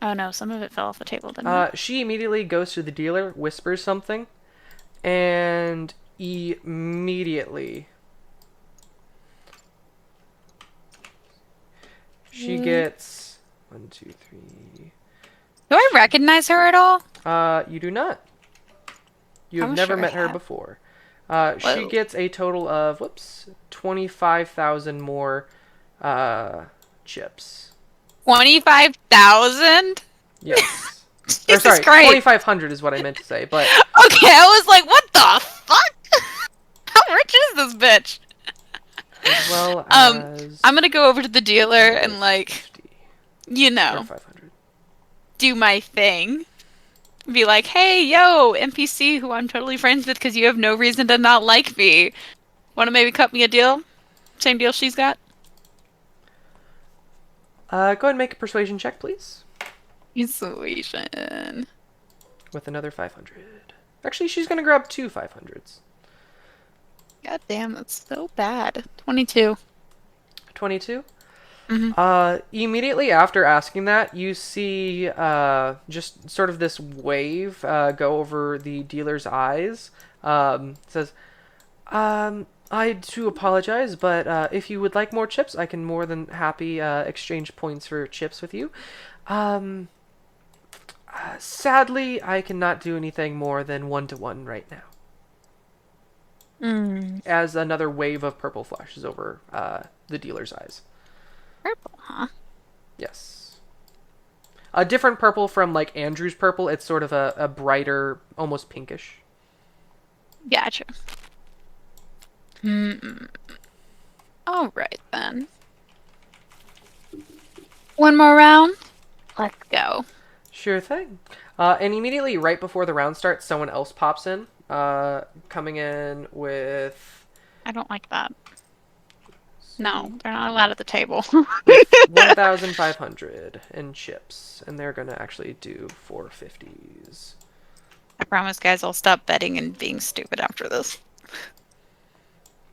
Oh no, some of it fell off the table, didn't it? She immediately goes to the dealer, whispers something, and immediately. She gets 1, 2, 3. Do I recognize her at all? You do not. You have I'm never sure I met her have. before. She Whoa. gets a total of 25,000 more chips. 25,000? Yes. Or Jesus sorry, Christ. 2,500 is what I meant to say, but Okay, I was like, what the fuck? How rich is this bitch? as well as I'm gonna go over to the dealer and, like, 50 you or know, 500. do my thing. Be like, hey, yo, NPC who I'm totally friends with because you have no reason to not like me. Want to maybe cut me a deal? Same deal she's got? Go ahead and make a persuasion check, please, Persuasion. with another 500. Actually, she's gonna grab 2 500s. God damn, that's so bad. 22. 22. Mhm. Immediately after asking that, you see just sort of this wave go over the dealer's eyes. It says, I do apologize, but if you would like more chips, I can more than happy exchange points for chips with you. Sadly, I cannot do anything more than 1-to-1 right now. As another wave of purple flashes over the dealer's eyes. Purple, huh? Yes. A different purple from, like, Andrew's purple. It's sort of a brighter, almost pinkish. Gotcha. Alright then. One more round? Let's go. Sure thing. And immediately, right before the round starts, someone else pops in, coming in with I don't like that. No, they're not allowed at the table. 1,500 in chips, and they're gonna actually do 450s. I promise, guys, I'll stop betting and being stupid after this.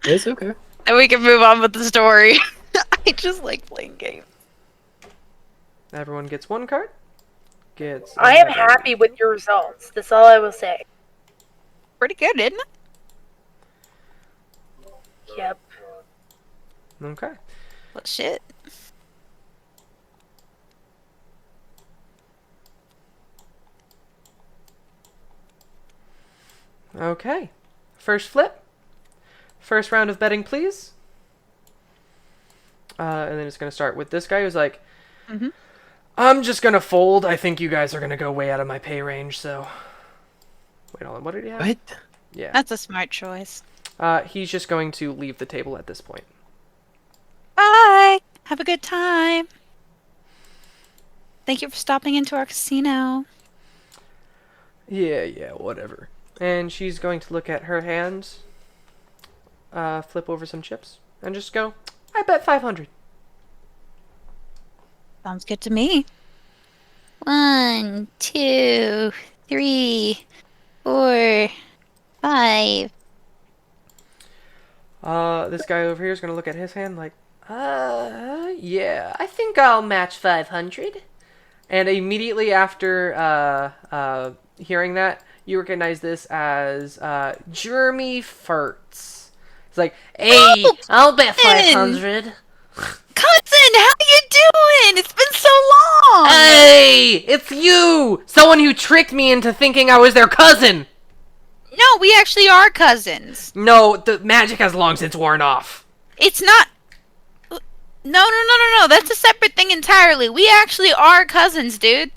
It's okay. And we can move on with the story. I just like playing games. Everyone gets 1 card. Gets. I am another- happy with your results. That's all I will say. Pretty good, isn't it? Yep. Okay. Well, shit. Okay. First flip. First round of betting, please. And then it's going to start with this guy who's like, I'm just going to fold. I think you guys are going to go way out of my pay range, so... Wait, hold on. What did he have? What? Yeah. That's a smart choice. He's just going to leave the table at this point. Bye! Have a good time. Thank you for stopping into our casino. Yeah, whatever. And she's going to look at her hand, flip over some chips, and just go, I bet 500. Sounds good to me. 1, 2, 3, 4, 5. This guy over here is going to look at his hand like, yeah, I think I'll match 500. And immediately after hearing that, you recognize this as Jeremy Furtz. It's like, hey, I'll bet 500. Cousin, how you doing? It's been so long! Hey, it's you! Someone who tricked me into thinking I was their cousin. No, we actually are cousins. No, the magic has long since worn off. It's not... No. That's a separate thing entirely. We actually are cousins, dude.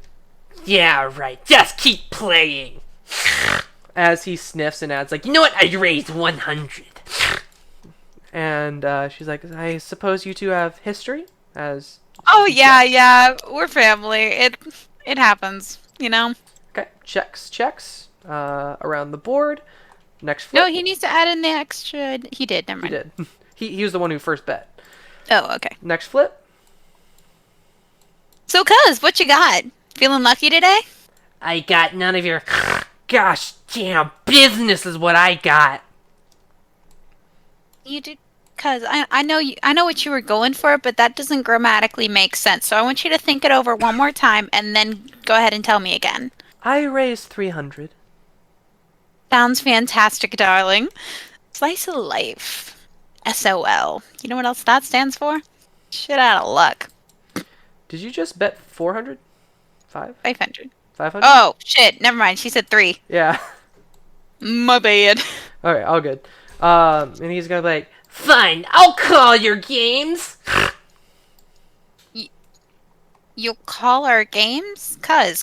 Yeah, right. Just keep playing. As he sniffs and adds, like, you know what? I raised 100. And she's like, I suppose you two have history? As Oh, yeah. We're family. It happens, you know? okay, checks around the board. Next flip. No, he needs to add in the extra... He did, never He mind. did. He was the one who first bet. Oh, okay. Next flip. So, cuz, what you got? Feeling lucky today? I got none of your gosh damn business is what I got. You did... Cuz, I know what you were going for, but that doesn't grammatically make sense. So I want you to think it over one more time, and then go ahead and tell me again. I raised 300. Sounds fantastic, darling. Slice of life. SOL. You know what else that stands for? Shit out of luck. Did you just bet 400? 500. 500? Oh, shit. Never mind. She said 3. Yeah. My bad. Alright, all good. And he's gonna be like, fine, I'll call your games. You'll call our games? Cuz.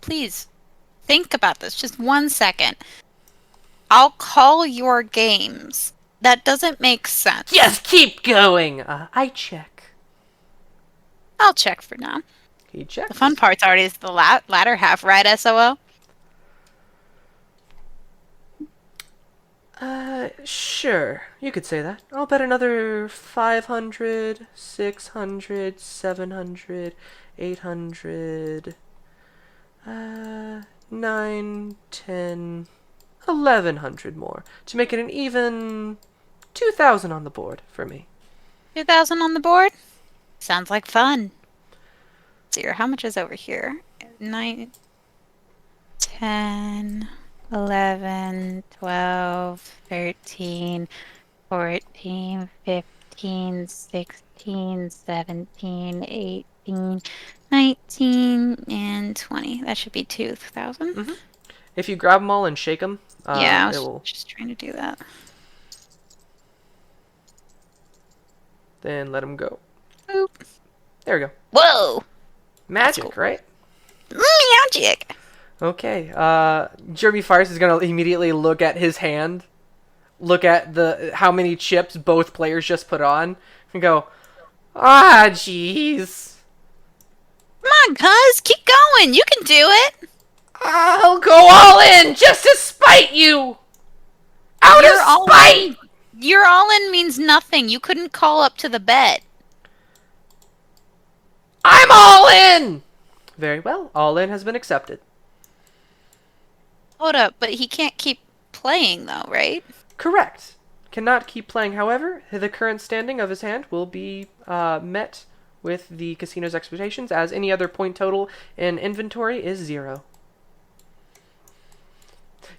Please, think about this. Just 1 second. I'll call your games. That doesn't make sense. Just keep going. I check. I'll check for now. He checks. The fun part's already is the latter half, right, SOL? Sure. You could say that. I'll bet another 500, 600, 700, 800, 9, 10, 1100 more to make it an even 2,000 on the board for me. 2,000 on the board? Sounds like fun. Let's see here. How much is over here? 9, 10, 11, 12, 13, 14, 15, 16, 17, 18, 19, and 20. That should be 2,000. If you grab them all and shake them, Yeah, I it was will. just trying to do that. Then let them go. Boop. There we go. Whoa! Magic, right? Magic! Okay. Jeremy Fires is gonna immediately look at his hand, look at how many chips both players just put on, and go, ah, jeez. Come on, cuz! Keep going! You can do it! I'll go all in just to spite you. Out You're of all spite. Your all-in means nothing. You couldn't call up to the bet. I'm all in. Very well. All in has been accepted. Hold up, but he can't keep playing though, right? Correct. Cannot keep playing. However, the current standing of his hand will be met with the casino's expectations, as any other point total in inventory is 0.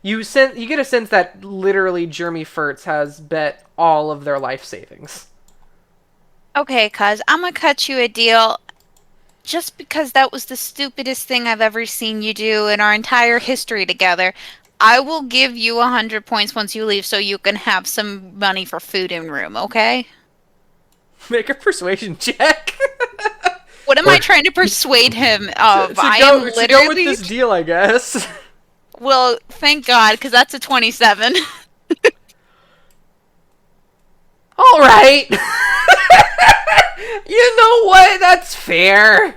You get a sense that literally Jeremy Furtz has bet all of their life savings. Okay, cuz, I'm gonna cut you a deal. Just because that was the stupidest thing I've ever seen you do in our entire history together, I will give you 100 points once you leave so you can have some money for food and room, okay? Make a persuasion check. What am I trying to persuade him of? to I go am with literally... this deal, I guess. Well, thank God, because that's a 27. All right. You know what? That's fair.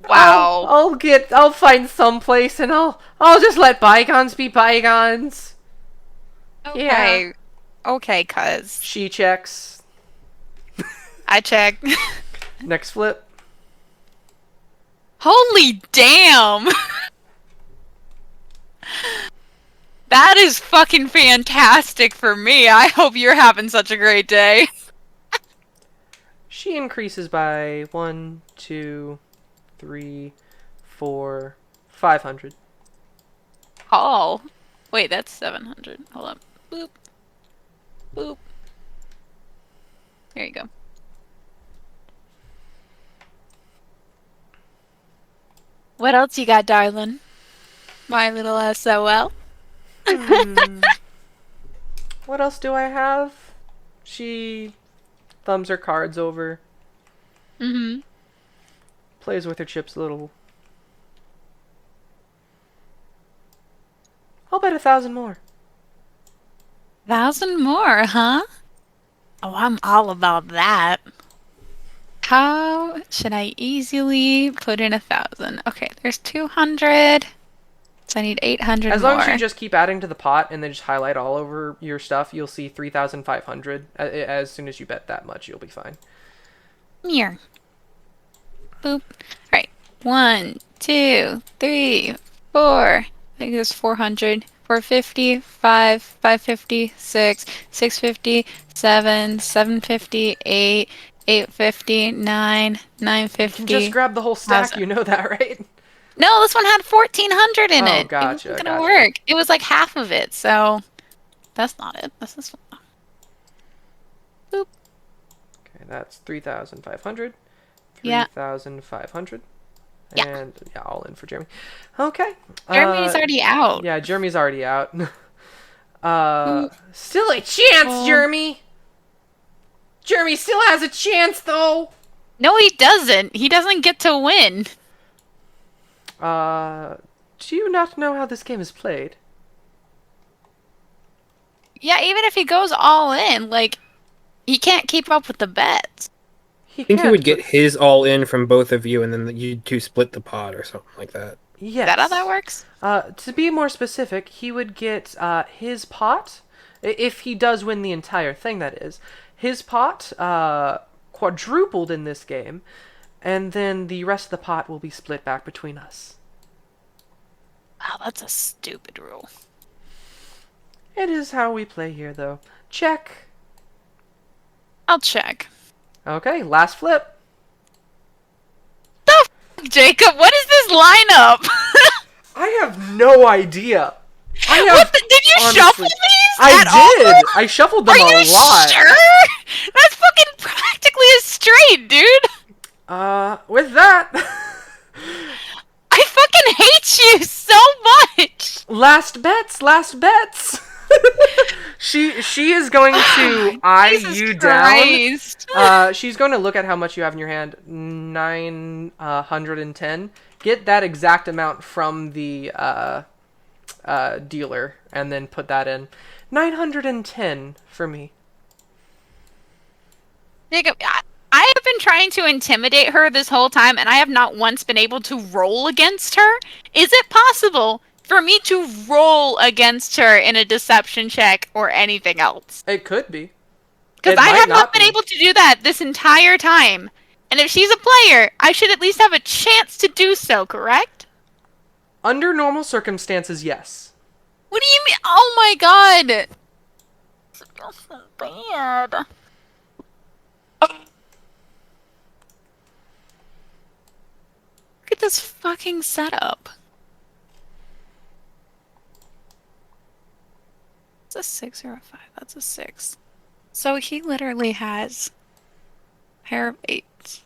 Wow. I'll find some place and I'll just let bygones be bygones. Okay. Okay, cuz. She checks. I check. Next flip. Holy damn! That is fucking fantastic for me. I hope you're having such a great day. She increases by 1, 2, 3, 4, 500. Oh. Wait, that's 700. Hold up. Boop. Boop. There you go. What else you got, darling? My little SOL. What else do I have? She thumbs her cards over. Mm-hmm. Plays with her chips a little. I'll bet 1,000 more. 1,000 more, huh? Oh, I'm all about that. How should I easily put in 1,000? Okay, there's 200. So I need 800 As more. long as you just keep adding to the pot and then just highlight all over your stuff, you'll see 3,500. As soon as you bet that much, you'll be fine. Here. Boop. Alright. 1, 2, 3, 4. I think there's 400. 450, 5, 550, 6, 650, 7, 750, 8, 850, 9, 950. You can just grab the whole stack, 1,000. you know that, right? No, this one had 1,400 in Oh, it. gotcha, It wasn't gonna gotcha. work. It was like half of it, so that's not it. That's this one. Okay, that's 3,500. Yeah. 3,500. Yeah. And yeah, all in for Jeremy. Okay. Jeremy's already out. Yeah, Jeremy's already out. Still a chance, Jeremy. Jeremy still has a chance, though. No, he doesn't. He doesn't get to win. Do you not know how this game is played? Yeah, even if he goes all in, like, he can't keep up with the bets. I think he would get his all in from both of you, and then you two split the pot or something like that. Yes. Is that how that works? To be more specific, he would get his pot, if he does win the entire thing, that is. His pot quadrupled in this game, and then the rest of the pot will be split back between us. Wow, that's a stupid rule. It is how we play here, though. Check. I'll check. Okay, last flip. Jacob, what is this lineup? I have no idea. Did you honestly- shuffle these I at all? did. I shuffled them Are you a lot. sure? That's fucking practically a straight, dude. With that, I fucking hate you so much. last bets. She is going to eye Jesus you down. Christ. She's going to look at how much you have in your hand. 910. Get that exact amount from the dealer, and then put that in. 910 for me. Jacob, I have been trying to intimidate her this whole time, and I have not once been able to roll against her. Is it possible for me to roll against her in a deception check or anything else? It could be. Because It I might have not not been be. able to do that this entire time. And if she's a player, I should at least have a chance to do so, correct? Under normal circumstances, yes. What do you mean? Oh my god! It feels so bad. Look at this fucking setup. It's a 6 or a 5. That's a 6. So he literally has a pair of 8s.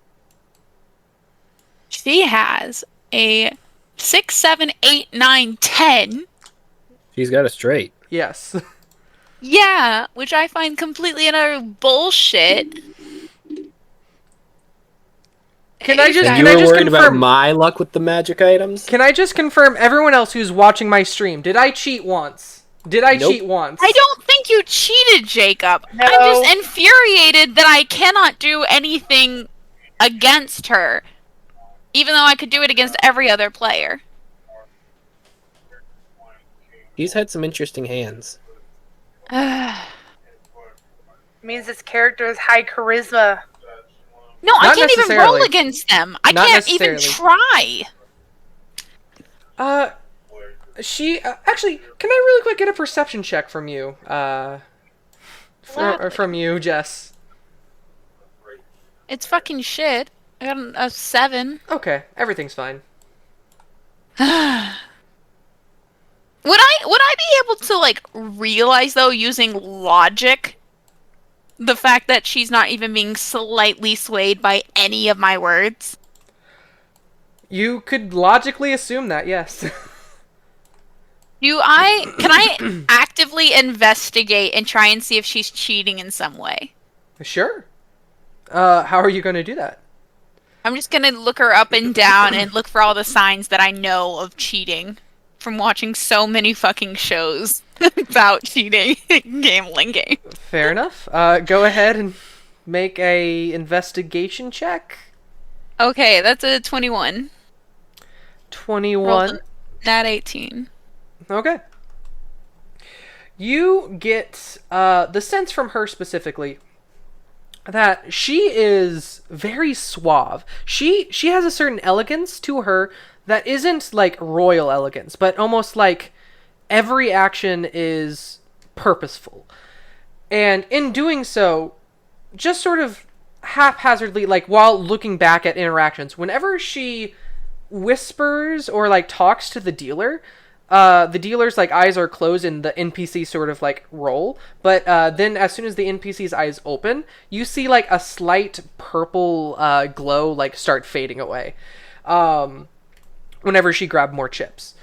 She has a 6, 7, 8, 9, 10. She's got a straight. Yes. Yeah, which I find completely and utter bullshit. Can I just And can you I were just worried about confirm? my luck with the magic items? Can I just confirm everyone else who's watching my stream? Did I cheat once? Did I Nope. cheat once? I don't think you cheated, Jacob. No. I'm just infuriated that I cannot do anything against her, even though I could do it against every other player. He's had some interesting hands. Means this character has high charisma. No, I Not can't even necessarily. roll against them. I Not can't even necessarily. try. She actually. Can I really quick get a perception check from you? From you, Jess. It's fucking shit. I got a 7. Okay, everything's fine. Would I be able to like realize though using logic the fact that she's not even being slightly swayed by any of my words? You could logically assume that, yes. Can I actively investigate and try and see if she's cheating in some way? Sure. How are you going to do that? I'm just gonna look her up and down and look for all the signs that I know of cheating from watching so many fucking shows about cheating in gambling games. Fair enough. Go ahead and make a investigation check. Okay, that's a 21. 21. Nat 18. Okay. You get the sense from her specifically that she is very suave. She has a certain elegance to her that isn't like royal elegance, but almost like every action is purposeful. And in doing so, just sort of haphazardly, like while looking back at interactions, whenever she whispers or like talks to the dealer. The dealer's like eyes are closed and the NPC sort of like roll, but then as soon as the NPC's eyes open, you see like a slight purple glow like start fading away. Whenever she grabbed more chips.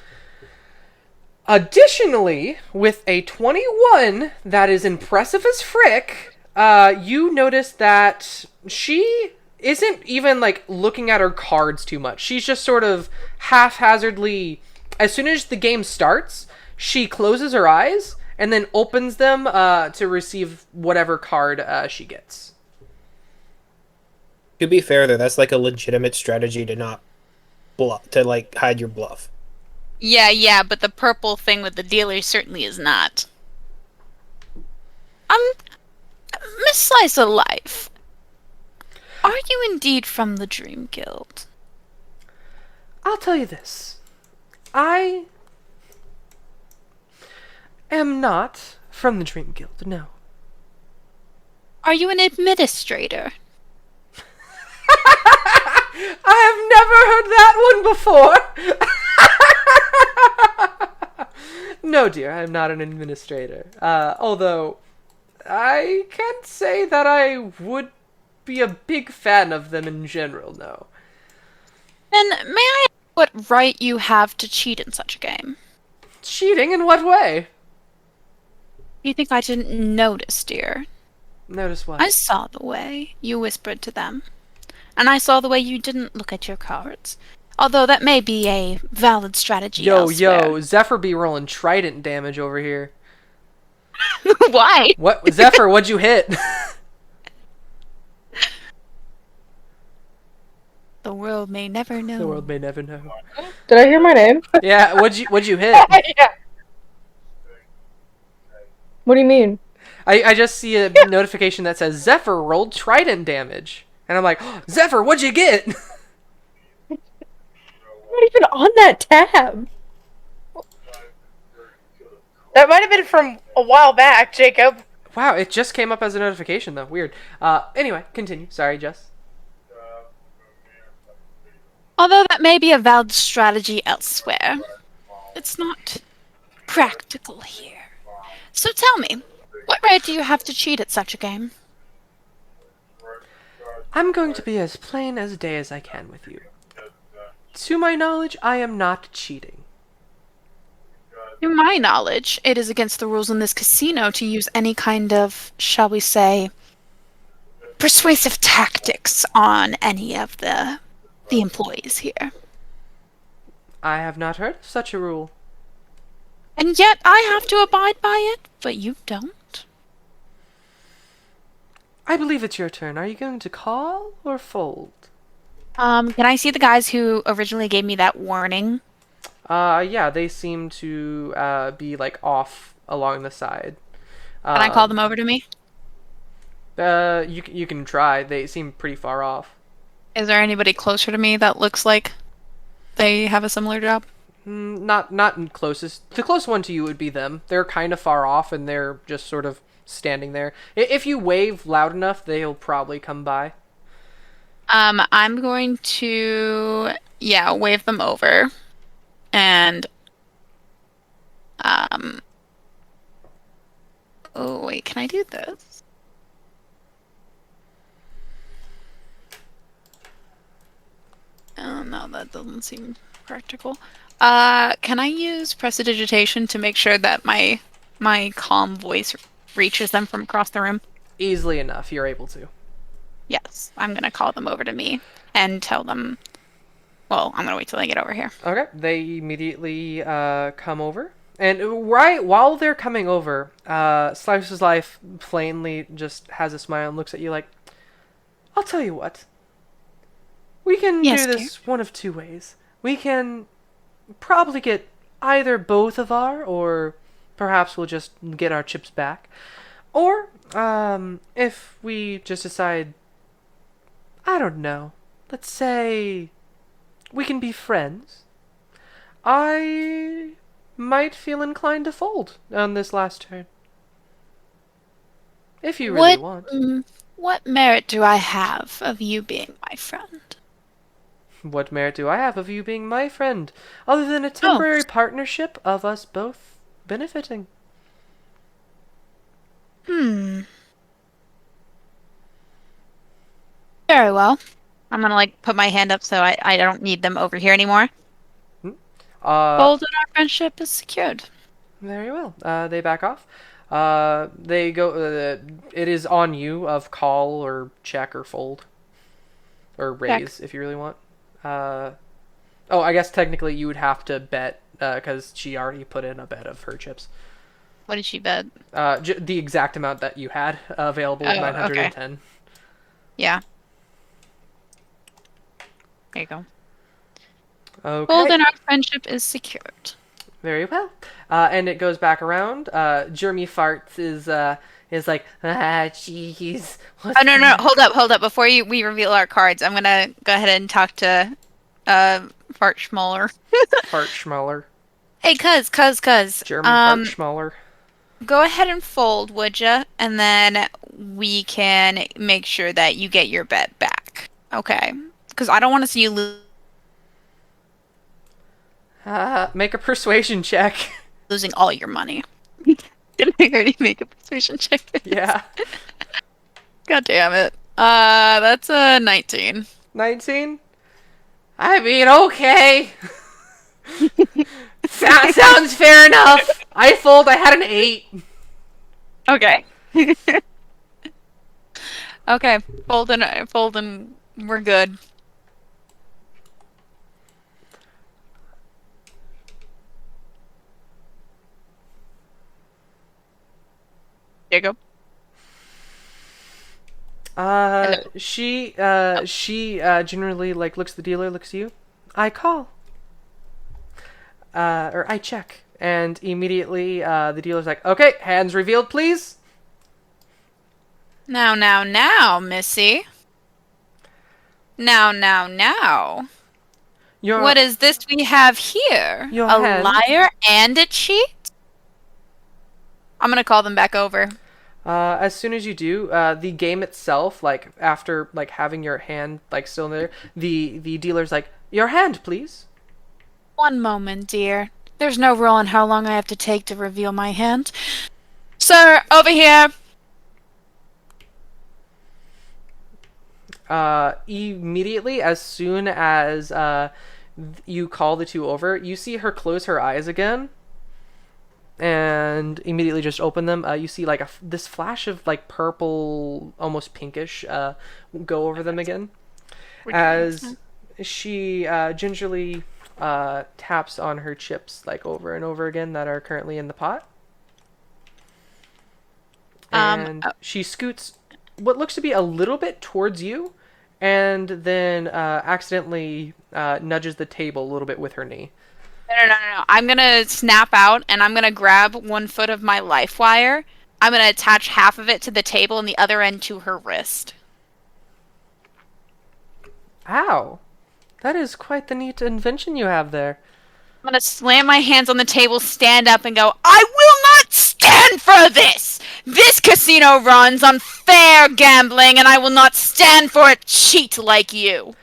Additionally, with a 21 that is impressive as frick, you notice that she isn't even like looking at her cards too much. She's just sort of haphazardly, as soon as the game starts, she closes her eyes and then opens them to receive whatever card she gets. To be fair, though, that's like a legitimate strategy to not to like hide your bluff. Yeah, but the purple thing with the dealer certainly is not. Miss Slice of Life, are you indeed from the Dream Guild? I'll tell you this. I am not from the Dream Guild, no. Are you an administrator? I have never heard that one before. No, dear, I am not an administrator. Although, I can't say that I would be a big fan of them in general, no. Then may I ask what right you have to cheat in such a game? Cheating? In what way? You think I didn't notice, dear? Notice what? I saw the way you whispered to them. And I saw the way you didn't look at your cards. Although that may be a valid strategy elsewhere. Zephyr be rolling trident damage over here. Why? What? Zephyr, what'd you hit? The world may never know. The world may never know. Did I hear my name? Yeah, what'd you hit? Yeah. What do you mean? I just see a notification that says Zephyr rolled trident damage. And I'm like, oh, Zephyr, what'd you get? I'm not even on that tab. That might have been from a while back, Jacob. Wow, it just came up as a notification though. Weird. Anyway, continue. Sorry, Jess. Although that may be a valid strategy elsewhere, it's not practical here. So tell me, what right do you have to cheat at such a game? I'm going to be as plain as day as I can with you. To my knowledge, I am not cheating. To my knowledge, it is against the rules in this casino to use any kind of, shall we say, persuasive tactics on any of the employees here. I have not heard of such a rule. And yet I have to abide by it, but you don't. I believe it's your turn. Are you going to call or fold? Can I see the guys who originally gave me that warning? Yeah, they seem to be like off along the side. Can I call them over to me? You can try. They seem pretty far off. Is there anybody closer to me that looks like they have a similar job? Not closest. The closest one to you would be them. They're kind of far off, and they're just sort of standing there. If you wave loud enough, they'll probably come by. I'm going to, wave them over. And, oh wait, can I do this? Oh no, that doesn't seem practical. Can I use prestidigitation to make sure that my calm voice reaches them from across the room? Easily enough, you're able to. Yes, I'm gonna call them over to me and tell them. Well, I'm gonna wait till they get over here. Okay, they immediately come over, and right while they're coming over, Slice's Life plainly just has a smile and looks at you like, "I'll tell you what. We can Yes, do this one of two ways. We can probably get either both of or perhaps we'll just get our chips back. Or, if we just decide, I don't know, let's say we can be friends, I might feel inclined to fold on this last turn. If you really want." What merit do I have of you being my friend? What merit do I have of you being my friend, other than a temporary partnership of us both benefiting? Very well. I'm gonna like put my hand up so I don't need them over here anymore. Bold and our friendship is secured. Very well. They back off. They go. It is on you of call or check or fold, or raise if you really want. Oh, I guess technically you would have to bet because she already put in a bet of her chips. What did she bet? The exact amount that you had available, 910. Okay. Yeah. There you go. Okay. Bold and our friendship is secured. Very well. And it goes back around. Jeremy Farts is like, jeez. Oh, no. Hold up. Before we reveal our cards, I'm going to go ahead and talk to Fart Schmoller. Fart Schmoller. Hey, cuz. Jeremy Fart Schmoller. Go ahead and fold, would ya? And then we can make sure that you get your bet back. Okay. Because I don't want to see you Make a persuasion check. losing all your money. Didn't I already make a persuasion check? Yeah. God damn it. That's a 19. 19? I mean, okay. Sounds fair enough. I fold. I had an 8. Okay. Okay. Fold and we're good. Jacob. She generally like looks at the dealer, looks at you. I call. Or I check. And immediately the dealer's like, okay, hands revealed, please. Now, Missy. Now. What is this we have here? Your A hand. liar and a cheat? I'm gonna call them back over. As soon as you do, the game itself, like after like having your hand like still in there, the dealer's like, your hand, please. One moment, dear. There's no rule on how long I have to take to reveal my hand. Sir, over here. Immediately, as soon as you call the two over, you see her close her eyes again, and immediately just open them. You see like this flash of like purple, almost pinkish, go over them again, as she gingerly taps on her chips like over and over again that are currently in the pot. And she scoots what looks to be a little bit towards you, and then accidentally nudges the table a little bit with her knee. No. I'm gonna snap out, and I'm gonna grab 1 foot of my life wire. I'm gonna attach half of it to the table and the other end to her wrist. Ow. That is quite the neat invention you have there. I'm gonna slam my hands on the table, stand up, and go, I will not stand for this! This casino runs on fair gambling, and I will not stand for a cheat like you!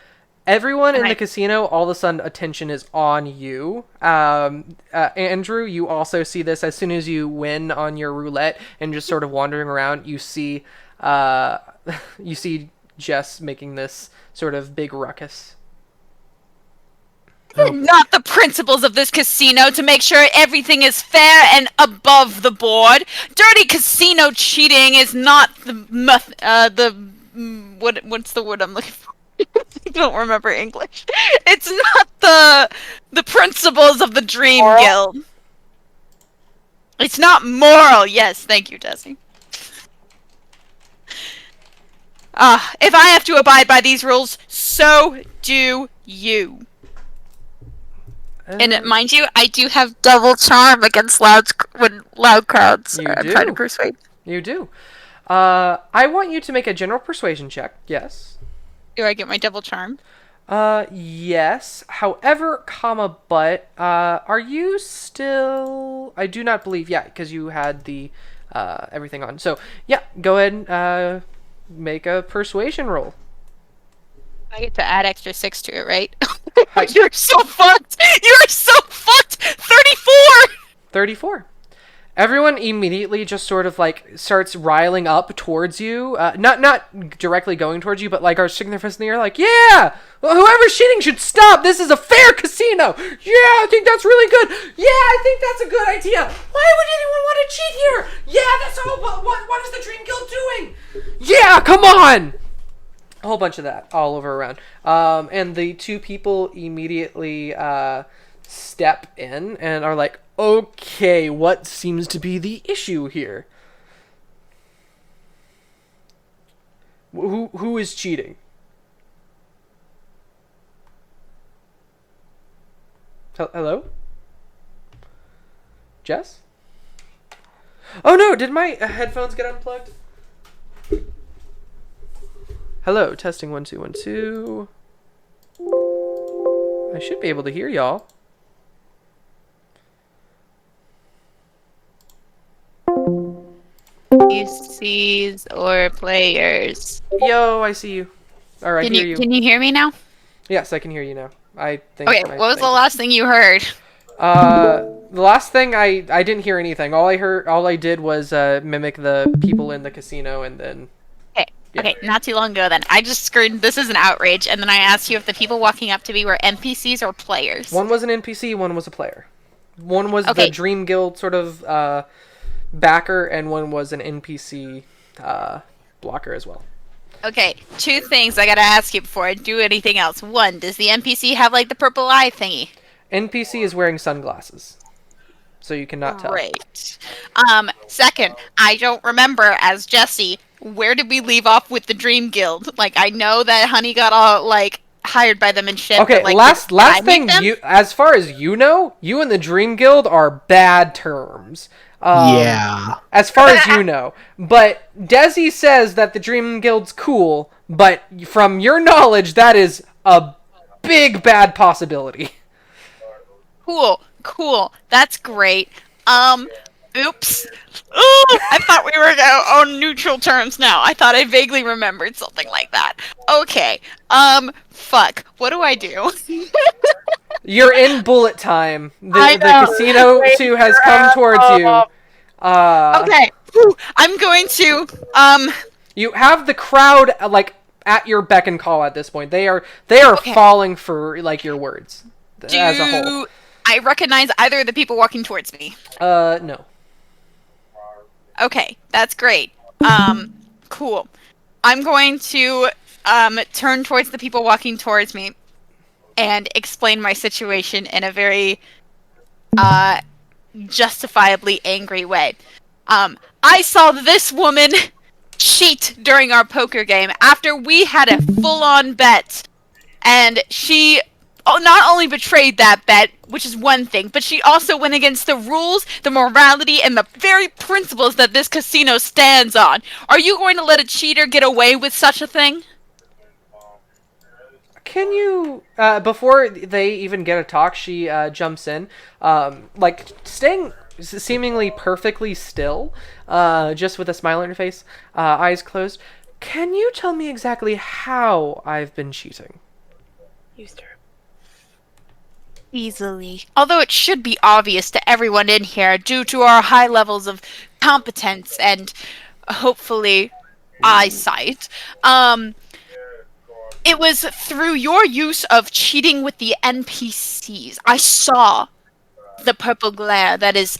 Everyone in the casino, all of a sudden, attention is on you. Andrew, you also see this as soon as you win on your roulette and just sort of wandering around. You see Jess making this sort of big ruckus. Not the principles of this casino to make sure everything is fair and above the board. Dirty casino cheating is not what's the word I'm looking for? I don't remember English. It's not the principles of the Dream Guild. It's not moral. Yes, thank you, Desi. If I have to abide by these rules, so do you. And mind you, I do have double charm against loud crowds. I'm trying to persuade. You do. I want you to make a general persuasion check. Yes. Do I get my double charm? Yes. However, but are you still? I do not believe. Yeah, because you had the everything on. So yeah, go ahead and make a persuasion roll. I get to add extra 6 to it, right? Hi. You're so fucked! You're so fucked! 34! 34. Everyone immediately just sort of like starts riling up towards you, not directly going towards you, but like are sticking their fist in the air, like, yeah, well, whoever's cheating should stop. This is a fair casino. Yeah, I think that's really good. Yeah, I think that's a good idea. Why would anyone want to cheat here? Yeah, that's all. What is the Dream Guild doing? Yeah, come on. A whole bunch of that all over around. And the two people immediately step in and are like, okay, what seems to be the issue here? Who is cheating? Hello? Jess? Oh no, did my headphones get unplugged? Hello, testing 1 2 1 2. I should be able to hear y'all. UCs or players. Yo, I see you. Or I hear you. Can you hear me now? Yes, I can hear you now. I think. Okay, what was the last thing you heard? The last thing I didn't hear anything. All I did was mimic the people in the casino, and then. Okay. Yeah. Okay, not too long ago then. I just screamed, "This is an outrage," and then I asked you if the people walking up to me were NPCs or players. One was an NPC, one was a player. One was Okay. the Dream Guild sort of backer, and one was an NPC blocker as well. Okay, 2 things I gotta ask you before I do anything else. 1, does the NPC have like the purple eye thingy? NPC is wearing sunglasses, so you cannot tell. Great. 2nd, I don't remember as Jesse, where did we leave off with the Dream Guild? Like, I know that Honey got all like hired by them and shit. Okay, but, like, last did I thing, meet them? you as far as you know, you and the Dream Guild are bad terms. Yeah. As far as you know. But Desi says that the Dream Guild's cool, but from your knowledge, that is a big bad possibility. Cool. That's great. Oops. Ooh, I thought we were on neutral terms now. I thought I vaguely remembered something like that. Okay. Fuck. What do I do? You're in bullet time. I The know. casino Wait, too has come towards you. Okay. Whew, I'm going to, You have the crowd like at your beck and call at this point. They are Okay. falling for like your words as a whole. do I recognize either of the people walking towards me? No. Okay, that's great. Cool. I'm going to turn towards the people walking towards me and explain my situation in a very justifiably angry way. I saw this woman cheat during our poker game after we had a full-on bet, and she not only betrayed that bet, which is one thing, but she also went against the rules, the morality, and the very principles that this casino stands on. Are you going to let a cheater get away with such a thing? Can you, before they even get a talk, she jumps in, like staying seemingly perfectly still, just with a smile on her face, eyes closed. Can you tell me exactly how I've been cheating? Used her. Easily. Although it should be obvious to everyone in here due to our high levels of competence and hopefully eyesight. It was through your use of cheating with the NPCs. I saw the purple glare that is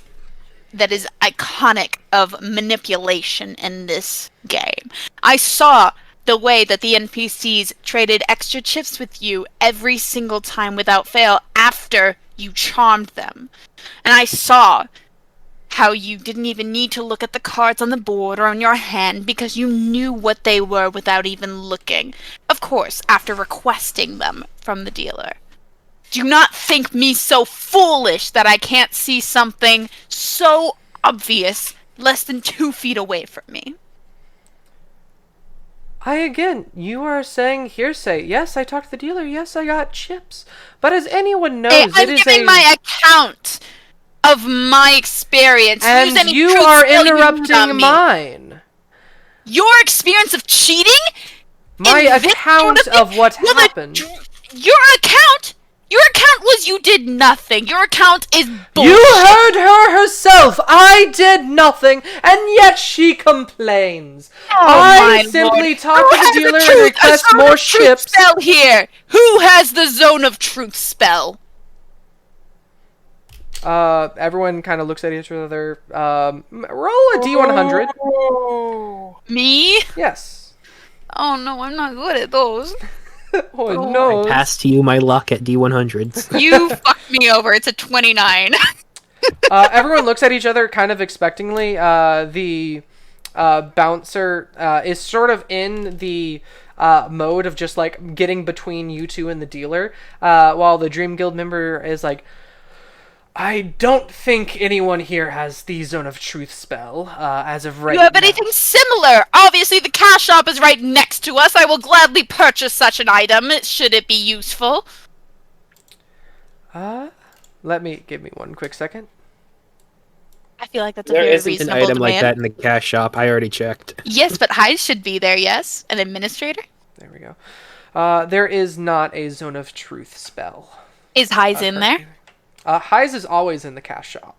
iconic of manipulation in this game. I saw the way that the NPCs traded extra chips with you every single time without fail after you charmed them. And I saw how you didn't even need to look at the cards on the board or on your hand because you knew what they were without even looking. Of course, after requesting them from the dealer. Do not think me so foolish that I can't see something so obvious less than 2 feet away from me. You are saying hearsay. Yes, I talked to the dealer. Yes, I got chips. But as anyone knows, Hey, it I'm is giving my account of my experience. Use And any you truth are tell you interrupting about me. mine. Your experience of cheating? My in this account sort of of what Well, the happened. Your account was you did nothing. Your account is bullshit. You heard her herself. I did nothing, and yet she complains. I my simply lord. talk Who to has the dealer a and truth- request a zone more of truth ships. spell here? Who has the zone of truth spell? Everyone kind of looks at each other. Roll a d100. Oh. Me? Yes. Oh no, I'm not good at those. Oh no. I pass to you my luck at D100s. You fucked me over. It's a 29. Everyone looks at each other kind of expectingly. The bouncer is sort of in the mode of just like getting between you two and the dealer, while the Dream Guild member is like, I don't think anyone here has the Zone of Truth spell as of right You have now. anything similar? Obviously, the cash shop is right next to us. I will gladly purchase such an item, should it be useful. Give me one quick second. I feel like that's a There very isn't an reasonable item like demand. that in the cash shop. I already checked. Yes, but Hyde should be there, yes? An administrator? There we go. There is not a Zone of Truth spell. Is Hyde in there? Heise is always in the cash shop.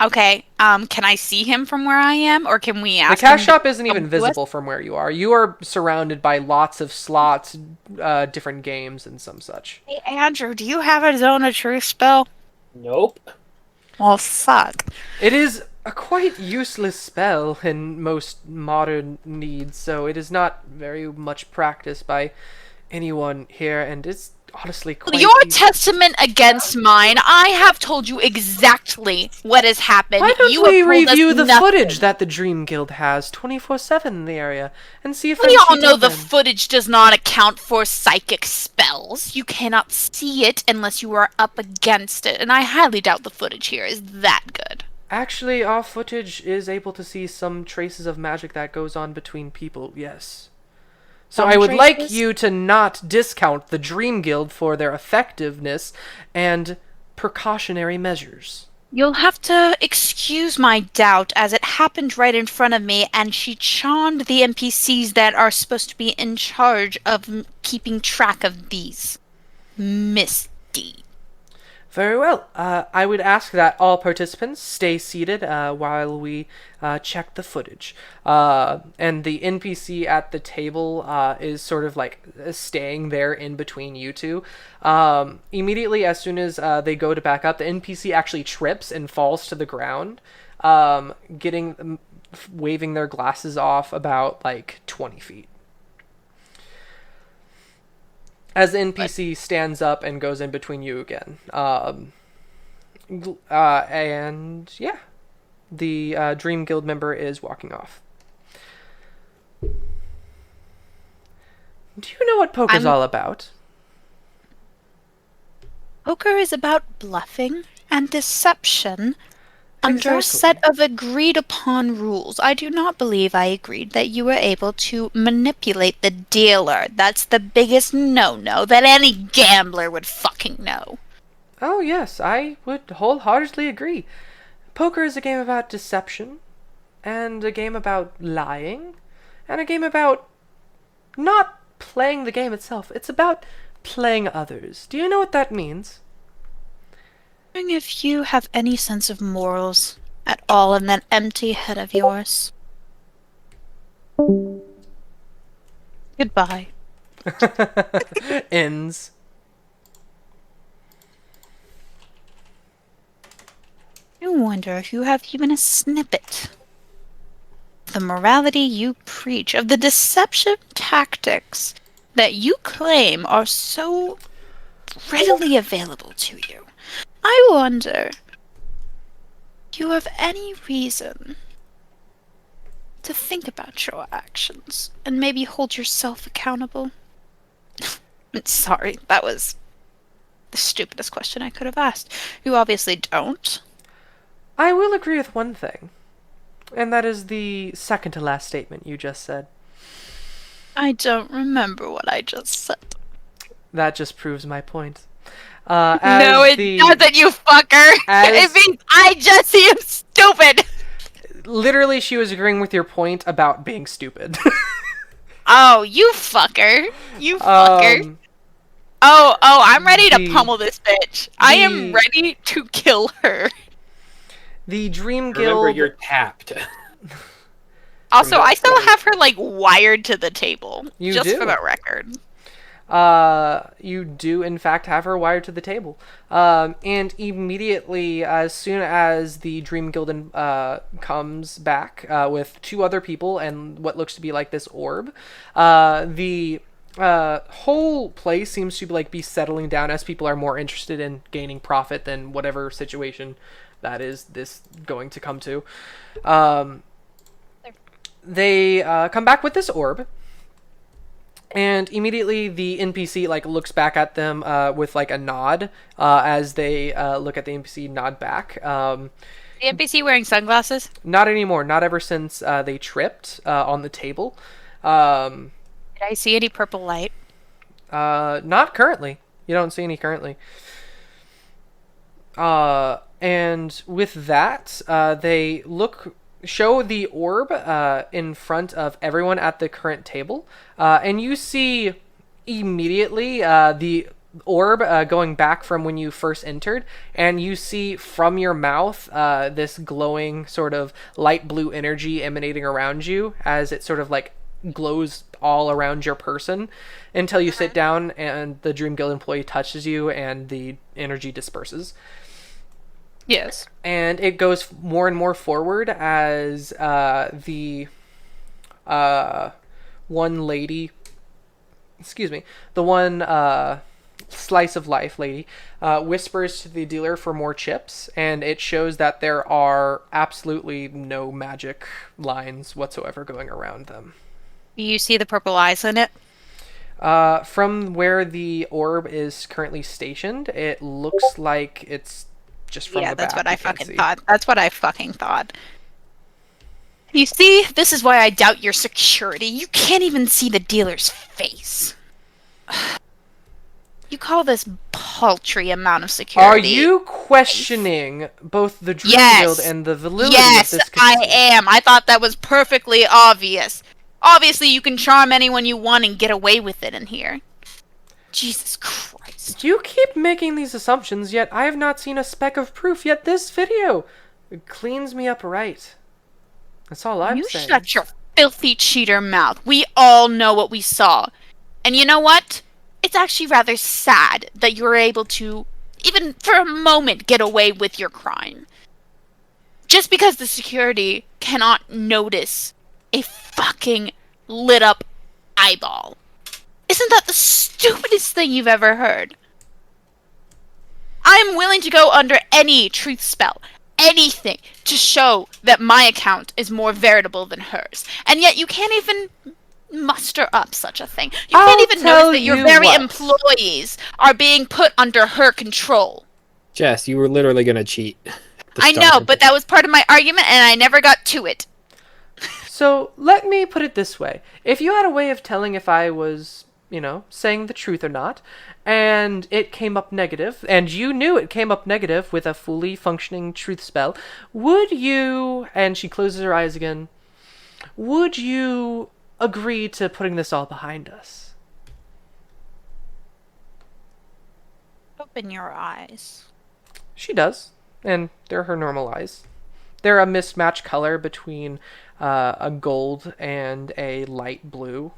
Okay, can I see him from where I am, or can we The ask cash him shop to isn't even come to us? visible from where you are. You are surrounded by lots of slots, different games, and some such. Hey, Andrew, do you have a Zone of Truth spell? Nope. Well, fuck. It is a quite useless spell in most modern needs, so it is not very much practiced by anyone here, and it's honestly quite Your easy. testament against mine. I have told you exactly what has happened. Why don't you we have told us review the nothing. footage that the Dream Guild has 24/7 in the area and see if We all anything know the then. footage does not account for psychic spells. You cannot see it unless you are up against it, and I highly doubt the footage here is that good. Actually, our footage is able to see some traces of magic that goes on between people, yes. So Some I would like traces? you to not discount the Dream Guild for their effectiveness and precautionary measures. You'll have to excuse my doubt, as it happened right in front of me, and she charmed the NPCs that are supposed to be in charge of keeping track of these misdeeds. Very well. I would ask that all participants stay seated while we check the footage. And the NPC at the table is sort of like staying there in between you two. Immediately, as soon as they go to back up, the NPC actually trips and falls to the ground, waving their glasses off about like 20 feet. As the NPC stands up and goes in between you again. And yeah, the Dream Guild member is walking off. Do you know what poker's all about? Poker is about bluffing and deception under a set Exactly. of agreed upon rules. I do not believe I agreed that you were able to manipulate the dealer. That's the biggest no-no that any gambler would fucking know. Oh yes, I would wholeheartedly agree. Poker is a game about deception, and a game about lying, and a game about not playing the game itself. It's about playing others. Do you know what that means? Wondering if you have any sense of morals at all in that empty head of yours. Goodbye. Ends. I wonder if you have even a snippet of the morality you preach, of the deception tactics that you claim are so readily available to you. I wonder, do you have any reason to think about your actions and maybe hold yourself accountable? Sorry, that was the stupidest question I could have asked. You obviously don't. I will agree with one thing, and that is the second to last statement you just said. I don't remember what I just said. That just proves my point. No, As it the- doesn't, you fucker! as- It means I just seem stupid! Literally, she was agreeing with your point about being stupid. Oh, you fucker. You fucker. I'm ready to pummel this bitch. I am ready to kill her. The Dream Remember, Guild. you're tapped. Also, that I still point- have her, like, wired to the table. You just do. for the record. You do in fact have her wired to the table. And immediately, as soon as the Dream Guild comes back with 2 other people and what looks to be like this orb, the whole place seems to be settling down as people are more interested in gaining profit than whatever situation that is this going to come to. They come back with this orb. And immediately the NPC looks back at them with a nod as they look at the NPC nod back. The NPC wearing sunglasses? Not anymore. Not ever since they tripped on the table. Did I see any purple light? Not currently. You don't see any currently. And with that, they show the orb in front of everyone at the current table, and you see immediately the orb going back from when you first entered, and you see from your mouth this glowing sort of light blue energy emanating around you as it sort of glows all around your person until you sit down and the Dream Guild employee touches you and the energy disperses. Yes. And it goes more and more forward as the one lady, the one slice of life lady, whispers to the dealer for more chips, and it shows that there are absolutely no magic lines whatsoever going around them. Do you see the purple eyes in it? From where the orb is currently stationed, it looks like it's just from the that's back. what I fucking thought. That's what I fucking thought. You see, this is why I doubt your security. You can't even see the dealer's face. You call this paltry amount of security? Are you questioning both the Dream Guild and the validity of Yes, this I casino? am. I thought that was perfectly obvious. Obviously, you can charm anyone you want and get away with it in here. Jesus Christ. You keep making these assumptions, yet I have not seen a speck of proof, yet this video cleans me up right. That's all I'm You saying. shut your filthy cheater mouth. We all know what we saw. And you know what? It's actually rather sad that you were able to, even for a moment, get away with your crime. Just because the security cannot notice a fucking lit up eyeball. Isn't that the stupidest thing you've ever heard? I'm willing to go under any truth spell, anything, to show that my account is more veritable than hers. And yet you can't even muster up such a thing. You can't even notice that your very employees are being put under her control. Jess, you were literally gonna cheat. I know, but that was part of my argument and I never got to it. So, let me put it this way. If you had a way of telling if I was, saying the truth or not, and it came up negative, and you knew it came up negative with a fully functioning truth spell, would you, and she closes her eyes again, would you agree to putting this all behind us? Open your eyes. She does, and they're her normal eyes. They're a mismatched color between a gold and a light blue.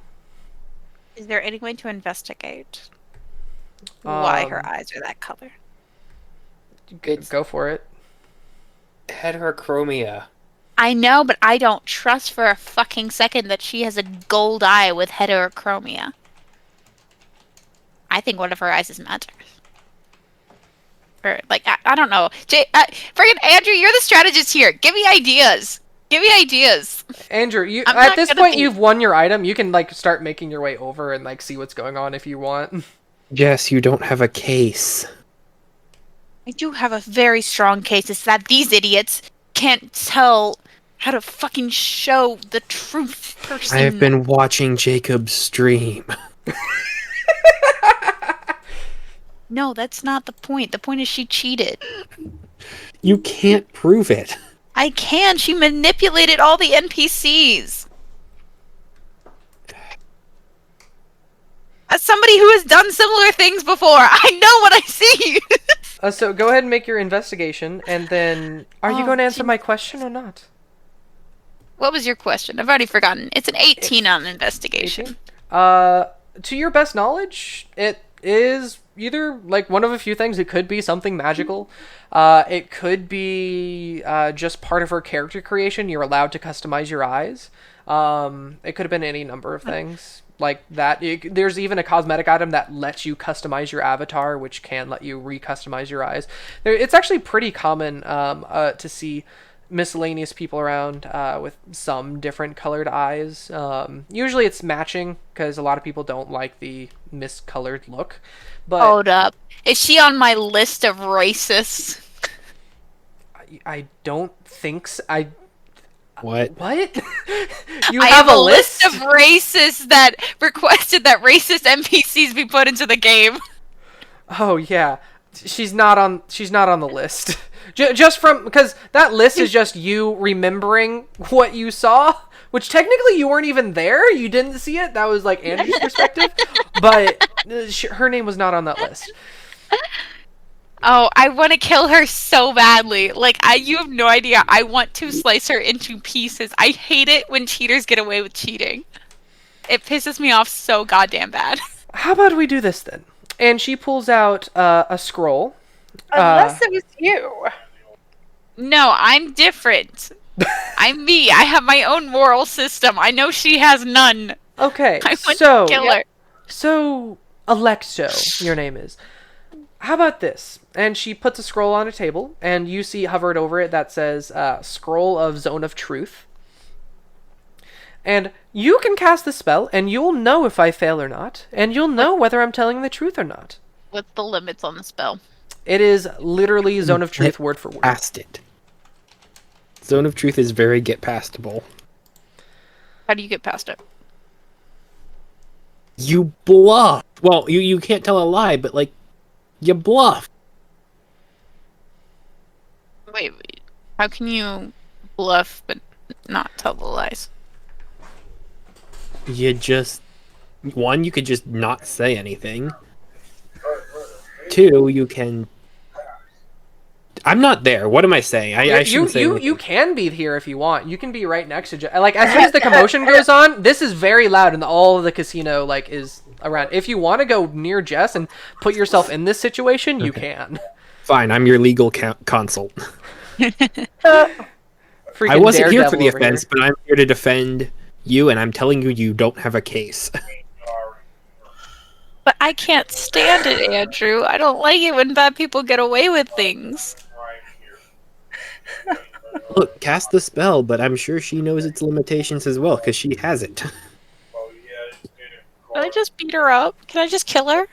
Is there any way to investigate why her eyes are that color? Go for it. Heterochromia. I know, but I don't trust for a fucking second that she has a gold eye with heterochromia. I think one of her eyes is magic. Or, I don't know. Friggin' Andrew, you're the strategist here. Give me ideas. Give me ideas. Andrew, I'm at not this gonna point be- you've won your item. You can start making your way over and see what's going on if you want. Jess, you don't have a case. I do have a very strong case. It's that these idiots can't tell how to fucking show the truth person. I have been watching Jacob's stream. No, that's not the point. The point is she cheated. You can't prove it. I can. She manipulated all the NPCs. As somebody who has done similar things before, I know what I see. So go ahead and make your investigation, and then are you Oh, going to answer geez. my question or not? What was your question? I've already forgotten. It's an 18 on investigation. 18? To your best knowledge, it is either like one of a few things. It could be something magical. It could be just part of her character creation. You're allowed to customize your eyes. It could have been any number of things like that. There's even a cosmetic item that lets you customize your avatar, which can let you re-customize your eyes. It's actually pretty common to see miscellaneous people around with some different colored eyes. Usually it's matching because a lot of people don't like the miscolored look. But Hold up. Is she on my list of racists? I don't think so. What? What? You I have a list? of racists that requested that racist NPCs be put into the game. Oh yeah, she's not on the list. Just from because that list is just you remembering what you saw, which technically you weren't even there. You didn't see it. That was like Andrew's perspective, but her name was not on that list. Oh, I want to kill her so badly. Like, you have no idea. I want to slice her into pieces. I hate it when cheaters get away with cheating. It pisses me off so goddamn bad. How about we do this then? And she pulls out a scroll. Unless it was you. No, I'm different. I'm me. I have my own moral system. I know she has none. Okay, I want so to kill her. So Alexo, your name is. How about this? And she puts a scroll on a table, and you see hovered over it that says Scroll of Zone of Truth. And you can cast the spell, and you'll know if I fail or not, and you'll know whether I'm telling the truth or not. What's the limits on the spell? It is literally Zone of Truth, word for word. Past it. Zone of Truth is very get pastable. How do you get past it? You bluff. Well, you can't tell a lie, but like, you bluff. Wait. How can you bluff but not tell the lies? You just... One, you could just not say anything. Two, you can... I'm not there. What am I saying? I shouldn't say anything. You can be here if you want. You can be right next to like as soon as the commotion goes on. This is very loud, and all of the casino like is around. If you want to go near Jess and put yourself in this situation, you can. Fine, I'm your legal consult. Freaking I wasn't here for Daredevil the over offense, here. but I'm here to defend you, and I'm telling you, you don't have a case. But I can't stand it, Andrew. I don't like it when bad people get away with things. Look, cast the spell, but I'm sure she knows its limitations as well, because she has it. Can I just beat her up? Can I just kill her?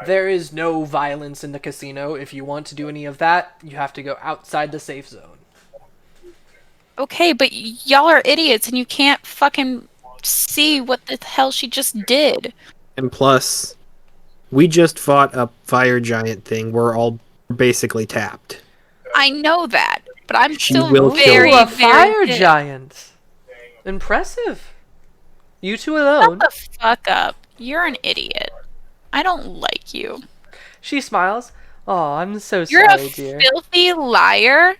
There is no violence in the casino. If you want to do any of that, you have to go outside the safe zone. Okay, but y'all are idiots and you can't fucking see what the hell she just did. And plus, we just fought a fire giant thing. We're all basically tapped. I know that, but I'm She still will kill very, Ooh, a very fire pissed. giant. Impressive. You two Shut alone. the fuck up. You're an idiot. I don't like you. She smiles. Oh, I'm so You're sorry, a dear. filthy liar,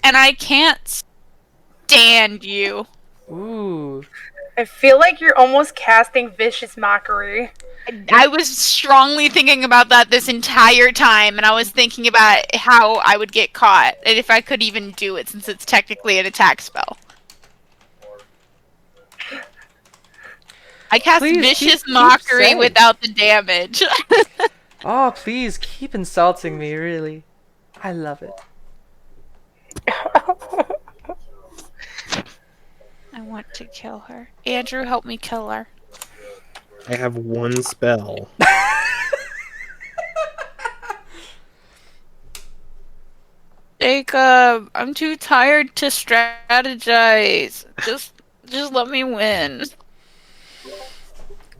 and I can't stand you. Ooh. I feel like you're almost casting vicious mockery. I was strongly thinking about that this entire time, and I was thinking about how I would get caught, and if I could even do it, since it's technically an attack spell. I cast Please, vicious keep mockery saying. without the damage. Oh, please keep insulting me, really. I love it. I want to kill her. Andrew, help me kill her. I have one spell. Jacob, I'm too tired to strategize. Just let me win.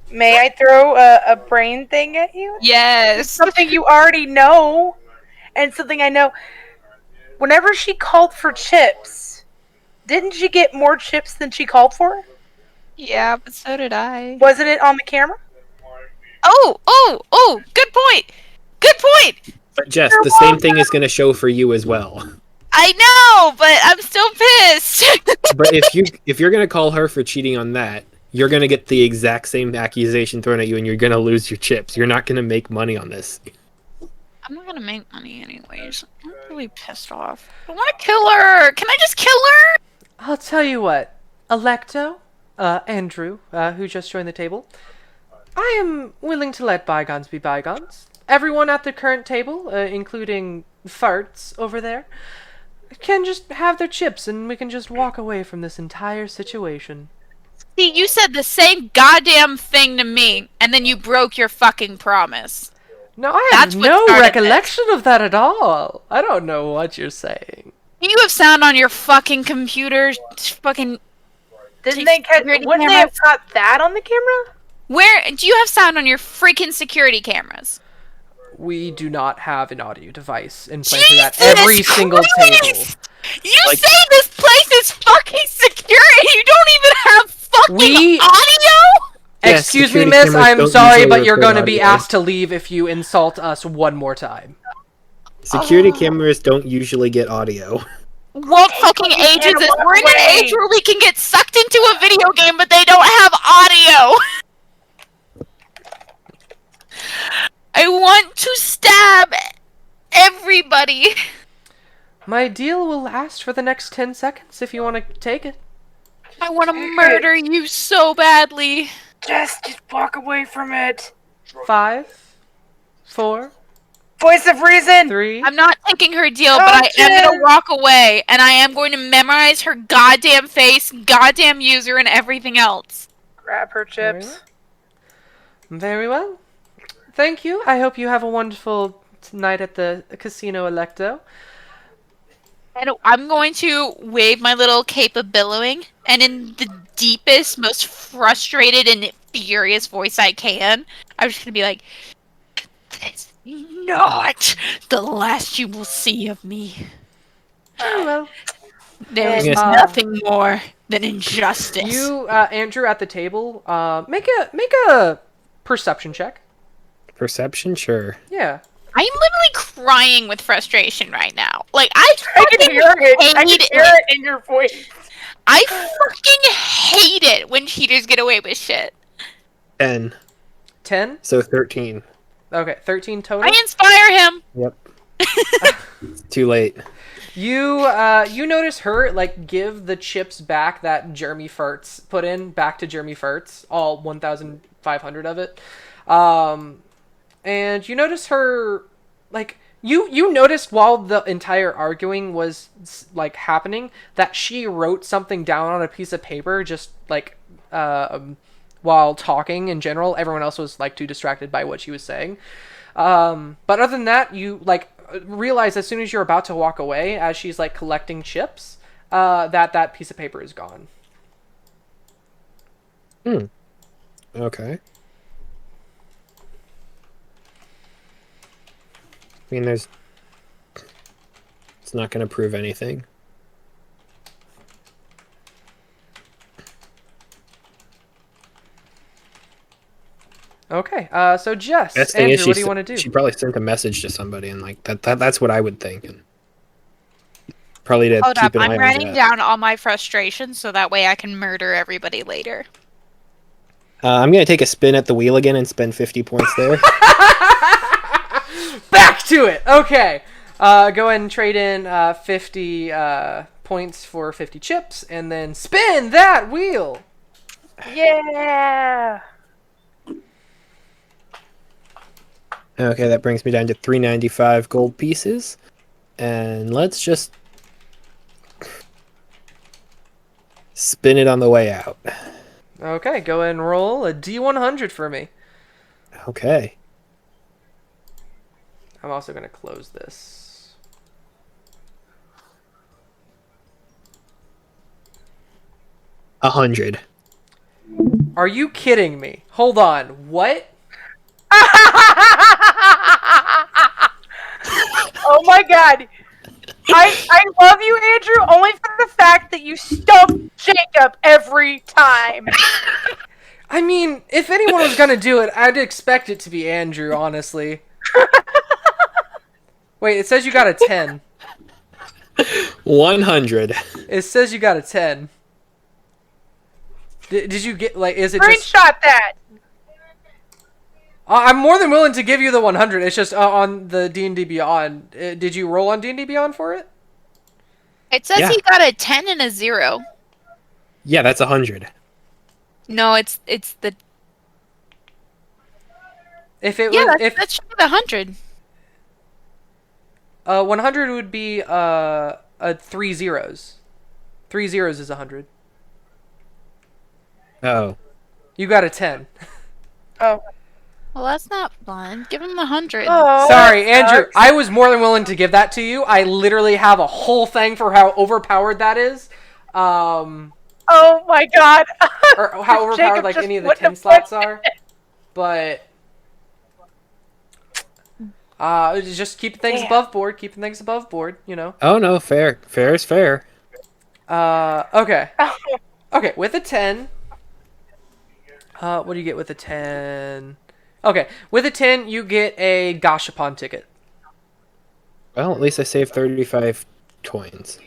May I throw a brain thing at you? Yes. Something you already know, and something I know. Whenever she called for chips, didn't she get more chips than she called for? Yeah, but so did I. Wasn't it on the camera? Oh, good point. Good point. But Jess, the same thing is going to show for you as well. I know, but I'm still pissed. But if you're going to call her for cheating on that, you're going to get the exact same accusation thrown at you, and you're going to lose your chips. You're not going to make money on this. I'm not gonna make money anyways. I'm really pissed off. I want to kill her. Can I just kill her? I'll tell you what, Electo, Andrew, who just joined the table, I am willing to let bygones be bygones. Everyone at the current table, including Farts over there, can just have their chips and we can just walk away from this entire situation. See, you said the same goddamn thing to me, and then you broke your fucking promise. No, I That's have what no started recollection of that at all. I don't know what you're saying. You have sound on your fucking computer. Fucking. Wouldn't they have caught that on the camera? Where do you have sound on your freaking security cameras? We do not have an audio device in place of that every Jesus single Christ! table. You say this place is fucking secure and you don't even have fucking audio? Yes, Excuse me, security miss, cameras I'm don't sorry, usually but you're record going to be audio. asked to leave if you insult us one more time. Security cameras don't usually get audio. What fucking age is this? We're in an away. age where we can get sucked into a video game, but they don't have audio. I want to stab everybody. My deal will last for the next 10 seconds if you want to take it. I want to murder you so badly. Just walk away from it. 5, 4, Voice of reason. 3. I'm not taking her deal, but I am going to walk away, and I am going to memorize her goddamn face, goddamn user, and everything else. Grab her chips. Very well. Thank you. I hope you have a wonderful night at the Casino Electo. And I'm going to wave my little cape of billowing, and in the deepest, most frustrated and furious voice I can, I'm just going to be like, "This is not the last you will see of me. Very well. There is Yes. nothing more than injustice." You, Andrew, at the table, make a perception check. Perception, sure. Yeah. I'm literally crying with frustration right now. Like, I I can hear it. I can hate hear it in your voice. I fucking hate it when cheaters get away with shit. 10. 10? So 13. Okay, 13 total. I inspire him. Yep. Too late. You notice her, like, give the chips back that Jeremy Farts put in, back to Jeremy Farts, all 1,500 of it. And you notice her, like, you noticed while the entire arguing was, like, happening, that she wrote something down on a piece of paper, just, like, while talking in general. Everyone else was, like, too distracted by what she was saying. But other than that, you, like, realize as soon as you're about to walk away, as she's, like, collecting chips, that piece of paper is gone. Okay. I mean, it's not going to prove anything. Okay, so Jess, Best thing Andrew, is what do you want to do? she probably sent a message to somebody, and like that's what I would think. And probably to Hold keep up, an eye I'm on writing that. down all my frustrations so that way I can murder everybody later. I'm going to take a spin at the wheel again and spend 50 points there. Back to it. Okay. Go ahead and trade in 50 points for 50 chips, and then spin that wheel. Yeah. Okay, that brings me down to 395 gold pieces. And let's just spin it on the way out. Okay, go ahead and roll a D100 for me. Okay. I'm also going to close this. $100. Are you kidding me? Hold on. What? Oh my god. I love you, Andrew, only for the fact that you stump Jacob every time. I mean, if anyone was gonna do it, I'd expect it to be Andrew, honestly. Wait, it says you got a 10. 100. It says you got a 10. Did you get, like, is it just... Screenshot that. I'm more than willing to give you the 100. It's just on the D&D Beyond. Did you roll on D&D Beyond for it? It says Yeah. he got a 10 and a 0. Yeah, that's 100. No, it's the If it yeah. was, That should be the 100. 100 would be 3 zeros. 3 zeros is 100. Oh. You got a 10. Oh. Well, that's not fun. Give him the 100. Oh, Sorry, that Andrew. sucks. I was more than willing to give that to you. I literally have a whole thing for how overpowered that is. Oh my god. Or how overpowered Jacob like just any of the wouldn't 10 have slots put are. But just keep things Damn. above board. Keeping things above board, you know. Oh, no, fair. Fair is fair. Okay. Okay, with a 10. What do you get with a 10? Okay, with a 10, you get a Gashapon ticket. Well, at least I saved 35 coins.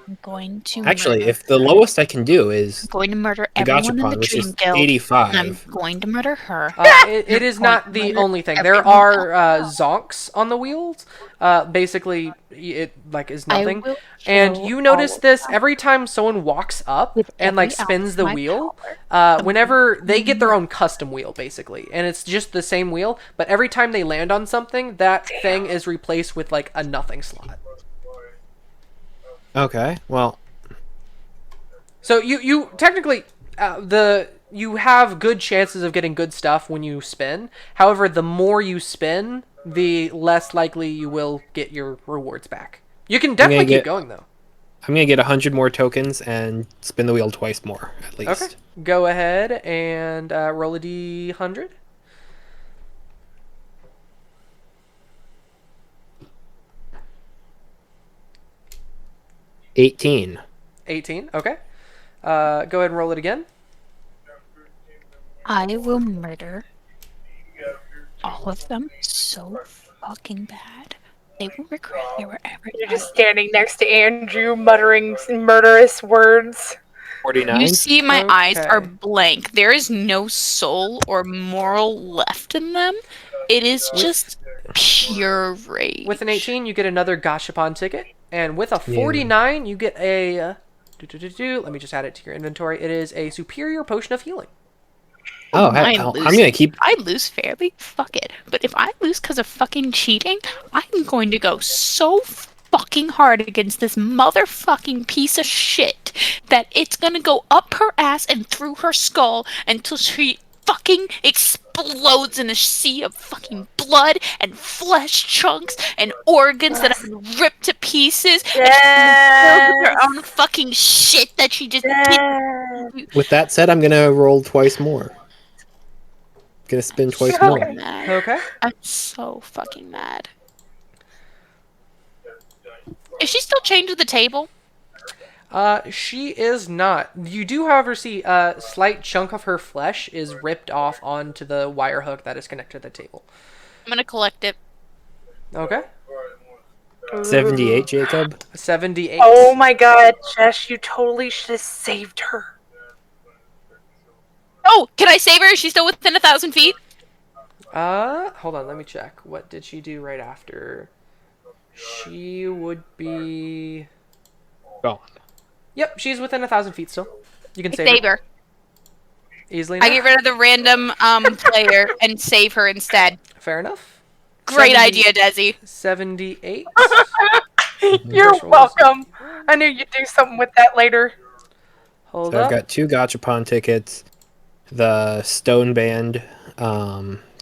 I'm going to Actually, murder, if the lowest I can do is I'm going to murder the everyone in the Gachapon, which Dream is Guild. And I'm 85. going to murder her. It is Point not the murder only thing. There everyone are else. zonks on the wheels. Basically, it like is I nothing. will And kill you notice all of this them every time someone walks up with and like every spins ounce the of my wheel. power. Whenever they get their own custom wheel, basically, and it's just the same wheel. But every time they land on something, that thing is replaced with like a nothing slot. Okay, well, So you technically you have good chances of getting good stuff when you spin. However, the more you spin, the less likely you will get your rewards back. You can definitely keep going though. I'm going to get 100 more tokens and spin the wheel twice more, at least. Okay. Go ahead and roll a d100. $18. 18. Okay. Go ahead and roll it again. I will murder all of them so fucking bad. They will regret they were ever You're just standing next to Andrew, muttering murderous words. 49. You see, my eyes are Okay. blank. There is no soul or moral left in them. It is just pure rage. With an 18, you get another Gashapon ticket, and with a 49, you get a. Let me just add it to your inventory. It is a superior potion of healing. Oh, I'm hell, I'm losing. going to keep... I lose fairly, fuck it. But if I lose because of fucking cheating, I'm going to go so fucking hard against this motherfucking piece of shit that it's gonna go up her ass and through her skull until she fucking explodes in a sea of fucking blood and flesh chunks and organs that have been ripped to pieces. And she's filled with her own fucking shit that she just did. With that said, I'm going to roll twice more. Gonna spin twice So more. mad. Okay. I'm so fucking mad. Is she still chained to the table? She is not. You do, however, see a slight chunk of her flesh is ripped off onto the wire hook that is connected to the table. I'm gonna collect it. Okay. 78, Jacob. 78. Oh my god, Jess, you totally should have saved her. Oh, can I save her? Is she still within 1,000 feet? Hold on, let me check. What did she do right after? She would be... Gone. Yep, she's within 1,000 feet still. You can I save, save her. easily I enough. get rid of the random player and save her instead. Fair enough. Great 70 idea, Desi. 78. You're First roll is- welcome. I knew you'd do something with that later. Hold So up. I've got 2 Gachapon tickets, the Stone Band,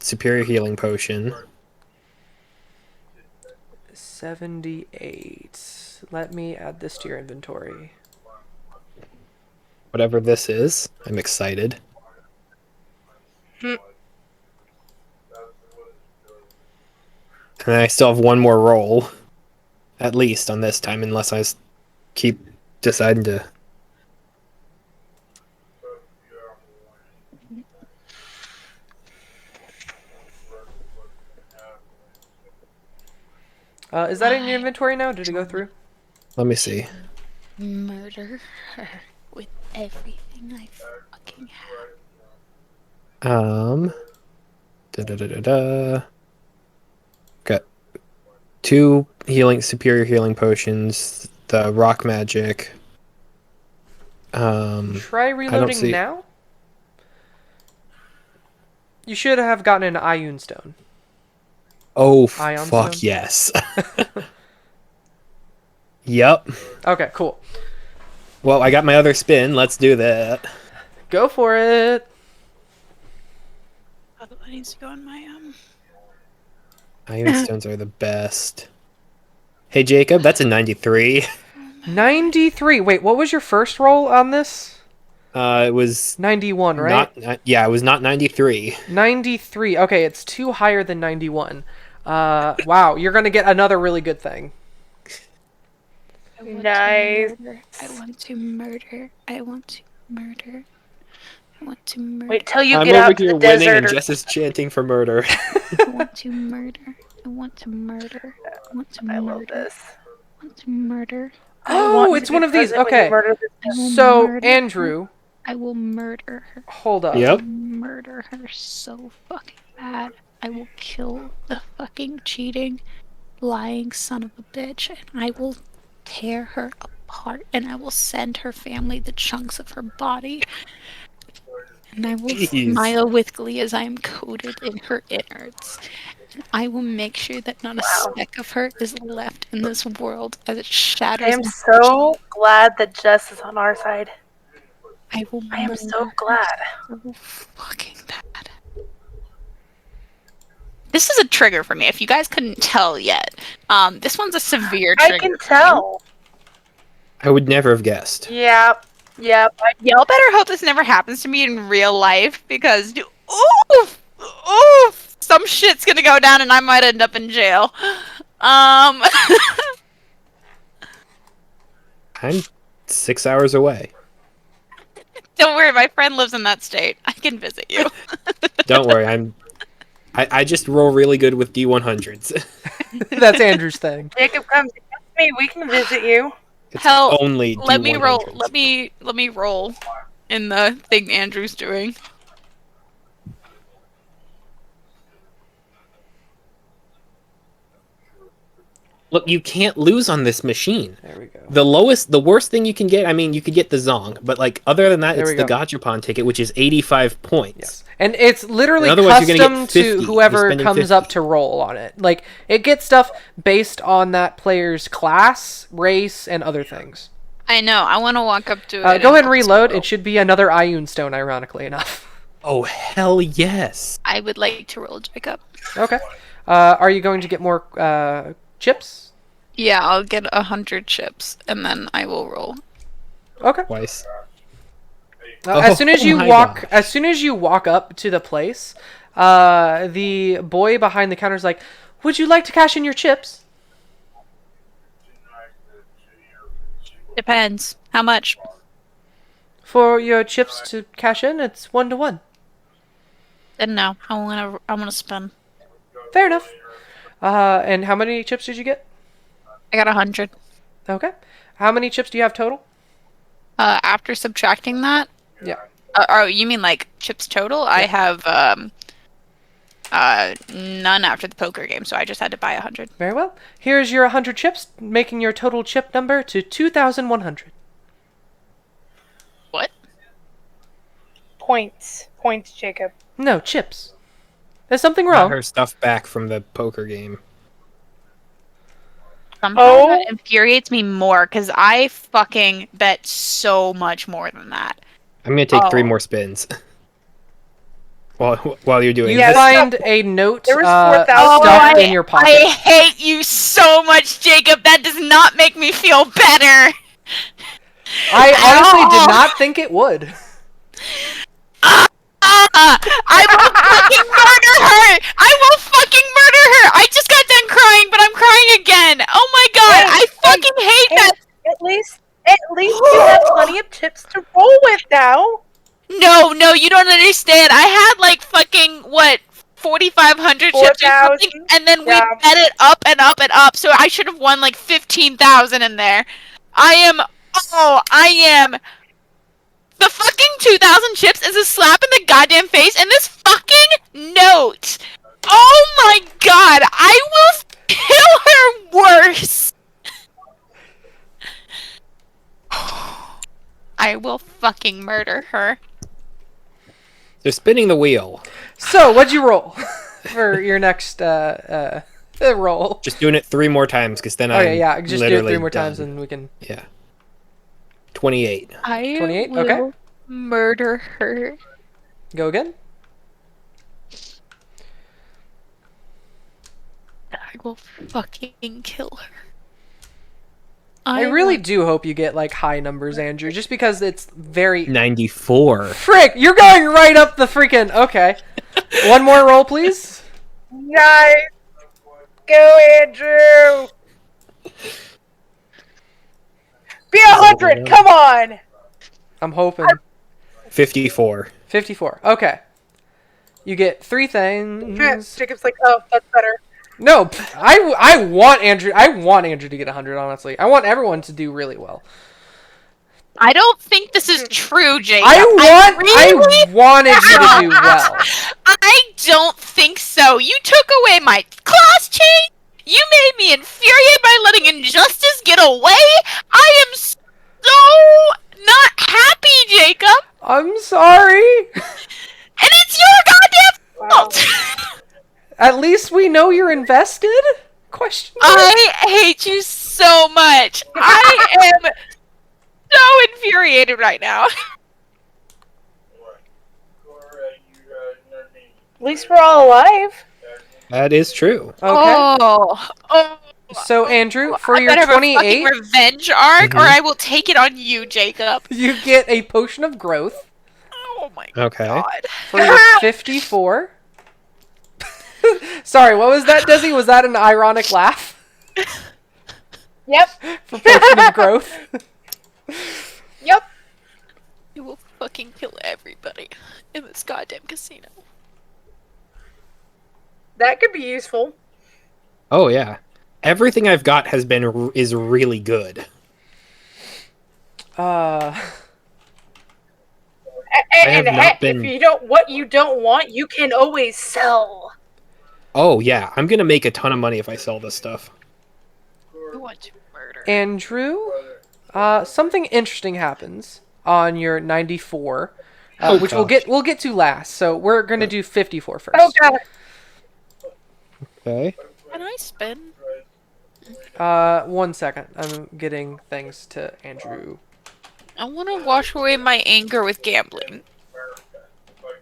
Superior Healing Potion. 78. Let me add this to your inventory. Whatever this is, I'm excited. And I still have one more roll, at least on this time, unless I keep deciding to. Is that in your inventory now? Did it go through? Let me see. Murder her with everything I fucking have. Got 2 superior healing potions, the rock magic. Try reloading see- now? You should have gotten an Ioun Stone. Oh, Ion fuck stone? yes. Yep. Okay, cool. Well, I got my other spin. Let's do that. Go for it. Oh, that needs to go in my Iron stones are the best. Hey, Jacob, that's a 93. 93. Wait, what was your first roll on this? It was 91, right? yeah, it was not 93. 93. Okay, it's 2 higher than 91. Wow, you're gonna get another really good thing. Nice. I want to murder. I want to murder. I want to murder. Wait till you I'm get over out to here the winning, desert. and Jess is chanting for murder. I want to murder. I want to murder. I want to murder. I love this. I want to murder. Oh, it's one of these. Okay. I will So, murder Andrew, her. I will murder her. hold up. Yep. Murder her so fucking bad. I will kill the fucking cheating, lying son of a bitch, and I will tear her apart, and I will send her family the chunks of her body. And I will Jeez. smile with glee as I am coated in her innards. And I will make sure that not a speck of her is left in this world as it shatters. I am so glad that Jess is on our side. I will. I am so murder glad. her so fucking bad. This is a trigger for me. If you guys couldn't tell yet, this one's a severe trigger. I can tell. I would never have guessed. Yep. Y'all better hope this never happens to me in real life because, oof, some shit's gonna go down and I might end up in jail. I'm 6 hours away. Don't worry, my friend lives in that state. I can visit you. Don't worry, I just roll really good with D100s. That's Andrew's thing. Jacob comes with me. We can visit you. It's Hell, only D100s. let me roll. Let me roll in the thing Andrew's doing. Look, you can't lose on this machine. There we go. The worst thing you can get, I mean, you could get the Zong, but like other than that, There it's we the go. Gachapon ticket, which is 85 points. Yes. And it's literally Otherwise, you're gonna custom get 50. to You're whoever spending comes 50. up to roll on it. Like, it gets stuff based on that player's class, race, and other things. I know. I want to walk up to it. Go ahead and also reload. roll. It should be another Ioun Stone, ironically enough. Oh, hell yes. I would like to roll, Jacob. Okay. Are you going to get more chips? Yeah, I'll get 100 chips and then I will roll. Okay. Twice. As soon as Oh you my walk, gosh. as soon as you walk up to the place, the boy behind the counter is like, "Would you like to cash in your chips?" Depends. How much? For your chips to cash in, it's 1 to 1. Then no. I wanna spend. Fair enough. And how many chips did you get? I got 100. Okay. How many chips do you have total? After subtracting that. Yeah. Oh, you mean like chips total? I have none after the poker game, so I just had to buy 100. Very well. Here's your 100 chips, making your total chip number to 2,100. What? Points, Jacob. No, chips. There's something Got wrong. her stuff back from the poker game. Sometimes that infuriates me more because I fucking bet so much more than that. I'm gonna take 3 Oh. more spins. While you're doing You this. find a note There was 4,000. stuffed in your pocket. I hate you so much, Jacob. That does not make me feel better. I honestly Ow. did not think it would. I will fucking murder her! I will fucking murder her! I just got done crying, but I'm crying again! Oh my god, I fucking hate that! At least you have plenty of chips to roll with now. No, you don't understand. I had like fucking, what, 4,500 chips or something, 4,000? and then we Yeah. bet it up and up and up. So I should have won like 15,000 in there. I am the fucking 2,000 chips is a slap in the goddamn face, and this fucking note. Oh my god, I will kill her worse. I will fucking murder her. They're spinning the wheel. So, what'd you roll for your next roll? Just doing it 3 more times, because then Okay, I'm yeah, just do it literally 3 more times done. and we can... Yeah. 28. I 28? will Okay. murder her. Go again. I will fucking kill her. I really do hope you get, like, high numbers, Andrew, just because it's very... 94. Frick, you're going right up the freaking... Okay. One more roll, please. Nice. Go, Andrew. Be 100. Come on. I'm hoping. 54. 54. Okay. You get 3 things. Jacob's like, oh, that's better. No, I want Andrew to get 100, honestly. I want everyone to do really well. I don't think this is true, Jacob. I really wanted you to do well. I don't think so. You took away my class chain. You made me infuriated by letting injustice get away. I am so not happy, Jacob. I'm sorry. And it's your goddamn fault. At least we know you're invested? Question mark? I hate you so much. I am so infuriated right now. At least we're all alive. That is true. Okay. Oh. So, Andrew, for I your better have a fucking 28, revenge arc, or I will take it on you, Jacob. you get a potion of growth. Oh my Okay. god. For your 54. Sorry, what was that, Desi? Was that an ironic laugh? Yep. For potion of growth? Yep. You will fucking kill everybody in this goddamn casino. That could be useful. Oh, yeah. Everything I've got is really good. And have not heck, been- if what you don't want, you can always sell. Oh, yeah. I'm gonna make a ton of money if I sell this stuff. You want to murder. Andrew, something interesting happens on your 94, which gosh. we'll get to last. So we're gonna do 54 first. Oh god. Okay. Can I spin? 1 second. I'm getting things to Andrew. I want to wash away my anger with gambling.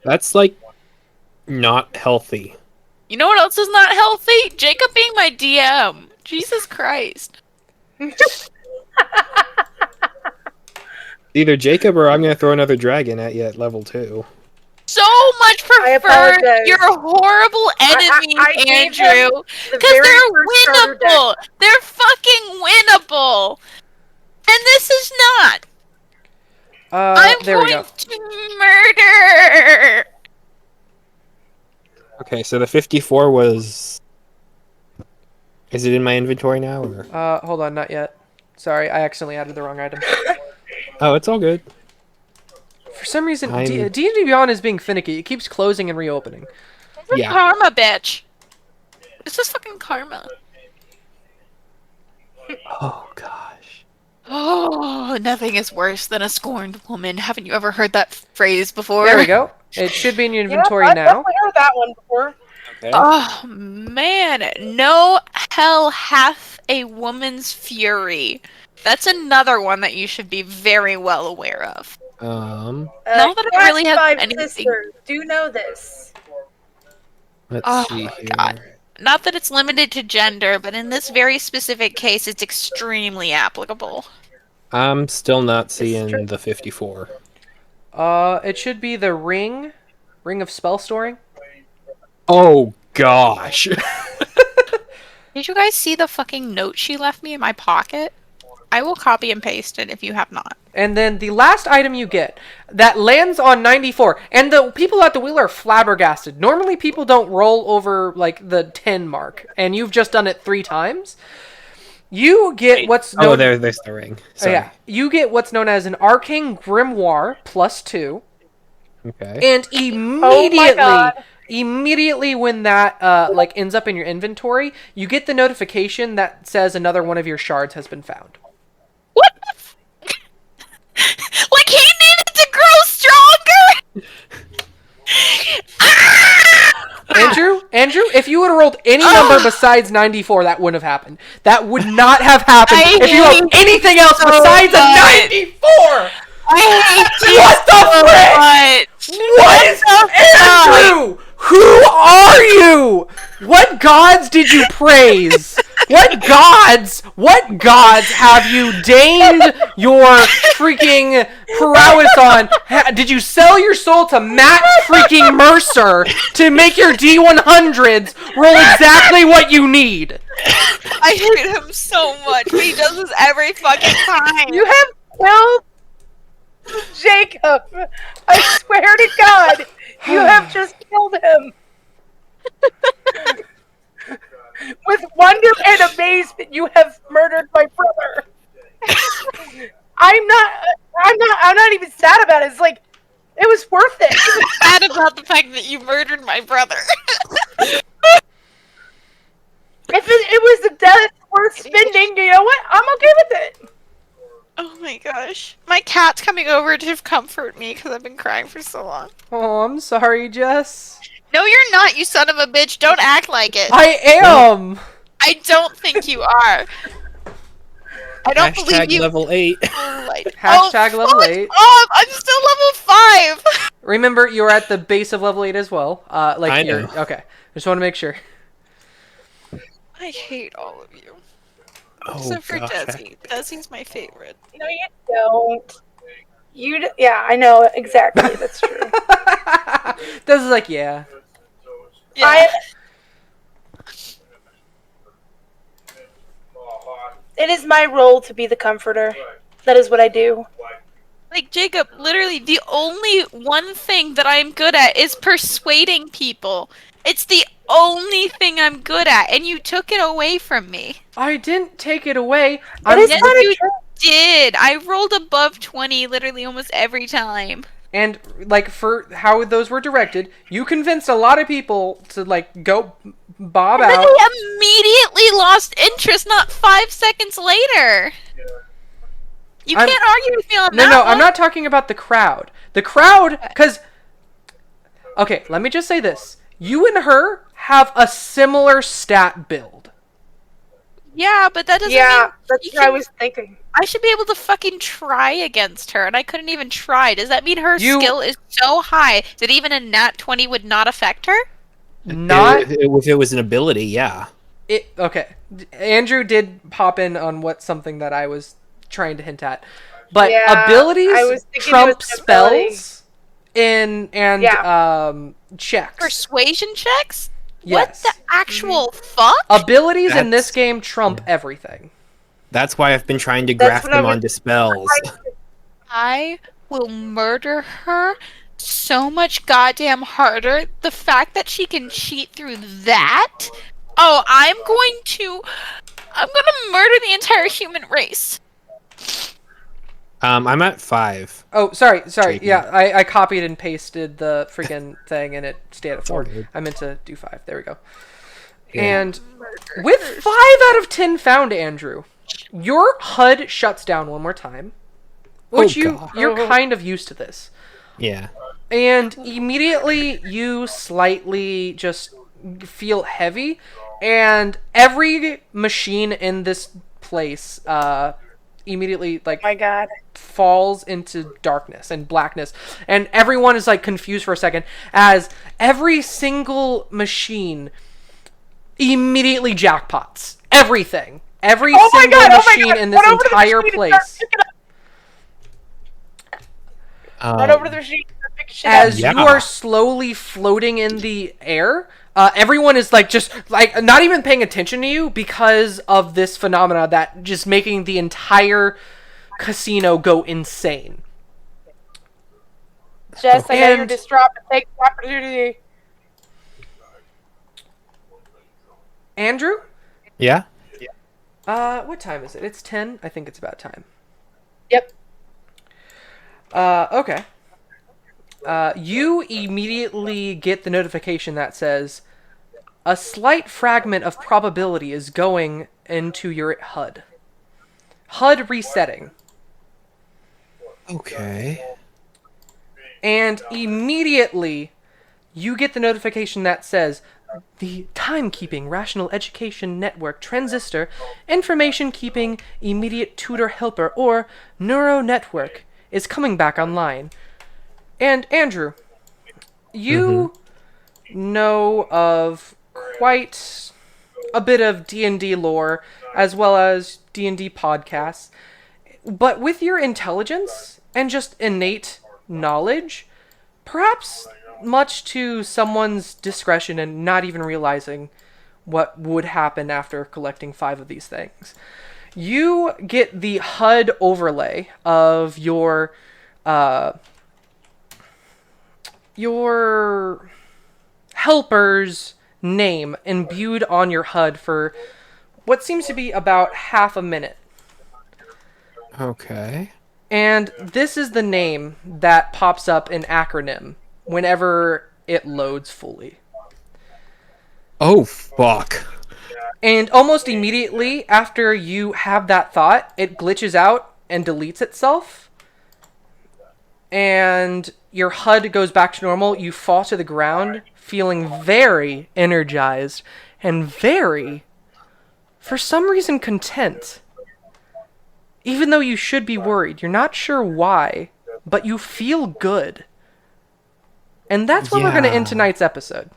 That's, like, not healthy. You know what else is not healthy? Jacob being my DM. Jesus Christ. Either Jacob or I'm gonna throw another dragon at you at level 2. So much I prefer apologize. your horrible enemy, I gave him Andrew. The Because very they're first starter deck. winnable. They're fucking winnable. And this is not. I'm There we going go. to murder. Okay, so the 54 was... Is it in my inventory now, or...? Hold on, not yet. Sorry, I accidentally added the wrong item. Oh, it's all good. For some reason, I'm- D&D Beyond is being finicky. It keeps closing and reopening. This is Yeah. karma, bitch. This is fucking karma. Oh, gosh. Oh, nothing is worse than a scorned woman. Haven't you ever heard that phrase before? There we go. It should be in your inventory I've now. definitely heard that one before. Okay. Oh, man. No hell hath a woman's fury. That's another one that you should be very well aware of. Not that it really has Five anything- sisters do know this. Let's Oh see my here. God. Not that it's limited to gender, but in this very specific case, it's extremely applicable. I'm still not seeing the 54. It should be the ring of spell storing. Oh, gosh. Did you guys see the fucking note she left me in my pocket? I will copy and paste it if you have not. And then the last item you get that lands on 94, and the people at the wheel are flabbergasted. Normally people don't roll over like the 10 mark, and you've just done it 3 times. You get what's known... Oh, there's the ring. Sorry. Yeah, you get what's known as an Arcane Grimoire +2. Okay. And God. immediately when that like ends up in your inventory, you get the notification that says another one of your shards has been found. What the like he needed to grow stronger? Andrew, if you would have rolled any number besides 94, that wouldn't have happened. That would not have happened if you rolled anything else besides a 94! I hate you What the frick? What is Andrew? Who are you? What gods did you praise? What gods have you deigned your freaking prowess on? Did you sell your soul to Matt freaking Mercer to make your D100s roll exactly what you need? I hate him so much. He does this every fucking time. You have killed Jacob. I swear to God, you have just killed him. With wonder and amazement, you have murdered my brother. I'm not even sad about it. It's like, it was worth it. I'm sad about the fact that you murdered my brother. If it was a death worth spending, you know what? I'm okay with it. Oh my gosh. My cat's coming over to comfort me because I've been crying for so long. Oh, I'm sorry, Jess. No, you're not, you son of a bitch. Don't act like it. I am. I don't think you are. I don't believe you. level 8. Hashtag level 8. Oh, I'm still level 5. Remember, you're at the base of level 8 as well. I you're know. okay. Just want to make sure. I hate all of you. Oh, Except for gosh. Desi. Desi's my favorite. No, you don't. Yeah, I know exactly. That's true. This is like, yeah. Yeah. It is my role to be the comforter. That is what I do. Like, Jacob, literally, the only one thing that I'm good at is persuading people. It's the only thing I'm good at, and you took it away from me. I didn't take it away. It is Yes, kind you of true. did. I rolled above 20 literally almost every time. And like for how those were directed, you convinced a lot of people to like go bob But out. they immediately lost interest not 5 seconds later. You I'm- can't argue with me on No, that no, one. I'm not talking about the crowd. The crowd, because... Okay, let me just say this. You and her have a similar stat build. Yeah, but that doesn't Yeah, mean that's you what I can- was thinking. I should be able to fucking try against her, and I couldn't even try. Does that mean her You- skill is so high that even a nat 20 would not affect her? Not... If it was an ability, yeah. Okay. Andrew did pop in on something that I was trying to hint at. But Yeah, I abilities was thinking it trump was an ability. spells and checks. Persuasion checks? Yes. What the actual fuck? Abilities in this That's- game trump everything. That's why I've been trying to That's graft what I them was- onto spells. I will murder her so much goddamn harder. The fact that she can cheat through that? Oh, I'm gonna murder the entire human race. I'm at 5. Oh, sorry. Jacob. Yeah, I copied and pasted the freaking thing and it stayed at 4. Okay. I meant to do 5. There we go. Yeah. And with 5 out of 10 found, Andrew, your HUD shuts down one more time. Which God. you're kind of used to this. Yeah. And immediately you slightly just feel heavy, and every machine in this place immediately My God. falls into darkness and blackness, and everyone is like confused for a second as every single machine immediately jackpots everything. Every Oh my single God, oh my machine God. in this Run over to the entire machine and place. start picking up- Run over to the machine and start picking shit up. As Yeah. you are slowly floating in the air, everyone is like just like not even paying attention to you because of this phenomena that just making the entire casino go insane. Jess, I know you're And- distraught, but take the opportunity. Andrew? Yeah. What time is it? It's 10. I think it's about time. Yep. Okay. You immediately get the notification that says a slight fragment of probability is going into your HUD. HUD resetting. Okay. And immediately you get the notification that says the Timekeeping Rational Education Network Transistor Information Keeping Immediate Tutor Helper or Neuro Network is coming back online. And Andrew, you know of quite a bit of D&D lore as well as D&D podcasts, but with your intelligence and just innate knowledge, perhaps much to someone's discretion and not even realizing what would happen after collecting 5 of these things, you get the HUD overlay of your helper's name imbued on your HUD for what seems to be about half a minute. Okay. And this is the name that pops up in acronym whenever it loads fully. Oh, fuck. And almost immediately after you have that thought, it glitches out and deletes itself. And your HUD goes back to normal. You fall to the ground feeling very energized and very, for some reason, content. Even though you should be worried. You're not sure why, but you feel good. And that's where we're going to end Yeah. tonight's episode.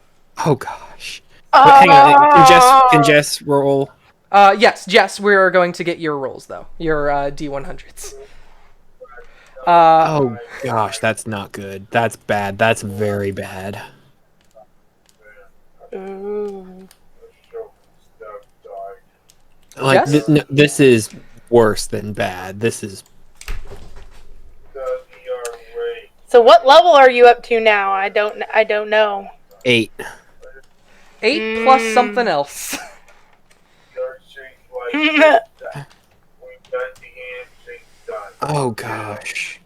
Oh, gosh. Wait, hang on. Can Jess roll? Yes, Jess, we're going to get your rolls, though. Your D100s. Oh, gosh, that's not good. That's bad. That's very bad. Like, Yes? this is worse than bad. This is... So what level are you up to now? I don't know. 8. 8 plus something else. Oh, gosh.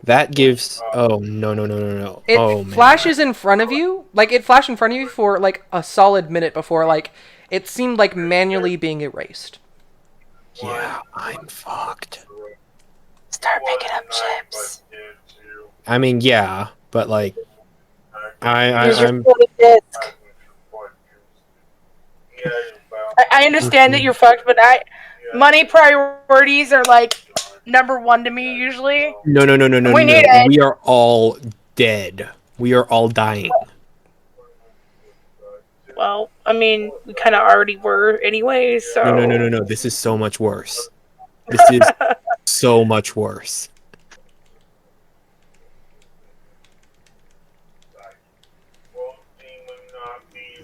That gives... Oh, no. It Oh, man. flashes in front of you. Like, it flashed in front of you for, like, a solid minute before, like, it seemed like manually being erased. Yeah, I'm fucked. Start picking up chips. I mean, yeah, but, like... Use your I'm... floating disc. I understand that you're fucked, but money priorities are like number 1 to me usually. No. We need it. We are all dead. We are all dying. Well, I mean, we kind of already were anyway, so. No. This is so much worse. This is so much worse.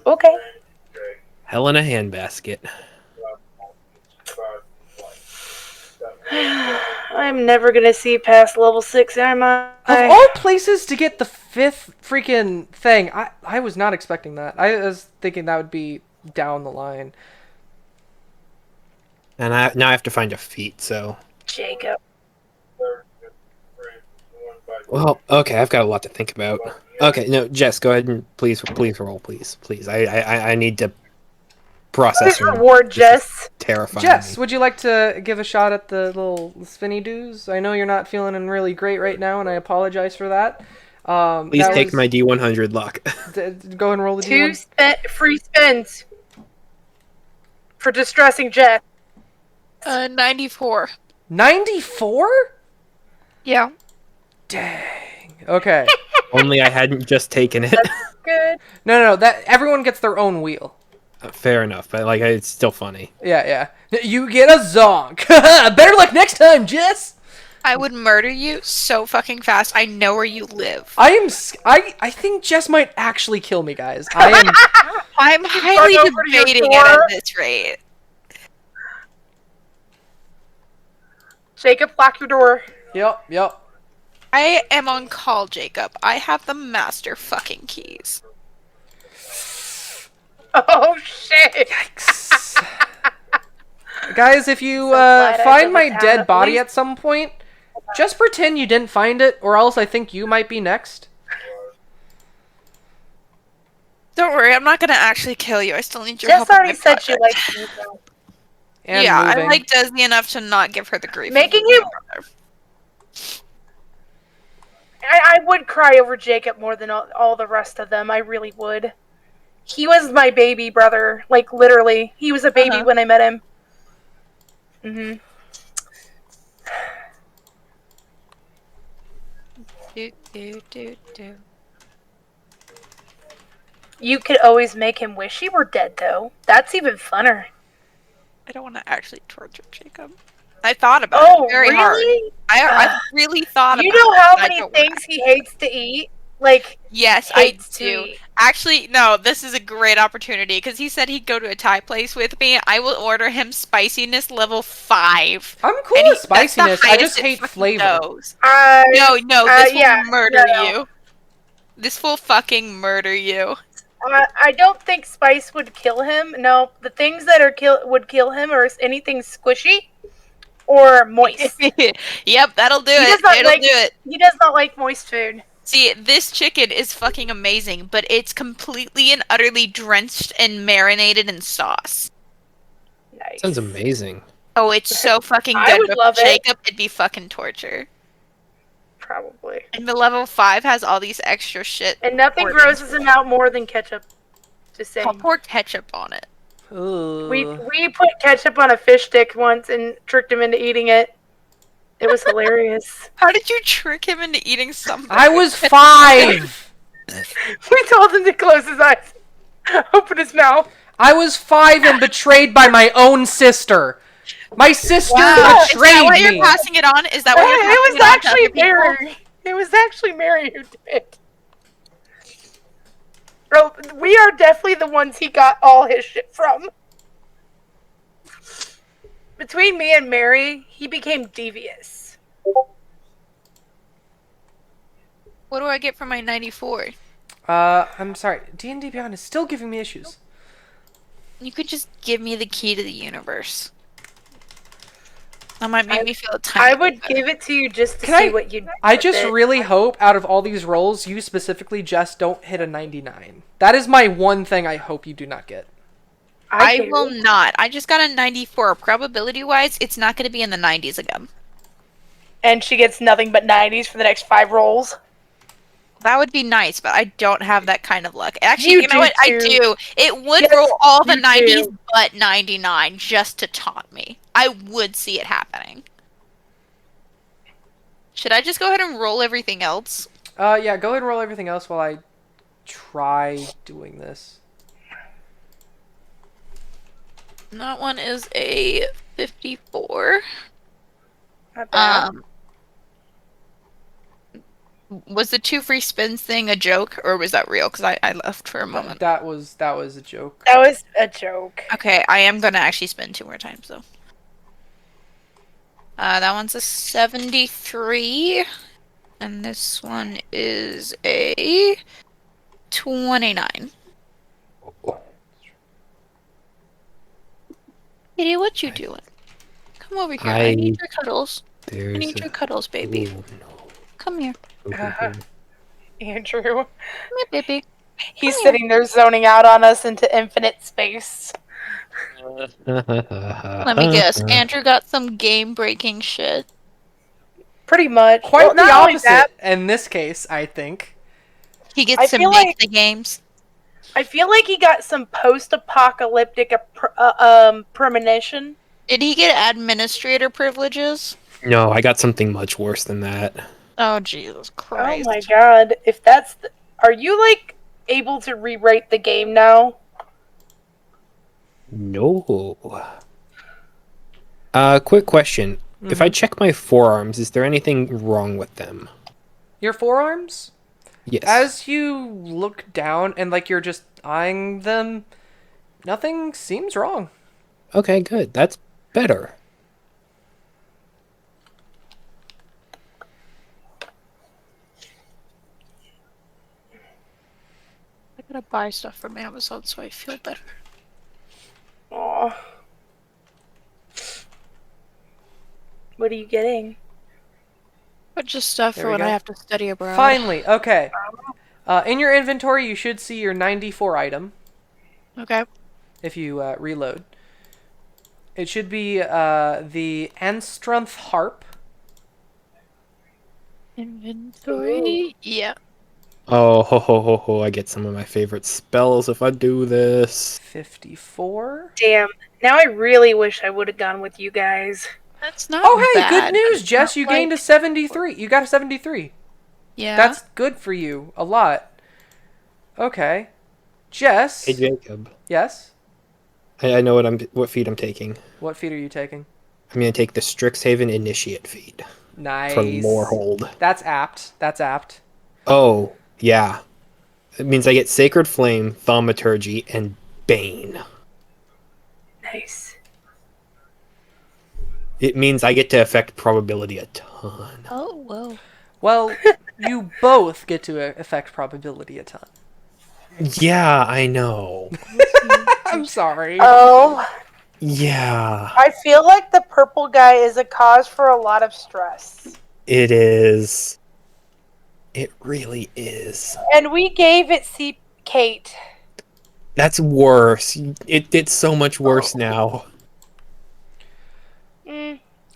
Okay. Hell in a handbasket. I'm never gonna see past level 6, am I? Of all places to get the 5th freaking thing, I was not expecting that. I was thinking that would be down the line. And now I have to find a feat, so... Jacob. Well, okay, I've got a lot to think about. Okay, no, Jess, go ahead and please roll, please. I need to process This reward, Jess. terrifying. Jess, me. would you like to give a shot at the little spinny doos? I know you're not feeling really great right now, and I apologize for that. Please that take was- my D100 luck. Go and roll the 2 D1. free spins for distressing Jess. 94. 94? Yeah. Dang. Okay. Only I hadn't just taken it. Good. No. That everyone gets their own wheel. Fair enough, but like it's still funny. Yeah. You get a zonk. Better luck next time, Jess. I would murder you so fucking fast. I know where you live. I think Jess might actually kill me, guys. I am. I'm highly run over to your debating it door. at this rate. Jacob, lock your door. Yep. I am on call, Jacob. I have the master fucking keys. Oh shit! Guys, if you glad I find live my in town, dead at body least. at some point, just pretend you didn't find it, or else I think you might be next. Don't worry, I'm not gonna actually kill you. I still need your Jess help. with already my said she project. likes you. Though. And yeah, moving. I like Desi enough to not give her the grief. of Making losing him- her brother. I would cry over Jacob more than all the rest of them. I really would. He was my baby brother. Like, literally. He was a baby Uh-huh. when I met him. Mm-hmm. Do. You could always make him wish he were dead, though. That's even funner. I don't want to actually torture Jacob. I thought about it very hard. I really thought You about know it. how but I many don't wanna things he hates to eat? Like, Yes, I hates to do. eat. Actually, no, this is a great opportunity because he said he'd go to a Thai place with me. I will order him spiciness level 5. I'm cool And with that's the spiciness. I highest just it hate fucking flavor. goes. No, No, this will yeah, murder no. you. This will fucking murder you. I don't think spice would kill him. No, the things that would kill him are anything squishy or moist. Yep, that'll do He does it. not It'll like- do it. He does not like moist food. See, this chicken is fucking amazing, but it's completely and utterly drenched and marinated in sauce. Nice. Sounds amazing. Oh, it's so fucking I good. would But love it. Jacob, it'd be fucking torture. Probably. And the level 5 has all these extra shit. And nothing Organs. grosses him out more than ketchup. Just saying. I'll pour ketchup on it. Ooh. We put ketchup on a fish stick once and tricked him into eating it. It was hilarious. How did you trick him into eating something? I was 5! We told him to close his eyes, open his mouth. I was 5 and betrayed by my own sister. My sister Is that betrayed why me. you're passing it on? Is that why you're passing It was it on to actually other people? Mary. It was actually Mary who did it. Bro, we are definitely the ones he got all his shit from. Between me and Mary, he became devious. What do I get for my 94? I'm sorry. D&D Beyond is still giving me issues. You could just give me the key to the universe. That might make me feel a tiny I bit would better. give it to you just to Can see I- what you'd do I with just it. really hope out of all these rolls, you specifically just don't hit a 99. That is my one thing I hope you do not get. I do. will not. I just got a 94. Probability-wise, it's not going to be in the 90s again. And she gets nothing but 90s for the next 5 rolls. That would be nice, but I don't have that kind of luck. Actually, You you know do what? I too. do. It would Yes, roll all the you 90s do. but 99 just to taunt me. I would see it happening. Should I just go ahead and roll everything else? Yeah, go ahead and roll everything else while I try doing this. That one is a 54. Not bad. Was the 2 free spins thing a joke, or was that real? Because I left for a moment. That was a joke. That was a joke. Okay, I am gonna actually spin 2 more times though. That one's a 73, and this one is a 29. Kitty, what you doing? Come over here. I need your cuddles. I There's need your cuddles, baby. Ooh, Come here. no. Andrew. Come here, baby. He's sitting there zoning out on us into infinite space. Let me guess. Andrew got some game-breaking shit. Pretty much. Quite Well, the not only opposite that, in this case, I think. He I gets to feel make like- the games. I feel like he got some post-apocalyptic premonition. Did he get administrator privileges? No, I got something much worse than that. Oh, Jesus Christ. Oh my god! If that's, are you like able to rewrite the game now? No. Quick question. If I check my forearms, is there anything wrong with them? Your forearms? Yes. As you look down and like you're just eyeing them, nothing seems wrong. Okay, good. That's better. gotta buy stuff from Amazon so I feel better. Aw. What are you getting? But just stuff There for we when go. I have to study abroad. Finally, okay. In your inventory, you should see your 94 item Okay. if you reload. It should be the Anstrunth Harp. Inventory. Yeah. Oh, ho, ho, ho, ho. I get some of my favorite spells if I do this. 54. Damn. Now I really wish I would have gone with you guys. That's not Oh, hey, bad, good but news, it's Jess. not You gained a 73. You got a 73. Yeah. That's good for you. A lot. Okay. Jess. Hey, Jacob. Yes? I know what feat I'm taking. What feat are you taking? I'm gonna take the Strixhaven Initiate feat Nice. for Lorehold. That's apt. That's apt. Oh, yeah. It means I get Sacred Flame, Thaumaturgy, and Bane. Nice. It means I get to affect probability a ton. Oh, whoa. Well, you both get to affect probability a ton. Yeah, I know. I'm sorry. Oh, Yeah, I feel like the purple guy is a cause for a lot of stress. it is. It really is. And we gave it Kate. That's worse. It's so much worse now.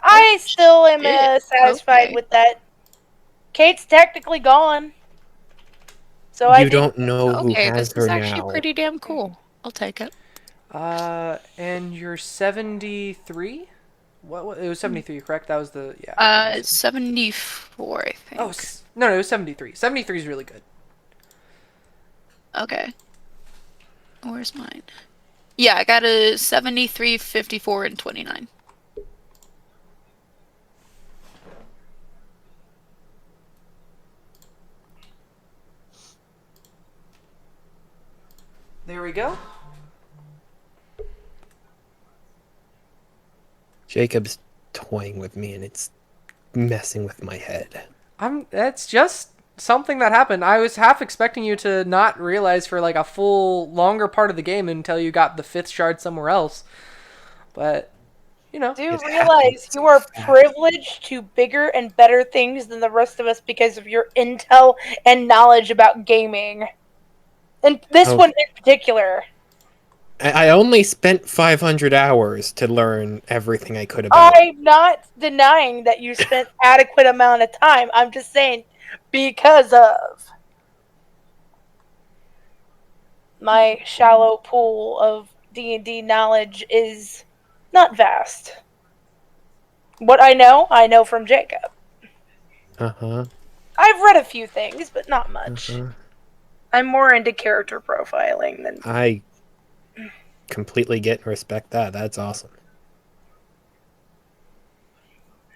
I still am Shit, satisfied okay. with that. Kate's technically gone. So You don't know who Okay, has this her is actually now. pretty damn cool. I'll take it. And you're 73? What? It was 73, correct? That was the yeah. 74, I think. Oh, no, it was 73. 73 is really good. Okay. Where's mine? Yeah, I got a 73, 54, and 29. There we go. Jacob's toying with me and it's messing with my head. That's just something that happened. I was half expecting you to not realize for like a full longer part of the game until you got the 5th shard somewhere else. But, you know. Do you It realize happens you are so fast. privileged to bigger and better things than the rest of us because of your intel and knowledge about gaming? And this Oh. one in particular. I only spent 500 hours to learn everything I could about it. I'm not denying that you spent adequate amount of time. I'm just saying because of my shallow pool of D&D knowledge is not vast. What I know from Jacob. Uh-huh. I've read a few things, but not much. Uh-huh. I'm more into character profiling than I completely get and respect that. That's awesome.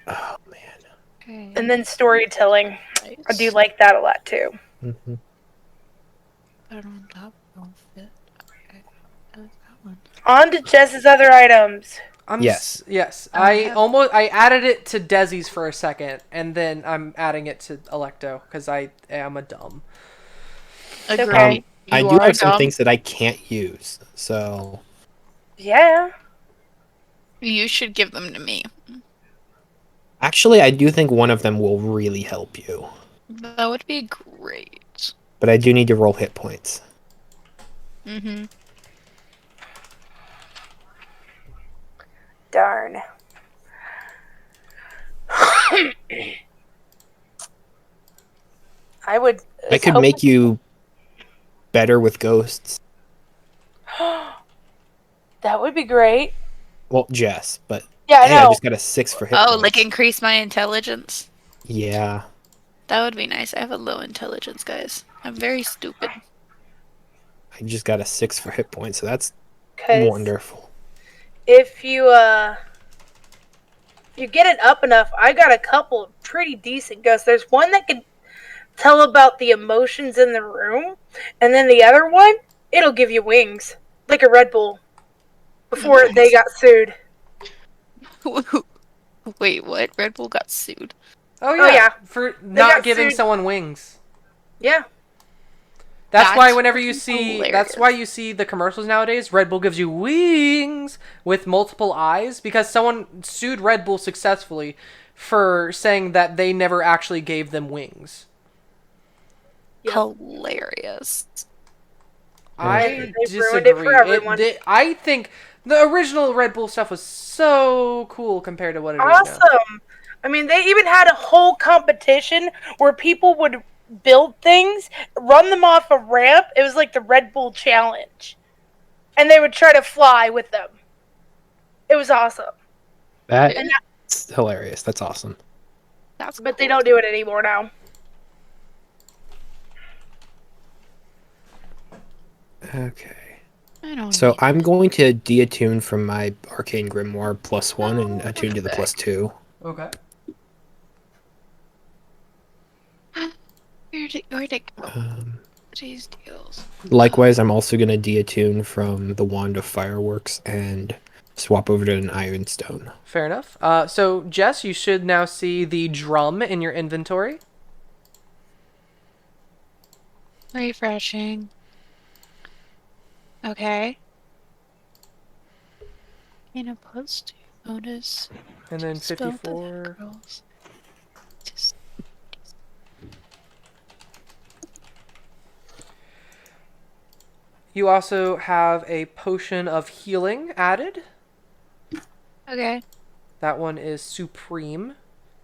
Oh, man. Okay. and then storytelling. I do like that a lot too. Mm-hmm. Put on top won't fit. Okay. I like that one. On to Jess's other items. Yes. Yes. Oh, I yeah. I added it to Desi's for a second, and then I'm adding it to Electo because I am a dumb. okay. Agreed. I You do are have some dumb. things that I can't use, so Yeah. You should give them to me. actually I do think one of them will really help you. That would be great. But I do need to roll hit points. Mm-hmm. Darn. I would. I could make you better with ghosts. That would be great. Well, Jess, but Yeah, I hey, I know. just got a 6 for hit Oh, points. like increase my intelligence? Yeah. That would be nice. I have a low intelligence, guys. I'm very stupid. I just got a 6 for hit points, so that's 'Cause wonderful. if you get it up enough, I got a couple of pretty decent ghosts. There's one that can tell about the emotions in the room, and then the other one, it'll give you wings, like a Red Bull. Before they got sued. Wait, what? Red Bull got sued. Oh yeah, yeah. for got not giving sued. someone wings. Yeah. That's why That's whenever you fucking see, hilarious. that's why you see the commercials nowadays. Red Bull gives you wings with multiple eyes because someone sued Red Bull successfully for saying that they never actually gave them wings. Yep. Hilarious. I They've disagree. ruined it for everyone. I think the original Red Bull stuff was so cool compared to what it is now. Awesome. I mean, they even had a whole competition where people would build things, run them off a ramp. It was like the Red Bull Challenge. And they would try to fly with them. It was awesome. That's hilarious. That's awesome. That's But they cool. don't do it anymore now. Okay. I don't So need- I'm going to deattune from my Arcane Grimoire +1 and attune to the +2. Okay. Where'd it go? These deals. Likewise, I'm also going to deattune from the Wand of Fireworks and swap over to an Ironstone. Fair enough. So Jess, you should now see the drum in your inventory. Refreshing. Okay. In a +2 bonus. And then Spell the 54. girls. Just- You also have a potion of healing added. Okay. That one is supreme.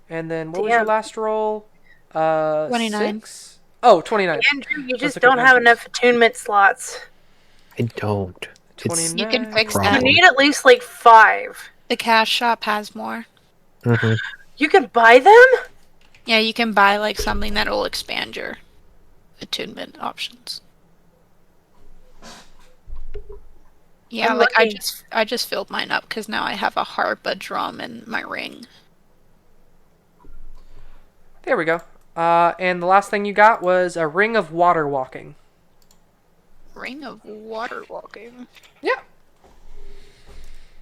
And then what was your Damn. last roll? 29. 6? Oh, 29. Andrew, you That's just a good don't have one. enough attunement slots. I don't. It's 29. You can fix Problem. that. You need at least like 5. The cash shop has more. Mhm. You can buy them? Yeah, you can buy like something that will expand your attunement options. Yeah, I'm like looking. I just filled mine up because now I have a harp, a drum, and my ring. There we go. And the last thing you got was a ring of water walking. Ring of water walking. Yeah.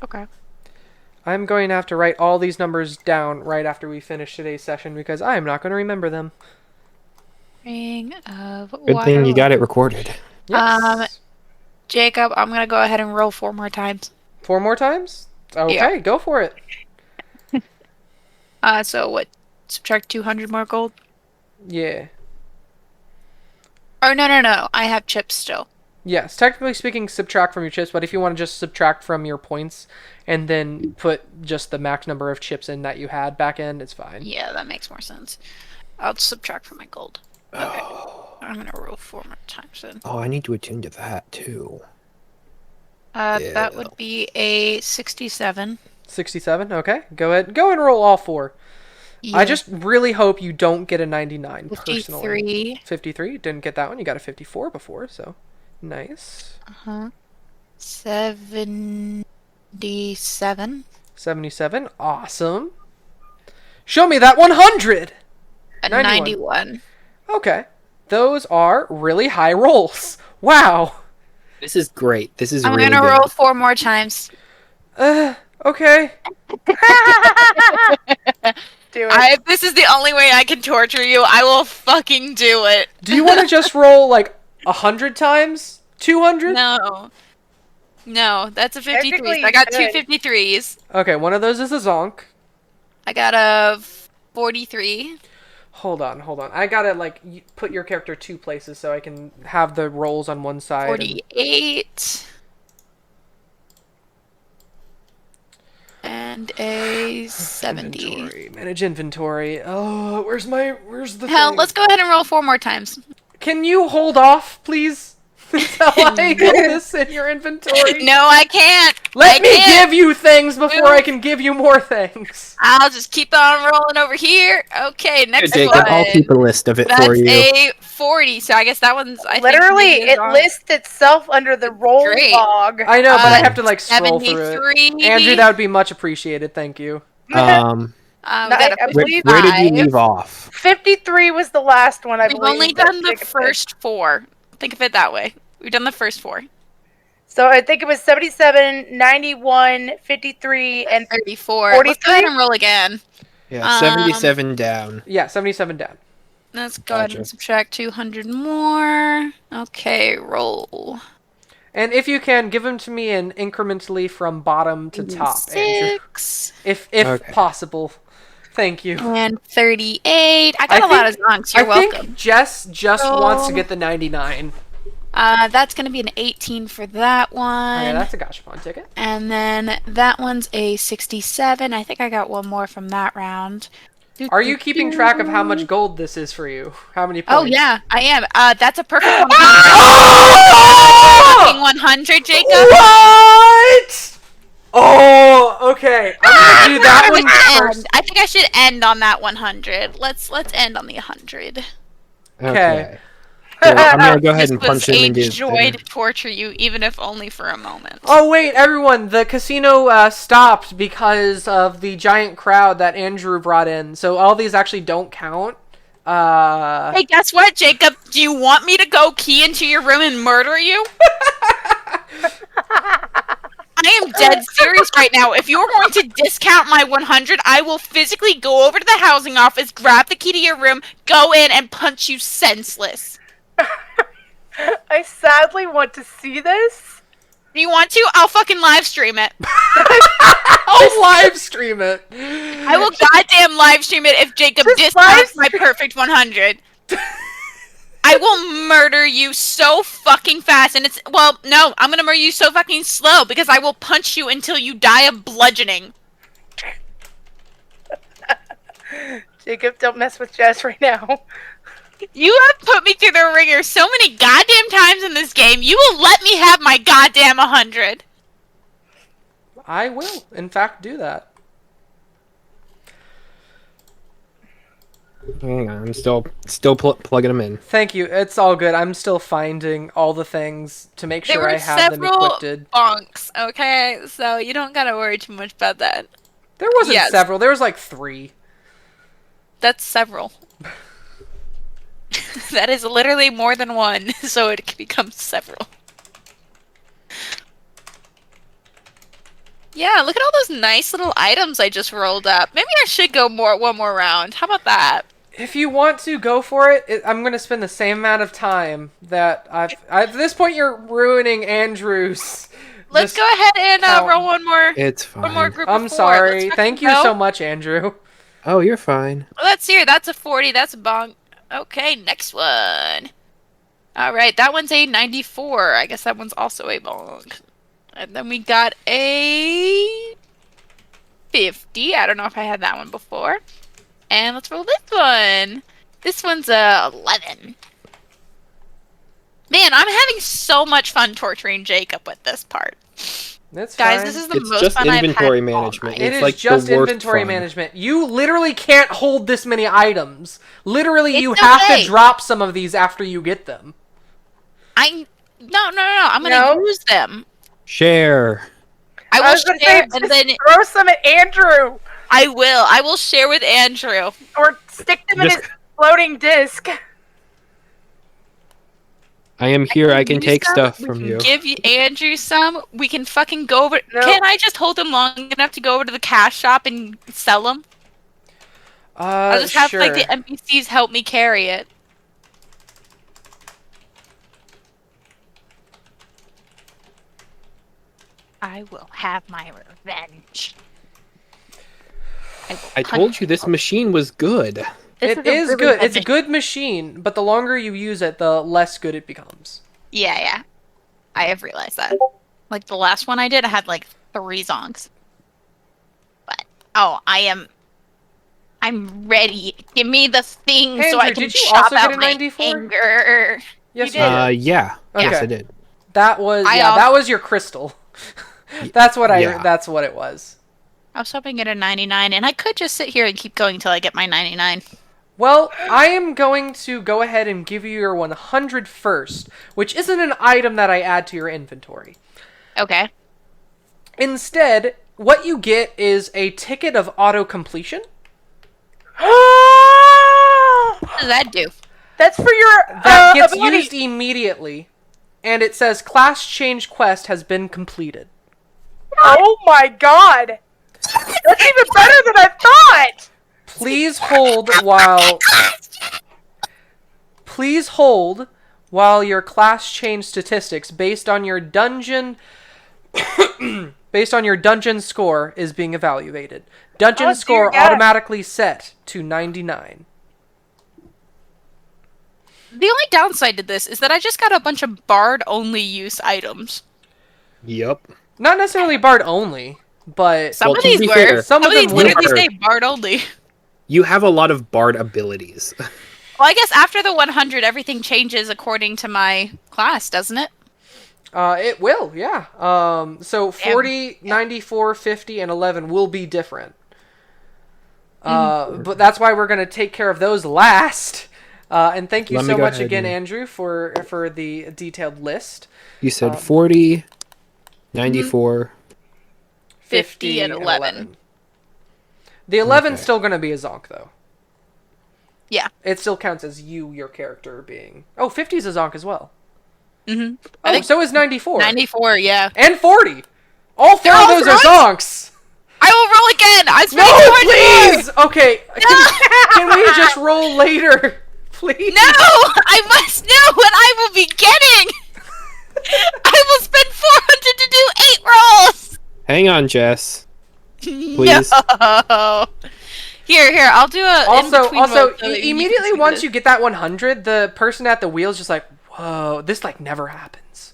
Okay. I'm going to have to write all these numbers down right after we finish today's session because I am not going to remember them. Ring of Good water. thing you got it recorded. Yes. Jacob, I'm gonna go ahead and roll 4 more times. 4 more times? Okay, Yeah. go for it. So what? Subtract 200 more gold? Yeah. Or no. I have chips still. Yes, technically speaking, subtract from your chips, but if you want to just subtract from your points and then put just the max number of chips in that you had back in, it's fine. Yeah, that makes more sense. I'll subtract from my gold. Okay. I'm gonna roll 4 more times then. Oh, I need to attune to that too. That would be a 67. 67, okay. Go ahead. Go and roll all 4. Yeah. I just really hope you don't get a 99, personally. 53. 53, didn't get that one. You got a 54 before, so nice. 77. 77, awesome. Show me that 100! A 91. 91. Okay. Those are really high rolls. Wow. This is great. This is I'm really gonna good. roll 4 more times. Okay. Do it. If this is the only way I can torture you, I will fucking do it. Do you want to just roll like 100 times? 200? No. No, that's a 53. Technically, So I got you two could. 53s. Okay, one of those is a zonk. I got a 43. Hold on. I gotta like put your character 2 places so I can have the rolls on one side. 48. And a 70. Inventory. Manage inventory. Oh, where's the Hell, thing? let's go ahead and roll 4 more times. Can you hold off, please? Until I get this in your inventory. No, I can't. Let I me can't. give you things before I can give you more things. I'll just keep on rolling over here. Okay, next Jacob, one. I'll keep a list of it That's for you. a 40. So I guess that one's I think, Literally, maybe it wrong. lists itself under the roll Great. log. I know, but I have to like scroll through 73. it. Andrew, that would be much appreciated. Thank you. We got a I Where, believe where did you 55. leave off? 53 was the last one, I We've believe. only that done the Jacob said. first 4. Think of it that way. We've done the first 4. So I think it was 77, 91, 53, and 34. Let's go 43? ahead and roll again. Yeah, 77 down. Yeah, 77 down. Let's go ahead Gotcha. and subtract 200 more. Okay, roll. And if you can, give them to me in incrementally from bottom to top, Andrew. 6 If Okay. possible. Thank you. and 38. I got a lot of zonks. You're I welcome. think Jess just wants to get the 99. That's gonna be an 18 for that one. Okay, that's a Gashapon ticket. And then that one's a 67. I think I got one more from that round. Are you keeping track of how much gold this is for you? How many points? Oh yeah, I am. That's a perfect 100. Oh! Fucking 100, Jacob. What? Oh, okay. I'm gonna do that one first. I think I should end on that 100. Let's end on the 100. Okay. So I'm gonna go ahead This and was punch him a and get joy to torture you, even if only for a moment. Oh wait, everyone! The casino stopped because of the giant crowd that Andrew brought in. So all these actually don't count. Hey, guess what, Jacob? Do you want me to go key into your room and murder you? I am dead serious right now. If you're going to discount my 100, I will physically go over to the housing office, grab the key to your room, go in, and punch you senseless. I sadly want to see this. Do you want to? I'll fucking live stream it. I'll live stream it. I will goddamn live stream it if Jacob Just discounts live my perfect 100. I will murder you so fucking fast, and no, I'm gonna murder you so fucking slow because I will punch you until you die of bludgeoning. Jacob, don't mess with Jess right now. You have put me through the ringer so many goddamn times in this game. You will let me have my goddamn 100. I will, in fact, do that. Hang on, I'm still plugging them in. Thank you. It's all good. I'm still finding all the things to make There sure were I have them several equipped. bonks, okay? So you don't gotta worry too much about that. There wasn't Yes. several. There was like 3. That's several. That is literally more than one, so it can become several. Yeah, look at all those nice little items I just rolled up. Maybe I should go one more round. How about that? If you want to go for it, I'm going to spend the same amount of time that at this point, you're ruining Andrew's. Let's just go ahead and count. roll one more. It's fine. One more group. I'm of 4. sorry. Let's Thank you fucking so go. much, Andrew. Oh, you're fine. Let's hear. That's a 40. That's a bonk. Okay, next one. All right, that one's a 94. I guess that one's also a bonk. And then we got a 50. I don't know if I had that one before. And let's roll this one. This one's a 11. Man, I'm having so much fun torturing Jacob with this part. That's Guys, fine. this is the It's most just fun inventory I've had all management. night. It It's is like just the worst inventory fun. management. You literally can't hold this many items. Literally, It's you have okay. to drop some of these after you get them. No. I'm gonna No. use them. Share. I I will was gonna say, share, and just then throw some at Andrew, I will share with Andrew. or stick them in Just- his floating disc. I am here. I can use take some, stuff we from can you. Give you Andrew some. We can fucking go over. No. Can I just hold them long enough to go over to the cash shop and sell them? I'll just have Sure. like the NPCs help me carry it. I will have my revenge. will I punch told you this machine was good. This It a is really good. It's a machine. good machine, but the longer you use it, the less good it becomes. Yeah. I have realized that. Like the last one I did, I had like 3 zonks. But I'm ready. Give me the thing so I Andrew, can did you chop also out get a my 94? anger. Yes, You you did. did. Yeah. Okay. Yes, I did. That was I that was your crystal. That's what Yeah. That's what it was. I was hoping at a 99, and I could just sit here and keep going till I get my 99. Well, I am going to go ahead and give you your 100 first, which isn't an item that I add to your inventory. Okay. Instead, what you get is a ticket of auto-completion. What does that do? That's for your That gets ability. used immediately, and it says class change quest has been completed. Oh my god! That's even better than I thought! Please hold while... Please hold while your class change statistics based on your dungeon score is being evaluated. Dungeon Oh, dear score God. automatically set to 99. The only downside to this is that I just got a bunch of bard-only use items. Yep. Not necessarily bard only, but Some Well, of to these be were. fair, some of these them literally were. say bard-only. You have a lot of bard abilities. Well, I guess after the 100, everything changes according to my class, doesn't it? it will, yeah. So 40, 94, 50, and 11 will be different. But that's why we're going to take care of those last. And thank you Let me so go much ahead again, and- Andrew, for the detailed list. You said 40, 94. 50 and 11. The 11's Okay. still going to be a zonk, though. Yeah. It still counts as your character being... Oh, 50 is a zonk as well. Mm-hmm. Oh, so is 94. 94, yeah. And 40. All four They're of all those are zonks? zonks. I will roll again! I'm No, spending 200 please! Okay, can we just roll later? Please? No! I must know what I will be getting! I will spend 400 to do 8 rolls! Hang on, Jess. Please. No! Here, I'll do a Also, in-between roll so that you immediately can see once this. you get that 100, the person at the wheel's just like, whoa, this like never happens.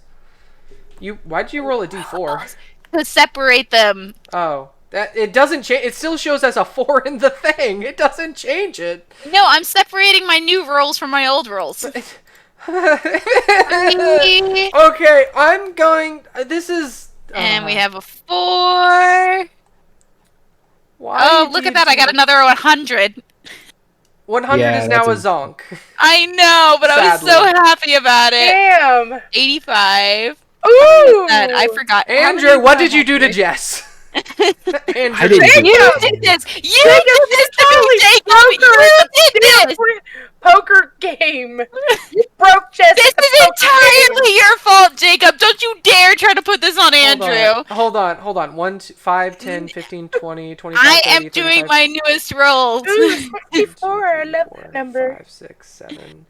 Why'd you roll a d4? To separate them. Oh, that it doesn't change. It still shows as a 4 in the thing. It doesn't change it. No, I'm separating my new rolls from my old rolls. Okay, I'm going. This is. And we have a 4. Why Oh, do look you at that! I do got another 100. 100 Yeah, is now a that's zonk. I know, but I was so Sadly. happy about it. Damn. 85. Ooh. I forgot. How many Andrew, what did did you do to 100? Jess? Andrew, I didn't do You anything. did this! You did this to me, Jacob! You did this! Poker game. You broke Jess. This is entirely your fault, Jacob! Don't you dare try to put this on Andrew! Hold on. 1, 2, 5, 10, 15, 20, 25, I 30, am doing 35, my newest rolls. Ooh, 64. I love 4, that number. 5, 6, 7.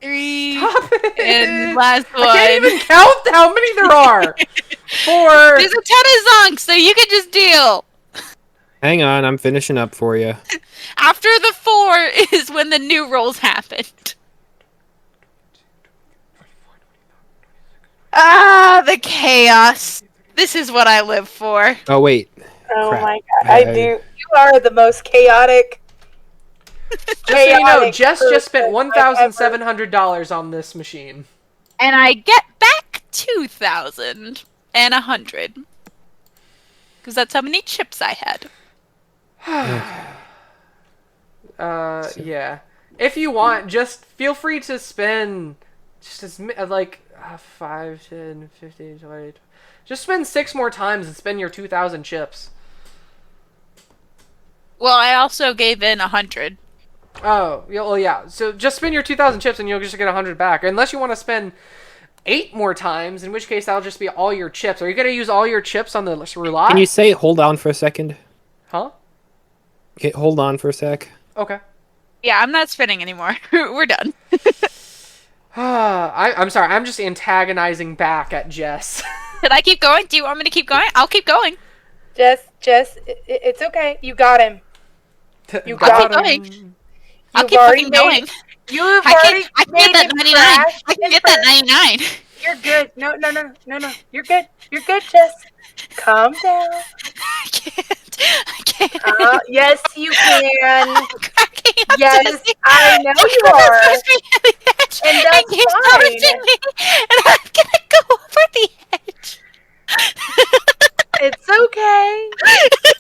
3 Stop it! and last one. I can't even count how many there are. 4. There's a ton of zonks, so you can just deal. Hang on, I'm finishing up for you. After the 4 is when the new rolls happened. Ah, the chaos. This is what I live for. Oh, wait. Oh Crap. my god, I do. You are the most chaotic. Just so you know, chaotic Jess just spent person I've ever- $1,700 on this machine. And I get back 2,100. Because that's how many chips I had. Yeah. If you want, just feel free to spend just as like 5, 10, 15, 20. Just spend 6 more times and spend your 2,000 chips. Well, I also gave in 100. Oh, yeah, well, yeah. So just spend your 2,000 chips and you'll just get 100 back. Unless you want to spend 8 more times, in which case that'll just be all your chips. Are you going to use all your chips on the roulette? Can you say hold on for a second? Huh? Okay, hold on for a sec. Okay. Yeah, I'm not spinning anymore. We're done. I'm sorry. I'm just antagonizing back at Jess. Should I keep going? Do you want me to keep going? I'll keep going. Jess, it's okay. You got him. You I'll got keep him. going. I'll You've keep already fucking made- going. You've I already can get made that him 99. crash I can and get that 99. You're good. No. You're good. You're good, Jess. Calm down. I can't. Yes, you can. I'm cracking up to Yes, this. I know you Because are. I'm supposed to be on the edge, And and that's he's fine. touching me, and I'm gonna go over the edge. It's okay.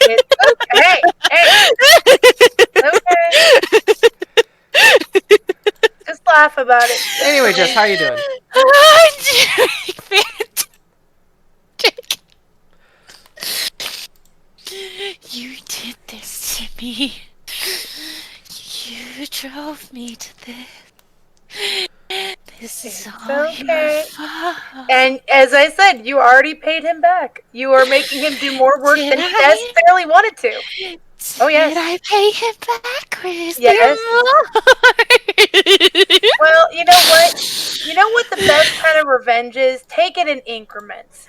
It's okay. Hey, okay. Just laugh about it. Anyway, Jess, how you doing? I'm doing fantastic. You did this to me. You drove me to this. This is It's all okay. your fault. And as I said, you already paid him back. You are making him do more work Did than he I? necessarily wanted to. Oh, yes. Did I pay him back, Chris? Yes. More. Well, you know what? You know what the best kind of revenge is? Take it in increments.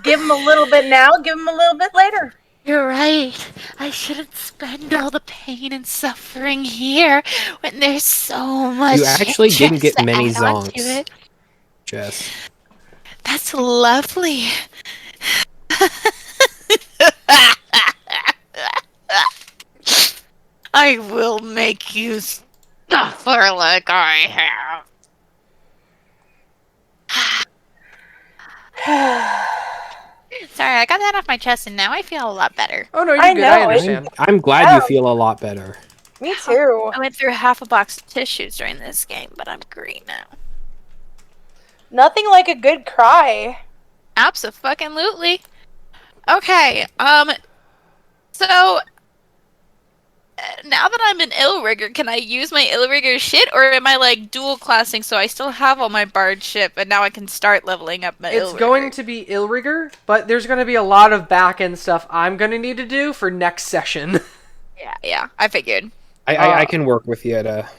Give him a little bit now, give him a little bit later. You're right. I shouldn't spend all the pain and suffering here when there's so much. You actually didn't get to many add on to zonks. it. Jess. That's lovely. I will make you suffer like I have. Sorry, I got that off my chest and now I feel a lot better. Oh no, you're I good. I know, understand. I'm glad Yeah. you feel a lot better. Me too. I went through half a box of tissues during this game, but I'm green now. Nothing like a good cry. Abso-fucking-lutely. Okay, so now that I'm an Illrigger, can I use my Illrigger shit, or am I like dual classing so I still have all my bard ship and now I can start leveling up my It's Illrigger? going to be Illrigger, but there's going to be a lot of back-end stuff I'm going to need to do for next session. Yeah, I figured. I can work with you to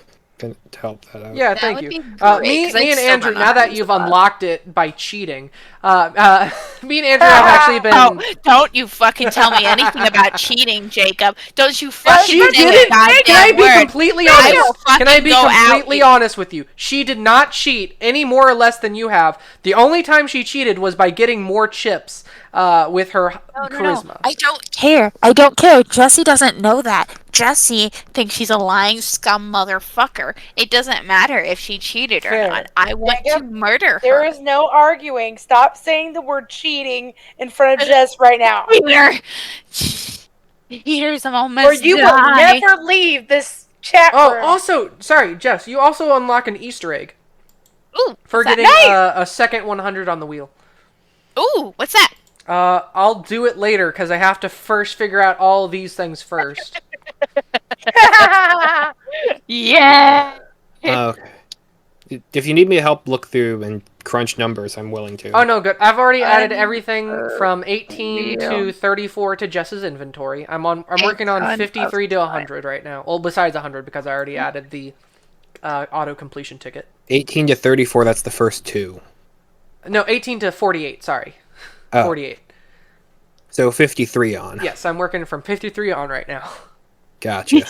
help that out. Yeah, That thank would you. be great, Me 'cause I and still Andrew, don't know now how to that use you've the bot. unlocked it by cheating, me and Andrew have actually been... Oh, don't you fucking tell me anything about cheating, Jacob. Don't you fucking She say a didn't. goddamn Can I be word. completely I honest? will Can I fucking be go out completely you. honest with you? She did not cheat any more or less than you have. The only time she cheated was by getting more chips with her charisma. I don't care. I don't care. Jessie doesn't know that. Jessie thinks she's a lying scum motherfucker. It doesn't matter if she cheated or Fair. not. I want to Jacob, murder her. There is no arguing. Stop saying the word cheating in front of Jess right now. Cheater. Cheaters almost Or you will die. never leave this chat Oh, room. also, sorry, Jess, you also unlock an Easter egg Ooh, for what's that? getting a second 100 on the wheel. Ooh, what's that? I'll do it later because I have to first figure out all these things first. Yeah. Okay. If you need me to help look through and crunch numbers, I'm willing to. Oh no, good. I've already added I'm, everything from 18 to 34 to Jess's inventory. I'm working on 53 to 100 right now. Well, besides 100 because I already added the auto completion ticket. 18 to 34, that's the first two. No, 18 to 48. Sorry, Oh. 48. So 53 on. Yes, I'm working from 53 on right now. Gotcha.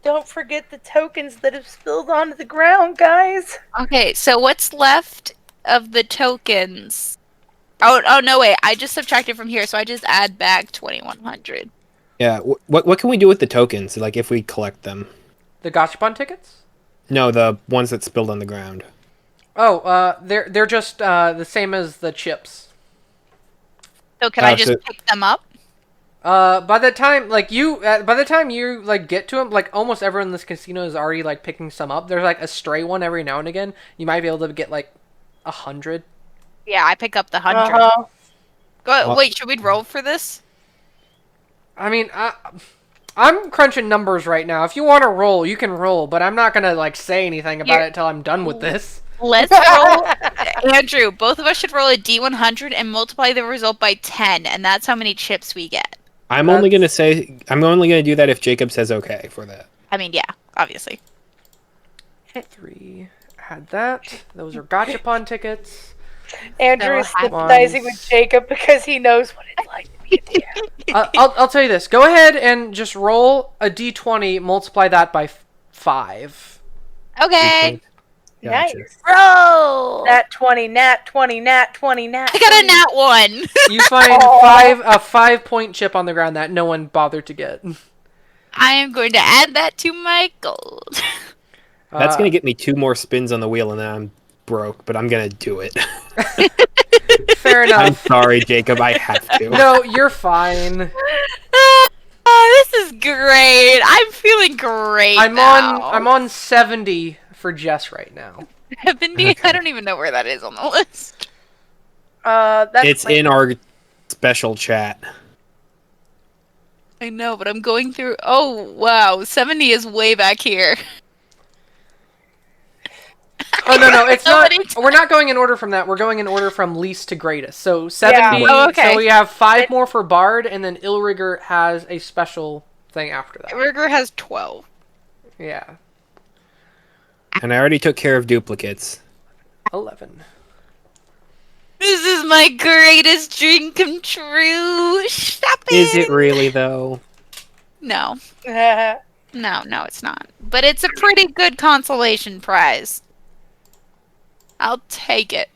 Don't forget the tokens that have spilled onto the ground, guys. Okay, so what's left of the tokens? Oh no, wait. I just subtracted from here, so I just add back 2100. Yeah. What can we do with the tokens? Like if we collect them? The Gachapon tickets? No, the ones that spilled on the ground. Oh, they're just the same as the chips. So can I Oh, just so- pick them up? By the time you like get to them, like almost everyone in this casino is already like picking some up. There's like a stray one every now and again. You might be able to get like 100. Yeah, I pick up the 100. Uh-huh. Go. Wait, should we roll for this? I mean, I'm crunching numbers right now. If you want to roll, you can roll, but I'm not gonna like say anything about Here. it until I'm done with this. Let's roll. Andrew, both of us should roll a D100 and multiply the result by 10, and that's how many chips we get. I'm only gonna do that if Jacob says okay for that. I mean, yeah, obviously. 3. Add that. Those are Gachapon tickets. Andrew is So sympathizing ones. with Jacob because he knows what it's like to be a DM. I'll tell you this. Go ahead and just roll a d20. Multiply that by 5. Okay. Gotcha. Nice. Roll. Nat 20, nat 20, nat 20, nat 20. I got a nat 1. You find Aw. a 5-point chip on the ground that no one bothered to get. I am going to add that to my gold. That's gonna get me 2 more spins on the wheel, and then I'm broke. But I'm gonna do it. Fair I'm enough. sorry, Jacob. I have to. No, you're fine. Oh, this is great. I'm feeling great. I'm now. on 70 for Jess right now. 70? I don't even know where that is on the list. That's It's like- in our special chat. I know, but I'm going through. Oh, wow. 70 is way back here. Oh no, it's So not. many We're not going in order from that. We're going in order from least to greatest. So 70. Oh, okay. So we have 5 more for Bard, and then Ilrigger has a special thing after that. Rigger has 12. Yeah, And I already took care of duplicates. 11. This is my greatest dream come true. Stop it. Is it really though? No. No, it's not. But it's a pretty good consolation prize. I'll take it.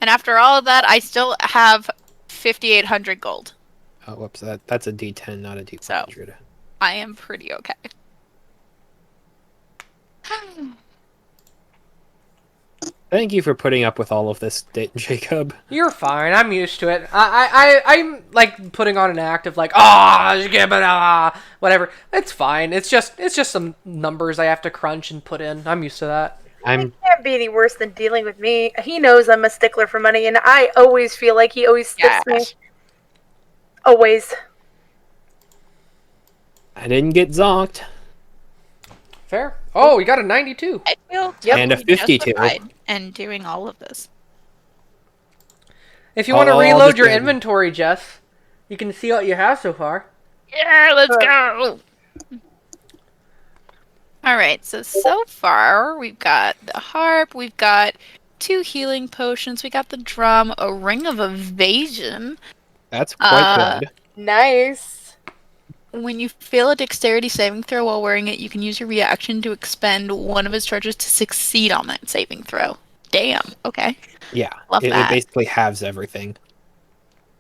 And after all of that, I still have 5,800 gold. Oh, whoops. That's a D10, not a D100. I am pretty okay. Thank you for putting up with all of this, Jacob. You're fine. I'm used to it. I'm like putting on an act of like, whatever. It's fine. It's just some numbers I have to crunch and put in. I'm used to that. It can't be any worse than dealing with me. He knows I'm a stickler for money, and I always feel like he always sticks me. Always. I didn't get zonked. Fair. Oh, we got a 92. I feel And a totally 52. justified in doing all of this. If you want to Oh, reload the your thing. inventory, Jess, you can see what you have so far. Yeah, let's go. All right, so far we've got the harp, we've got 2 healing potions, we got the drum, a ring of evasion. That's quite good. Nice. When you fail a dexterity saving throw while wearing it, you can use your reaction to expend one of its charges to succeed on that saving throw. Damn. Okay. Yeah, love it that. basically halves everything.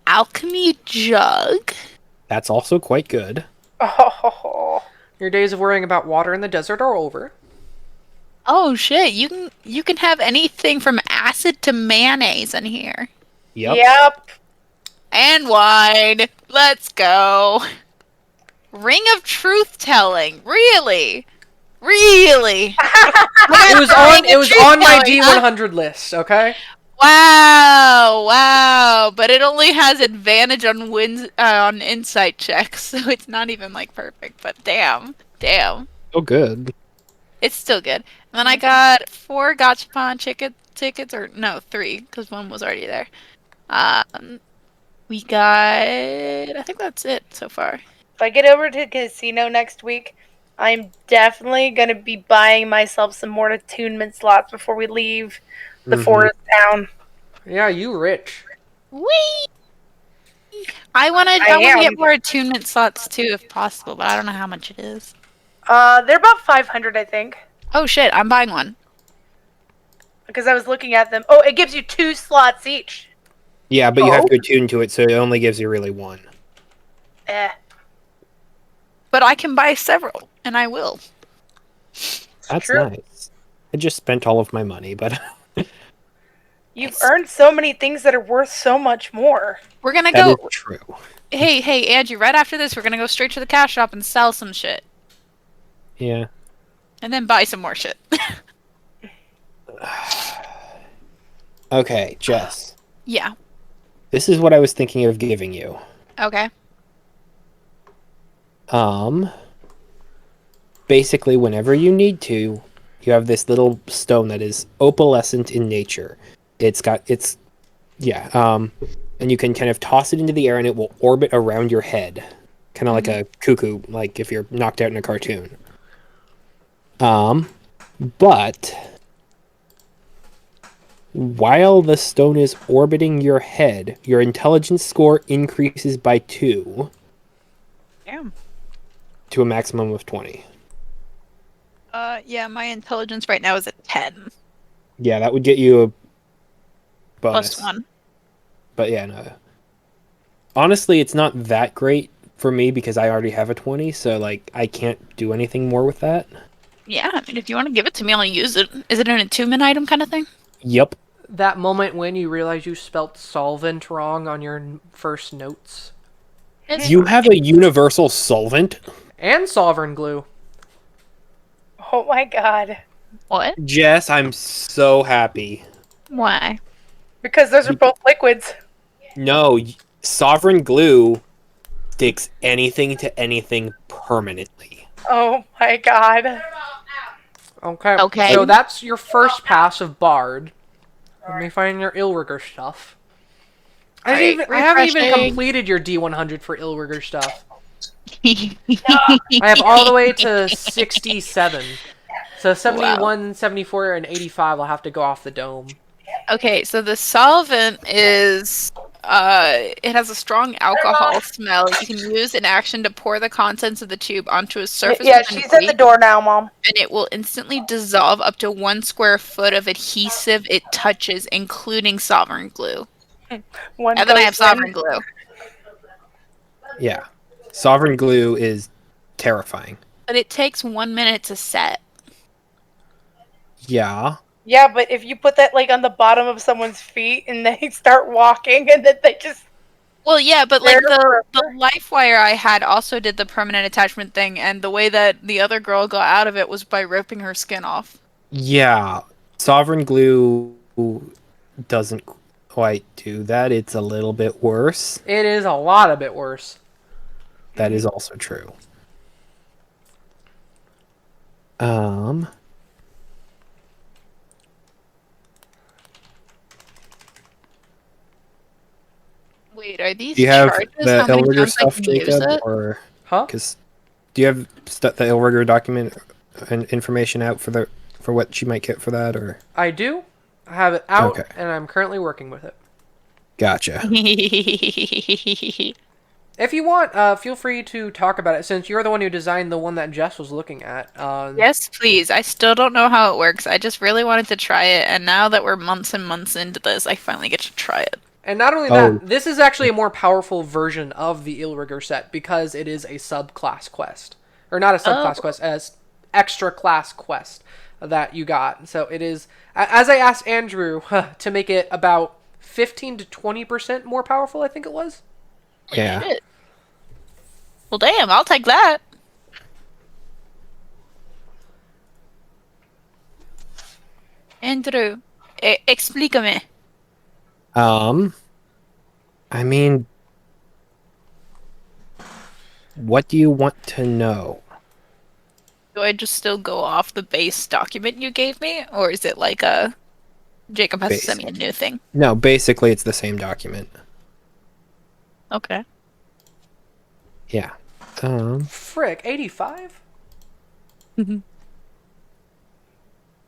Alchemy jug. That's also quite good. Oh. Your days of worrying about water in the desert are over. Oh shit! You can have anything from acid to mayonnaise in here. Yep. And wine. Let's go. Ring of truth telling. Really? Really? It was on my D100 list, okay? Wow. But it only has advantage on on insight checks, so it's not even like perfect. But damn. Oh, good. It's still good. And then I got 4 Gachapon tickets, or no, 3, because 1 was already there. We got, I think that's it so far. If I get over to casino next week, I'm definitely going to be buying myself some more attunement slots before we leave the forest town. Yeah, you rich. Whee! I want to get more attunement slots too, if possible, but I don't know how much it is. They're about 500, I think. Oh shit, I'm buying one. Because I was looking at them. Oh, it gives you 2 slots each. Yeah, but you have to attune to it, so it only gives you really 1. But I can buy several, and I will. That's true. nice. I just spent all of my money, but You've earned so many things that are worth so much more. We're gonna that go. is true. Hey, Angie! Right after this, we're gonna go straight to the cash shop and sell some shit, Yeah. and then buy some more shit. Okay, Jess. Yeah. This is what I was thinking of giving you. Okay. Basically, whenever you need to, you have this little stone that is opalescent in nature. And you can kind of toss it into the air and it will orbit around your head. Kind of like a cuckoo, like if you're knocked out in a cartoon. But while the stone is orbiting your head, your intelligence score increases by 2 Damn. to a maximum of 20. Yeah, my intelligence right now is at 10. Yeah, that would get you a bonus. +1. But yeah, no. Honestly, it's not that great for me because I already have a 20, so like I can't do anything more with that. Yeah, I mean, if you want to give it to me, I'll use it. Is it an attunement item kind of thing? Yep. That moment when you realize you spelt solvent wrong on your first notes. You have a universal solvent? And sovereign glue. Oh my god. What? Jess, I'm so happy. Why? Because those are both liquids. No, sovereign glue sticks anything to anything permanently. Oh my god. Okay. Okay. So that's your first pass of Bard. Let me find your Illrigger stuff. I haven't even refreshing. completed your D100 for Illrigger stuff. I have all the way to 67. So 71, 74, and 85 I'll have to go off the dome. Okay, so the solvent is it has a strong alcohol smell. You can use an action to pour the contents of the tube onto a surface. Yeah, within she's at the reach, door now, Mom. and it will instantly dissolve up to 1 square foot of adhesive it touches, including sovereign glue. One And then I have goes in. sovereign glue. Yeah. Sovereign glue is terrifying. But it takes 1 minute to set. Yeah. Yeah, but if you put that like on the bottom of someone's feet and they start walking and then they just Well, yeah, but like There- the life wire I had also did the permanent attachment thing, and the way that the other girl got out of it was by ripping her skin off. Yeah. Sovereign glue doesn't quite do that. It's a little bit worse. It is a lot a bit worse. That is also true. Wait, are these Do you have charges? the How many Illrigger times I stuff, can use Jacob? it? Or Huh? because do you have the Illrigger document and information out for what she might get for that? Or I do. I have it out, Okay. and I'm currently working with it. gotcha. If you want, feel free to talk about it, since you're the one who designed the one that Jess was looking at. Yes, please. I still don't know how it works. I just really wanted to try it, and now that we're months and months into this, I finally get to try it. And not only that, this is actually a more powerful version of the Illrigger set because it is a subclass quest. Or not a subclass quest, as extra class quest that you got. So it is, as I asked Andrew, to make it about 15 to 20% more powerful, I think it was. Yeah. Shit. Well, damn, I'll take that. Andrew, explícame. I mean, what do you want to know? Do I just still go off the base document you gave me? Or is it like a Jacob has to send me a new thing? No, basically it's the same document. Okay. Yeah. Frick, 85?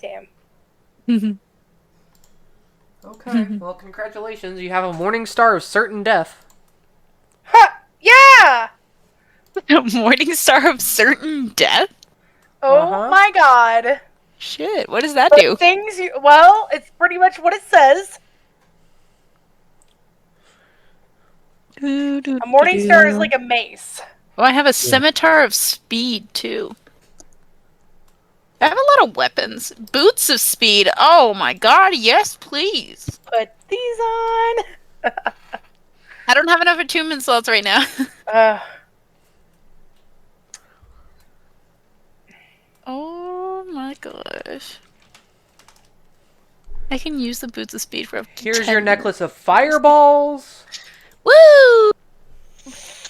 damn. Okay, well, congratulations. You have a Morning Star of certain death. Ha! Yeah! Morning Star of certain death? Oh Uh-huh. my god. Shit, what does that But do? well, it's pretty much what it says. A morning star is like a mace. Oh, I have a scimitar of speed too. I have a lot of weapons. Boots of speed. Oh my god, yes, please. Put these on. I don't have enough attunement slots right now. Oh my gosh. I can use the boots of speed for up to Here's 10 your minutes. necklace of fireballs. Woo!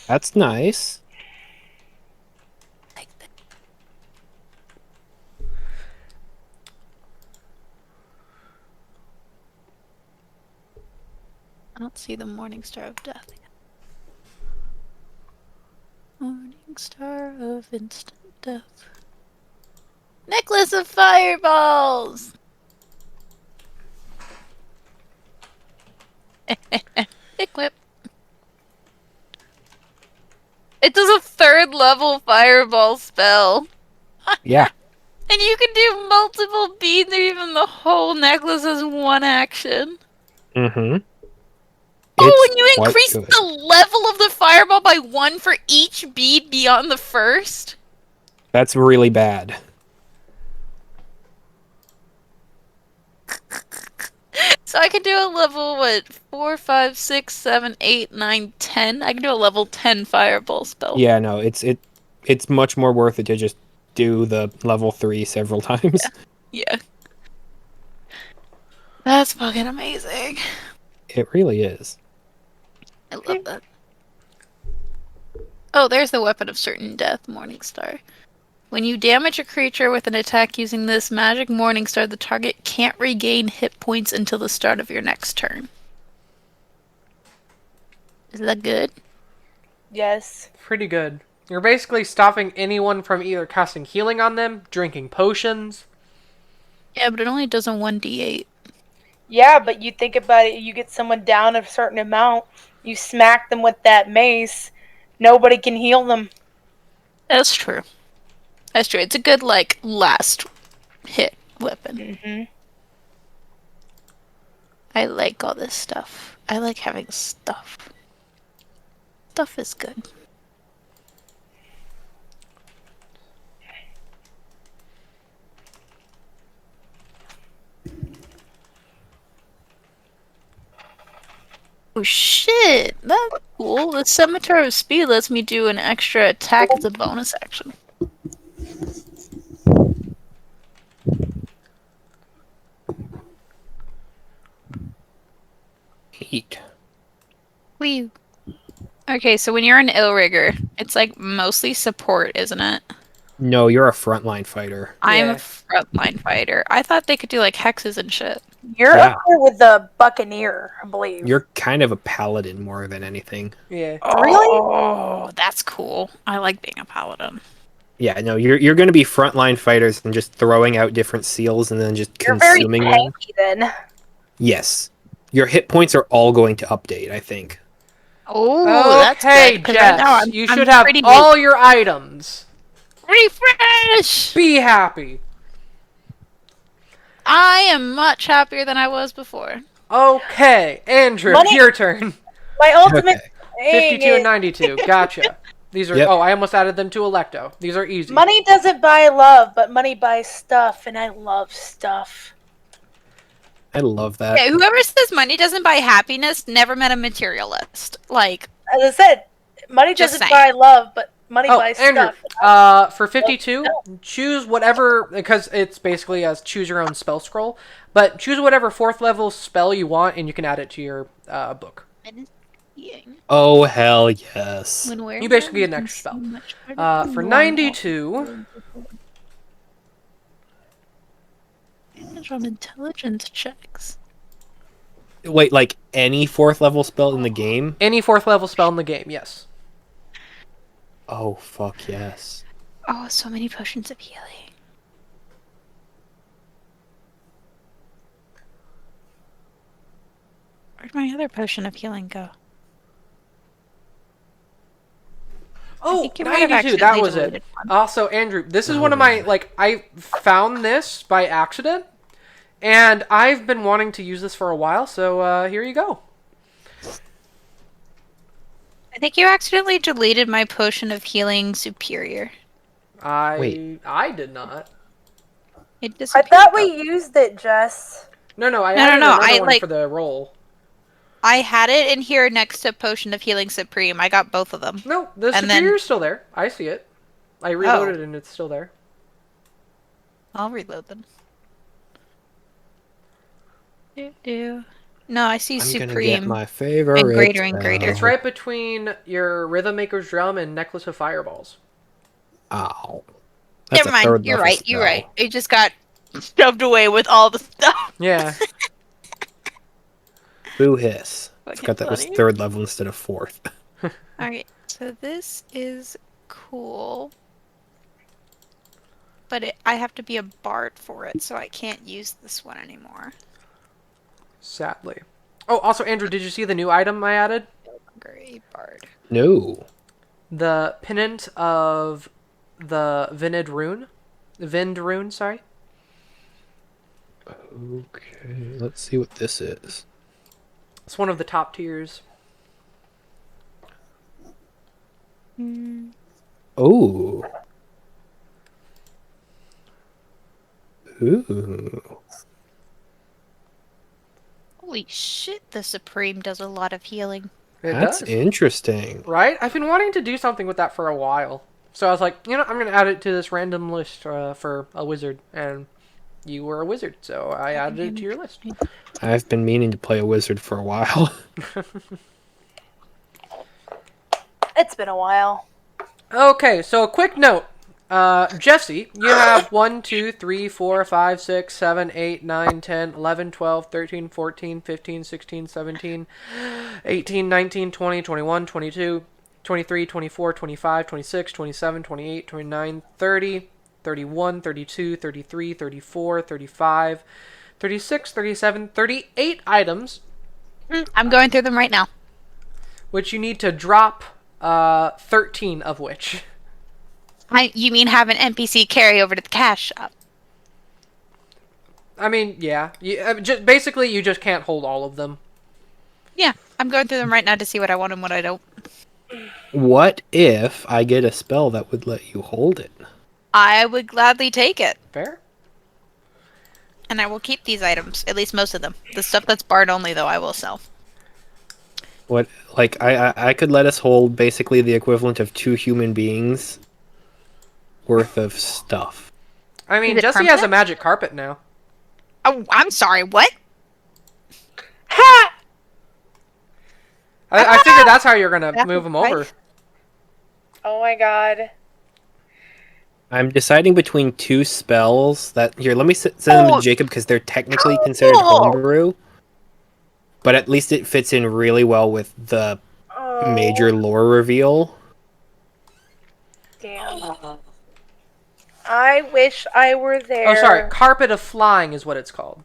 That's nice. I don't see the Morning Star of Death. Morning Star of Instant Death. Necklace of Fireballs! Equip. It does a 3rd level fireball spell. Yeah. And you can do multiple beads or even the whole necklace as one action. Mm-hmm. Oh, and you increase the level of the fireball by 1 for each bead beyond the first? That's really bad. So I can do a level, what, 4, 5, 6, 7, 8, 9, 10? I can do a level 10 fireball spell. Yeah, no, it's much more worth it to just do the level 3 several times. Yeah. That's fucking amazing. It really is. I love that. Oh, there's the weapon of certain death, Morning Star. When you damage a creature with an attack using this magic Morning Star, the target can't regain hit points until the start of your next turn. Is that good? Yes. Pretty good. You're basically stopping anyone from either casting healing on them, drinking potions. Yeah, but it only does a 1d8. Yeah, but you think about it, you get someone down a certain amount, you smack them with that mace, nobody can heal them. That's true. That's true. It's a good, like, last hit weapon. Mm-hmm. I like all this stuff. I like having stuff. Stuff is good. Oh shit! That's cool. The Scimitar of Speed lets me do an extra attack as a bonus action. Heat. Wee. Okay, so when you're an Illrigger, it's like mostly support, isn't it? No, you're a frontline fighter. I'm Yeah. a frontline fighter. I thought they could do like hexes and shit. You're Yeah. up there with the Buccaneer, I believe. You're kind of a paladin more than anything. Yeah. Really? Oh, that's cool. I like being a paladin. Yeah, no, you're going to be frontline fighters and just throwing out different seals and then just You're very consuming them. tanky then. Yes. Your hit points are all going to update, I think. Oh, that's Okay, good. 'Cause Jess, right now I'm you should have pretty all your items. refresh. Be happy. I am much happier than I was before. Okay, Andrew, Money- your turn. My ultimate Okay. 52 and 92. Gotcha. These are. Yep. Oh, I almost added them to Electo. These are easy. money doesn't buy love, but money buys stuff, and I love stuff. I love that. Yeah, whoever says money doesn't buy happiness never met a materialist. Like, As I said, money Just doesn't saying. buy love, but money Oh, buys Andrew. stuff. For 52, choose whatever, because it's basically a choose your own spell scroll. But choose whatever 4th level spell you want, and you can add it to your book. Oh, hell yes. You basically get an extra spell. For 92, on intelligence checks. Wait, like any 4th level spell in the game? any 4th level spell in the game, yes. Oh, fuck yes. Oh, so many potions of healing. Where'd my other potion of healing go? Oh, think you might have 92, that accidentally was it. deleted one. Also, Andrew, this is Oh, one of my, yeah. like, I found this by accident, and I've been wanting to use this for a while, so here you go. I think you accidentally deleted my potion of healing superior. Wait. I did not. It I disappeared. thought we used it, Jess. No, I No, added no, another I, one like- for the roll. I had it in here next to potion of healing supreme. I got both of them. No, the And then- superior's still there. I see it. I reloaded and it's still there. I'll reload them. Do. No, I see I'm gonna get supreme. my favorite. and greater and greater. It's right between your Rhythm Maker's Drum and Necklace of Fireballs. Ow. Never a mind. third You're level right. You're spell. right. It just got shoved away with all the stuff. Yeah. Boo hiss. I Fucking forgot that was funny. 3rd level instead of 4th. Alright, so this is cool. But I have to be a bard for it, so I can't use this one anymore. Sadly. Oh, also, Andrew, did you see the new item I added? Great bard. No. The Pennant of the Vind Rune, sorry. Okay, let's see what this is. It's one of the top tiers. Oh. Ooh. Holy shit, the Supreme does a lot of healing. It That's does. interesting. Right? I've been wanting to do something with that for a while. So I was like, I'm going to add it to this random list for a wizard. And you were a wizard, so I added it to your list. I've been meaning to play a wizard for a while. It's been a while. Okay, so a quick note. Jesse, you have 1, 2, 3, 4, 5, 6, 7, 8, 9, 10, 11, 12, 13, 14, 15, 16, 17, 18, 19, 20, 21, 22, 23, 24, 25, 26, 27, 28, 29, 30, 31, 32, 33, 34, 35, 36, 37, 38 items, I'm going through them right now. which you need to drop 13 of which. You mean have an NPC carry over to the cash shop? I mean, yeah. Basically, you just can't hold all of them. Yeah, I'm going through them right now to see what I want and what I don't. What if I get a spell that would let you hold it? I would gladly take it. Fair? And I will keep these items, at least most of them. The stuff that's barred only, though, I will sell. What, like, I could let us hold basically the equivalent of 2 human beings worth of stuff. I mean, Is it Jesse has a permanent? magic carpet now. Oh, I'm sorry, what? Ha! I figured that's how you're gonna That move him was over. nice. Oh my god. I'm deciding between 2 spells that... Here, let me send them Oh. to Jacob because they're technically considered homebrew. But at least it fits in really well with the Oh, major lore reveal. damn. I wish I were there. Oh, sorry. Carpet of Flying is what it's called.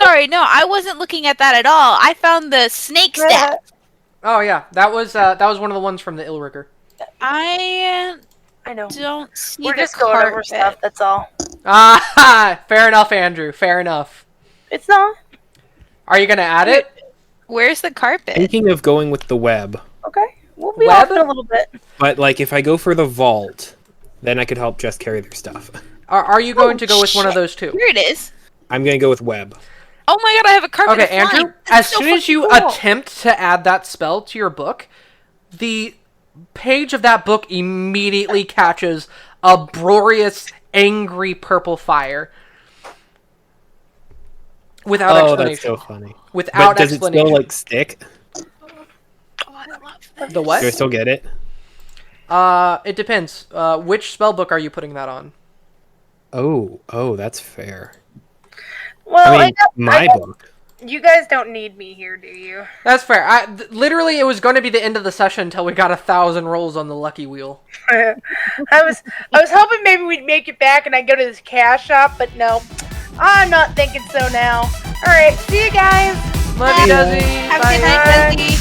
Sorry, no, I wasn't looking at that at all. I found the snake staff. Oh, yeah. That was one of the ones from the Illrigger. I I know. don't see We're the just going over carpet. stuff, that's all. Ah, fair enough, Andrew. Fair enough. It's not. Are you gonna add it? Where's the carpet? Thinking of going with the web. Okay. We'll be Web? off in a little bit. But, like, if I go for the vault, then I could help Jess carry their stuff. Are you going to go with one of shit. those two? Here it is. I'm gonna go with web. Oh my god, I have a carpet. Okay, of flying. Andrew, That's as so soon as you fucking cool. attempt to add that spell to your book, the page of that book immediately catches a glorious, angry purple fire. Without Oh, explanation. that's so funny. Without But does it explanation. still, like, stick? Oh, I love this. The what? Do I still get it? It depends. Which spell book are you putting that on? Oh, that's fair. Well, I mean, my book. you guys don't need me here, do you? That's fair. Literally, it was going to be the end of the session until we got 1,000 rolls on the lucky wheel. I was hoping maybe we'd make it back and I'd go to this cash shop, but no. I'm not thinking so now. Alright, see you guys. Love you, Desi. Have a Bye. good night, Desi.